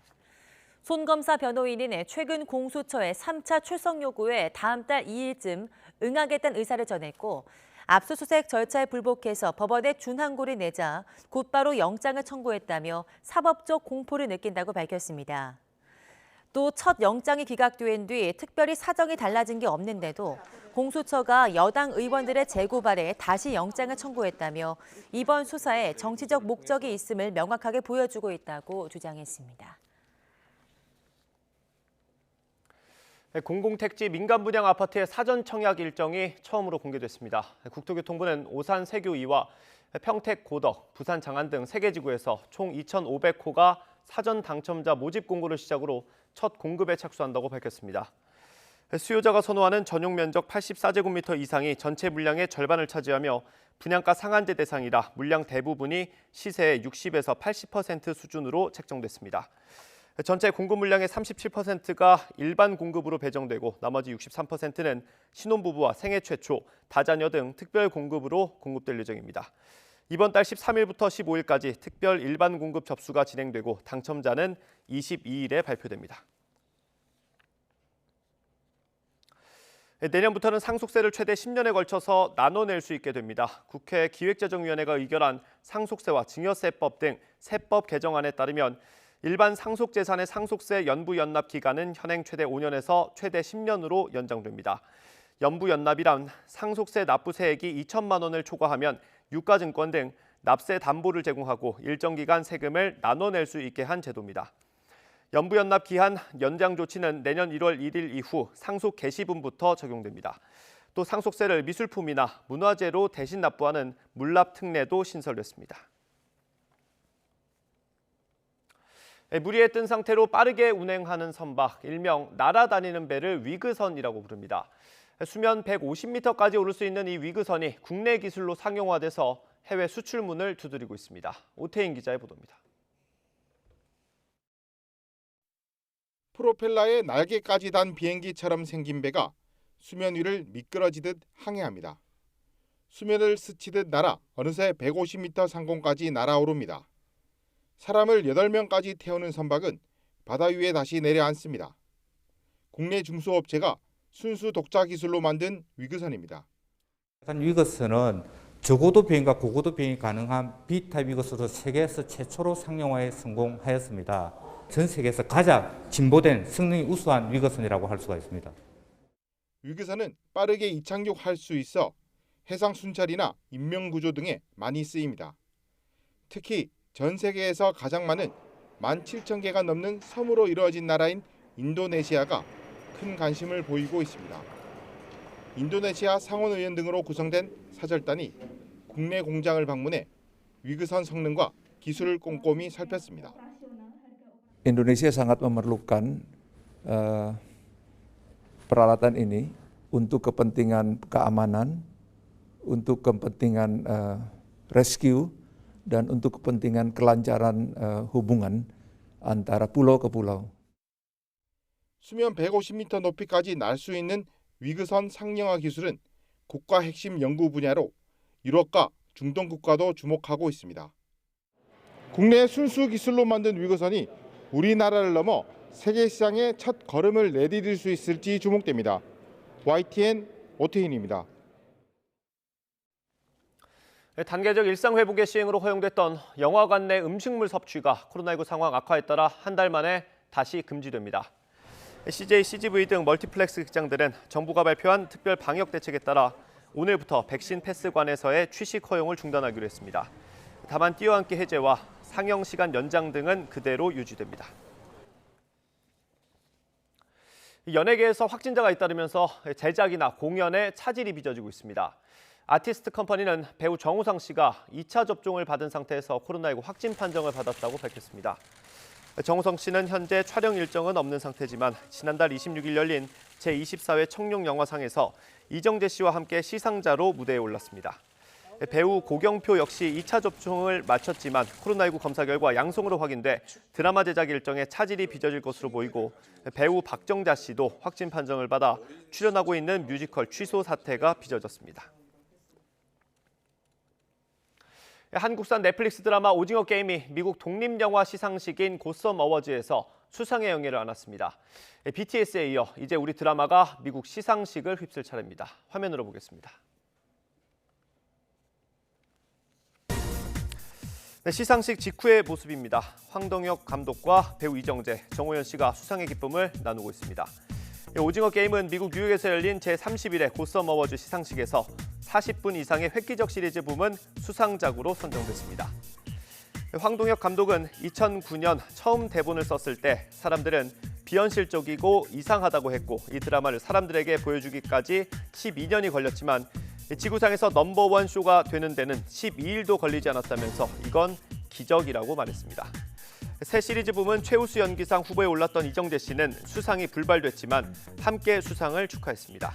Speaker 2: 손 검사 변호인은 최근 공소처의 3차 출석 요구에 다음 달 2일쯤 응하겠다는 의사를 전했고 압수수색 절차에 불복해서 법원에 준항고를 내자 곧바로 영장을 청구했다며 사법적 공포를 느낀다고 밝혔습니다. 또 첫 영장이 기각된 뒤 특별히 사정이 달라진 게 없는데도 공소처가 여당 의원들의 재고발에 다시 영장을 청구했다며 이번 수사에 정치적 목적이 있음을 명확하게 보여주고 있다고 주장했습니다.
Speaker 1: 공공택지 민간 분양 아파트의 사전 청약 일정이 처음으로 공개됐습니다. 국토교통부는 오산 세교이와 평택 고덕, 부산 장안 등 3개 지구에서 총 2,500호가 사전 당첨자 모집 공고를 시작으로 첫 공급에 착수한다고 밝혔습니다. 수요자가 선호하는 전용 면적 84제곱미터 이상이 전체 물량의 절반을 차지하며 분양가 상한제 대상이라 물량 대부분이 시세의 60에서 80% 수준으로 책정됐습니다. 전체 공급 물량의 37%가 일반 공급으로 배정되고 나머지 63%는 신혼부부와 생애 최초, 다자녀 등 특별 공급으로 공급될 예정입니다. 이번 달 13일부터 15일까지 특별 일반 공급 접수가 진행되고 당첨자는 22일에 발표됩니다. 내년부터는 상속세를 최대 10년에 걸쳐서 나눠낼 수 있게 됩니다. 국회 기획재정위원회가 의결한 상속세와 증여세법 등 세법 개정안에 따르면 일반 상속재산의 상속세 연부연납 기간은 현행 최대 5년에서 최대 10년으로 연장됩니다. 연부연납이란 상속세 납부 세액이 2천만 원을 초과하면 유가증권 등 납세 담보를 제공하고 일정 기간 세금을 나눠낼 수 있게 한 제도입니다. 연부연납 기한 연장 조치는 내년 1월 1일 이후 상속 개시분부터 적용됩니다. 또 상속세를 미술품이나 문화재로 대신 납부하는 물납 특례도 신설됐습니다. 물 위에 뜬 상태로 빠르게 운행하는 선박, 일명 날아다니는 배를 위그선이라고 부릅니다. 수면 150m까지 오를 수 있는 이 위그선이 국내 기술로 상용화돼서 해외 수출문을 두드리고 있습니다. 오태인 기자의 보도입니다.
Speaker 7: 프로펠러에 날개까지 단 비행기처럼 생긴 배가 수면 위를 미끄러지듯 항해합니다. 수면을 스치듯 날아 어느새 150m 상공까지 날아오릅니다. 사람을 8명까지 태우는 선박은 바다 위에 다시 내려앉습니다. 국내 중소업체가 순수 독자 기술로 만든 위그선입니다.
Speaker 13: 위그선은 저고도 비행과 고고도 비행이 가능한 B타입 위그선으로 세계에서 최초로 상용화에 성공하였습니다. 전 세계에서 가장 진보된 성능이 우수한 위그선이라고 할 수가 있습니다.
Speaker 7: 위그선은 빠르게 이착륙할 수 있어 해상 순찰이나 인명 구조 등에 많이 쓰입니다. 특히 전 세계에서 가장 많은 17,000개가 넘는 섬으로 이루어진 나라인 인도네시아가 큰 관심을 보이고 있습니다. 인도네시아 상원의원 등으로 구성된 사절단이 국내 공장을 방문해 위그선 성능과 기술을 꼼꼼히 살폈습니다.
Speaker 11: Indonesia sangat memerlukan peralatan ini untuk kepentingan keamanan, untuk kepentingan rescue,
Speaker 3: dan untuk kepentingan kelancaran hubungan antara pulau ke pulau.
Speaker 7: 수면 150m 높이까지 날 수 있는 위그선 상영화 기술은 국가 핵심 연구 분야로 유럽과 중동 국가도 주목하고 있습니다. 국내 순수 기술로 만든 위그선이 우리나라를 넘어 세계 시장에 첫 걸음을 내디딜 수 있을지 주목됩니다. YTN 오태인입니다.
Speaker 1: 단계적 일상 회복의 시행으로 허용됐던 영화관 내 음식물 섭취가 코로나19 상황 악화에 따라 한 달 만에 다시 금지됩니다. CJ, CGV 등 멀티플렉스 극장들은 정부가 발표한 특별 방역 대책에 따라 오늘부터 백신 패스관에서의 취식 허용을 중단하기로 했습니다. 다만 뛰어앉기 해제와 상영 시간 연장 등은 그대로 유지됩니다. 연예계에서 확진자가 잇따르면서 제작이나 공연에 차질이 빚어지고 있습니다. 아티스트 컴퍼니는 배우 정우성 씨가 2차 접종을 받은 상태에서 코로나19 확진 판정을 받았다고 밝혔습니다. 정우성 씨는 현재 촬영 일정은 없는 상태지만 지난달 26일 열린 제24회 청룡영화상에서 이정재 씨와 함께 시상자로 무대에 올랐습니다. 배우 고경표 역시 2차 접종을 마쳤지만 코로나19 검사 결과 양성으로 확인돼 드라마 제작 일정에 차질이 빚어질 것으로 보이고 배우 박정자 씨도 확진 판정을 받아 출연하고 있는 뮤지컬 취소 사태가 빚어졌습니다. 한국산 넷플릭스 드라마 오징어 게임이 미국 독립영화 시상식인 고썸 어워즈에서 수상의 영예를 안았습니다. BTS에 이어 이제 우리 드라마가 미국 시상식을 휩쓸 차례입니다. 화면으로 보겠습니다. 시상식 직후의 모습입니다. 황동혁 감독과 배우 이정재, 정호연 씨가 수상의 기쁨을 나누고 있습니다. 오징어 게임은 미국 뉴욕에서 열린 제31회 고썸 어워즈 시상식에서 40분 이상의 획기적 시리즈 부문 수상작으로 선정됐습니다. 황동혁 감독은 2009년 처음 대본을 썼을 때 사람들은 비현실적이고 이상하다고 했고 이 드라마를 사람들에게 보여주기까지 12년이 걸렸지만 지구상에서 넘버원 쇼가 되는 데는 12일도 걸리지 않았다면서 이건 기적이라고 말했습니다. 새 시리즈 부문 최우수 연기상 후보에 올랐던 이정재 씨는 수상이 불발됐지만 함께 수상을 축하했습니다.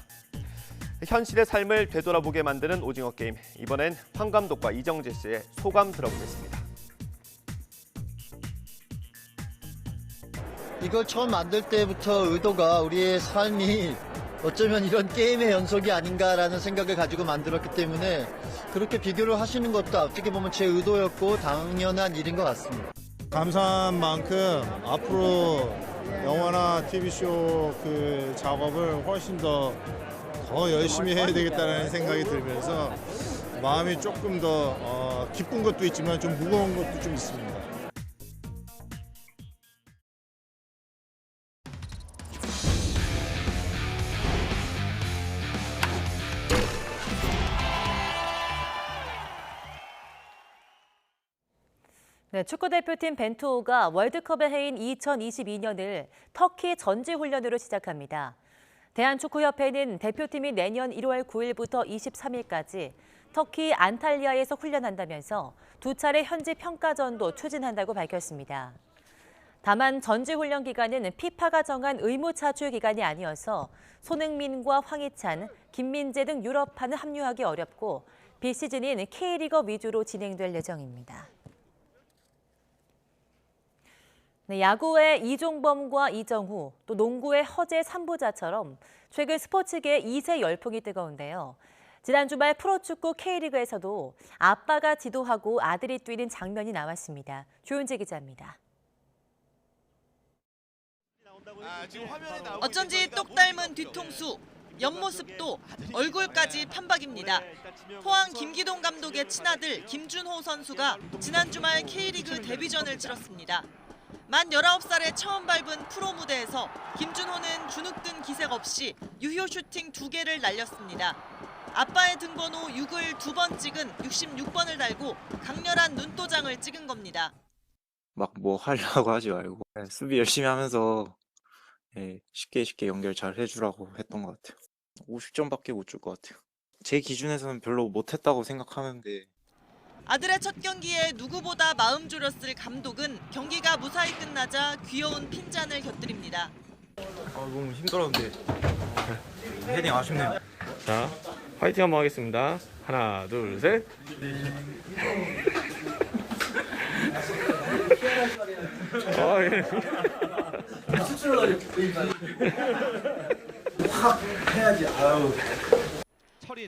Speaker 1: 현실의 삶을 되돌아보게 만드는 오징어 게임. 이번엔 황 감독과 이정재 씨의 소감 들어보겠습니다.
Speaker 5: 이걸 처음 만들 때부터 의도가 우리의 삶이 어쩌면 이런 게임의 연속이 아닌가라는 생각을 가지고 만들었기 때문에 그렇게 비교를 하시는 것도 어떻게 보면 제 의도였고 당연한 일인 것 같습니다.
Speaker 15: 감사한 만큼 앞으로 영화나 TV쇼 그 작업을 훨씬 더 열심히 해야 되겠다는 생각이 들면서 마음이 조금 더 기쁜 것도 있지만 좀 무거운 것도 좀 있습니다.
Speaker 2: 네, 축구대표팀 벤투호가 월드컵의 해인 2022년을 터키 전지훈련으로 시작합니다. 대한축구협회는 대표팀이 내년 1월 9일부터 23일까지 터키 안탈리아에서 훈련한다면서 두 차례 현지 평가전도 추진한다고 밝혔습니다. 다만 전지훈련 기간은 피파가 정한 의무 차출 기간이 아니어서 손흥민과 황희찬, 김민재 등 유럽파는 합류하기 어렵고 비시즌인 K리거 위주로 진행될 예정입니다. 네, 야구의 이종범과 이정후, 또 농구의 허재 3부자처럼 최근 스포츠계에 2세 열풍이 뜨거운데요. 지난 주말 프로축구 K리그에서도 아빠가 지도하고 아들이 뛰는 장면이 나왔습니다. 조윤재 기자입니다.
Speaker 16: 어쩐지 똑 닮은 뒤통수, 옆모습도 얼굴까지 판박입니다. 포항 김기동 감독의 친아들 김준호 선수가 지난 주말 K리그 데뷔전을 치렀습니다. 만 19살에 처음 밟은 프로 무대에서 김준호는 주눅든 기색 없이 유효 슈팅 2개를 날렸습니다. 아빠의 등번호 6을 2번 찍은 66번을 달고 강렬한 눈도장을 찍은 겁니다.
Speaker 25: 막 뭐 하려고 하지 말고 수비 열심히 하면서 쉽게 연결 잘 해주라고 했던 것 같아요. 50점밖에 못 줄 것 같아요. 제 기준에서는 별로 못했다고 생각하는데
Speaker 16: 아들의 첫 경기에 누구보다 마음 졸였을 감독은 경기가 무사히 끝나자 귀여운 핀잔을 곁들입니다.
Speaker 25: 너무 힘들었는데 헤딩 아쉽네요.
Speaker 26: 자, 화이팅 한번 하겠습니다. 하나, 둘, 셋.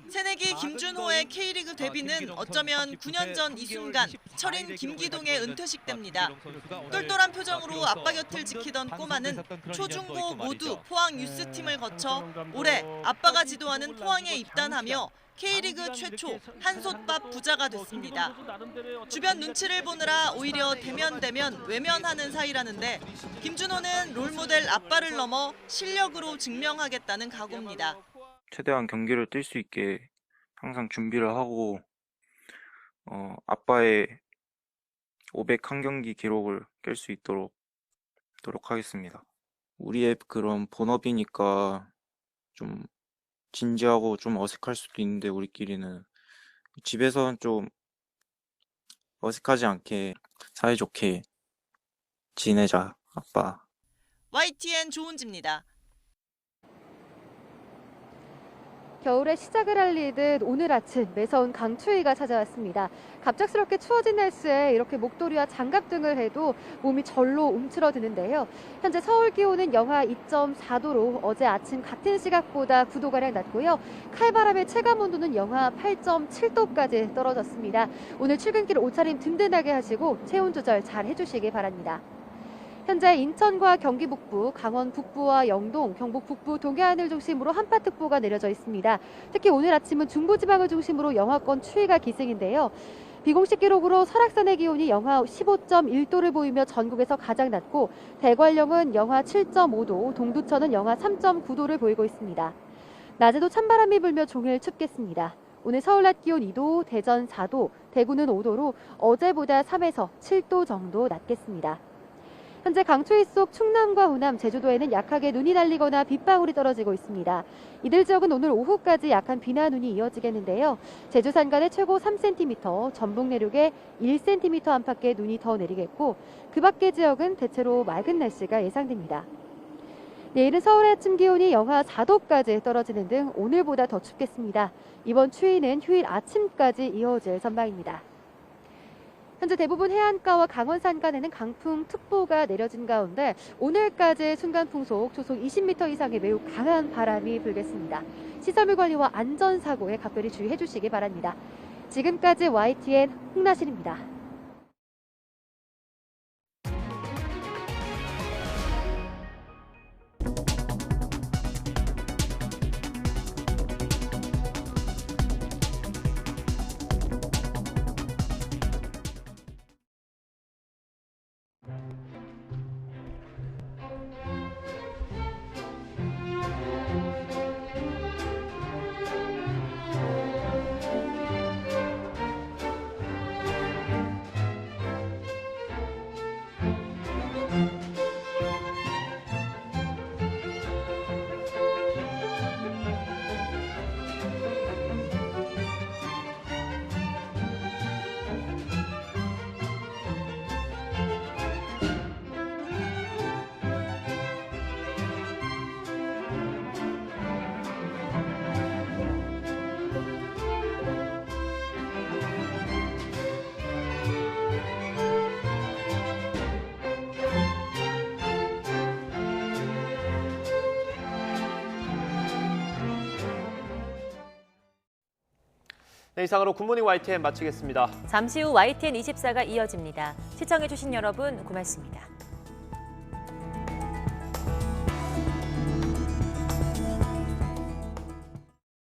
Speaker 16: 새내기 김준호의 K리그 데뷔는 어쩌면 9년 전 이 순간 철인 김기동의 은퇴식 때입니다. 똘똘한 표정으로 아빠 곁을 지키던 꼬마는 초중고 모두 포항 유스팀을 거쳐 올해 아빠가 지도하는 포항에 입단하며 K리그 최초 한솥밥 부자가 됐습니다. 주변 눈치를 보느라 오히려 대면 외면하는 사이라는데 김준호는 롤모델 아빠를 넘어 실력으로 증명하겠다는 각오입니다.
Speaker 25: 최대한 경기를 뛸 수 있게 항상 준비를 하고 아빠의 501경기 기록을 깰 수 있도록 노력하겠습니다. 우리의 그런 본업이니까 좀 진지하고 좀 어색할 수도 있는데 우리끼리는 집에서는 좀 어색하지 않게 사이좋게 지내자, 아빠.
Speaker 16: YTN 조은지입니다.
Speaker 6: 겨울의 시작을 알리듯 오늘 아침 매서운 강추위가 찾아왔습니다. 갑작스럽게 추워진 날씨에 이렇게 목도리와 장갑 등을 해도 몸이 절로 움츠러드는데요. 현재 서울 기온은 영하 2.4도로 어제 아침 같은 시각보다 9도가량 낮고요. 칼바람의 체감 온도는 영하 8.7도까지 떨어졌습니다. 오늘 출근길 옷차림 든든하게 하시고 체온 조절 잘 해주시기 바랍니다. 현재 인천과 경기 북부, 강원 북부와 영동, 경북 북부, 동해안을 중심으로 한파특보가 내려져 있습니다. 특히 오늘 아침은 중부지방을 중심으로 영하권 추위가 기승인데요. 비공식 기록으로 설악산의 기온이 영하 15.1도를 보이며 전국에서 가장 낮고 대관령은 영하 7.5도, 동두천은 영하 3.9도를 보이고 있습니다. 낮에도 찬바람이 불며 종일 춥겠습니다. 오늘 서울 낮 기온 2도, 대전 4도, 대구는 5도로 어제보다 3에서 7도 정도 낮겠습니다. 현재 강추위 속 충남과 호남, 제주도에는 약하게 눈이 날리거나 빗방울이 떨어지고 있습니다. 이들 지역은 오늘 오후까지 약한 비나 눈이 이어지겠는데요. 제주 산간에 최고 3cm, 전북 내륙에 1cm 안팎의 눈이 더 내리겠고 그 밖의 지역은 대체로 맑은 날씨가 예상됩니다. 내일은 서울의 아침 기온이 영하 4도까지 떨어지는 등 오늘보다 더 춥겠습니다. 이번 추위는 휴일 아침까지 이어질 전망입니다. 현재 대부분 해안가와 강원 산간에는 강풍특보가 내려진 가운데 오늘까지 순간풍속 초속 20m 이상의 매우 강한 바람이 불겠습니다. 시설물 관리와 안전사고에 각별히 주의해 주시기 바랍니다. 지금까지 YTN 홍나실입니다.
Speaker 1: 네, 이상으로 굿모닝 YTN 마치겠습니다.
Speaker 2: 잠시 후 YTN 24가 이어집니다. 시청해주신 여러분 고맙습니다.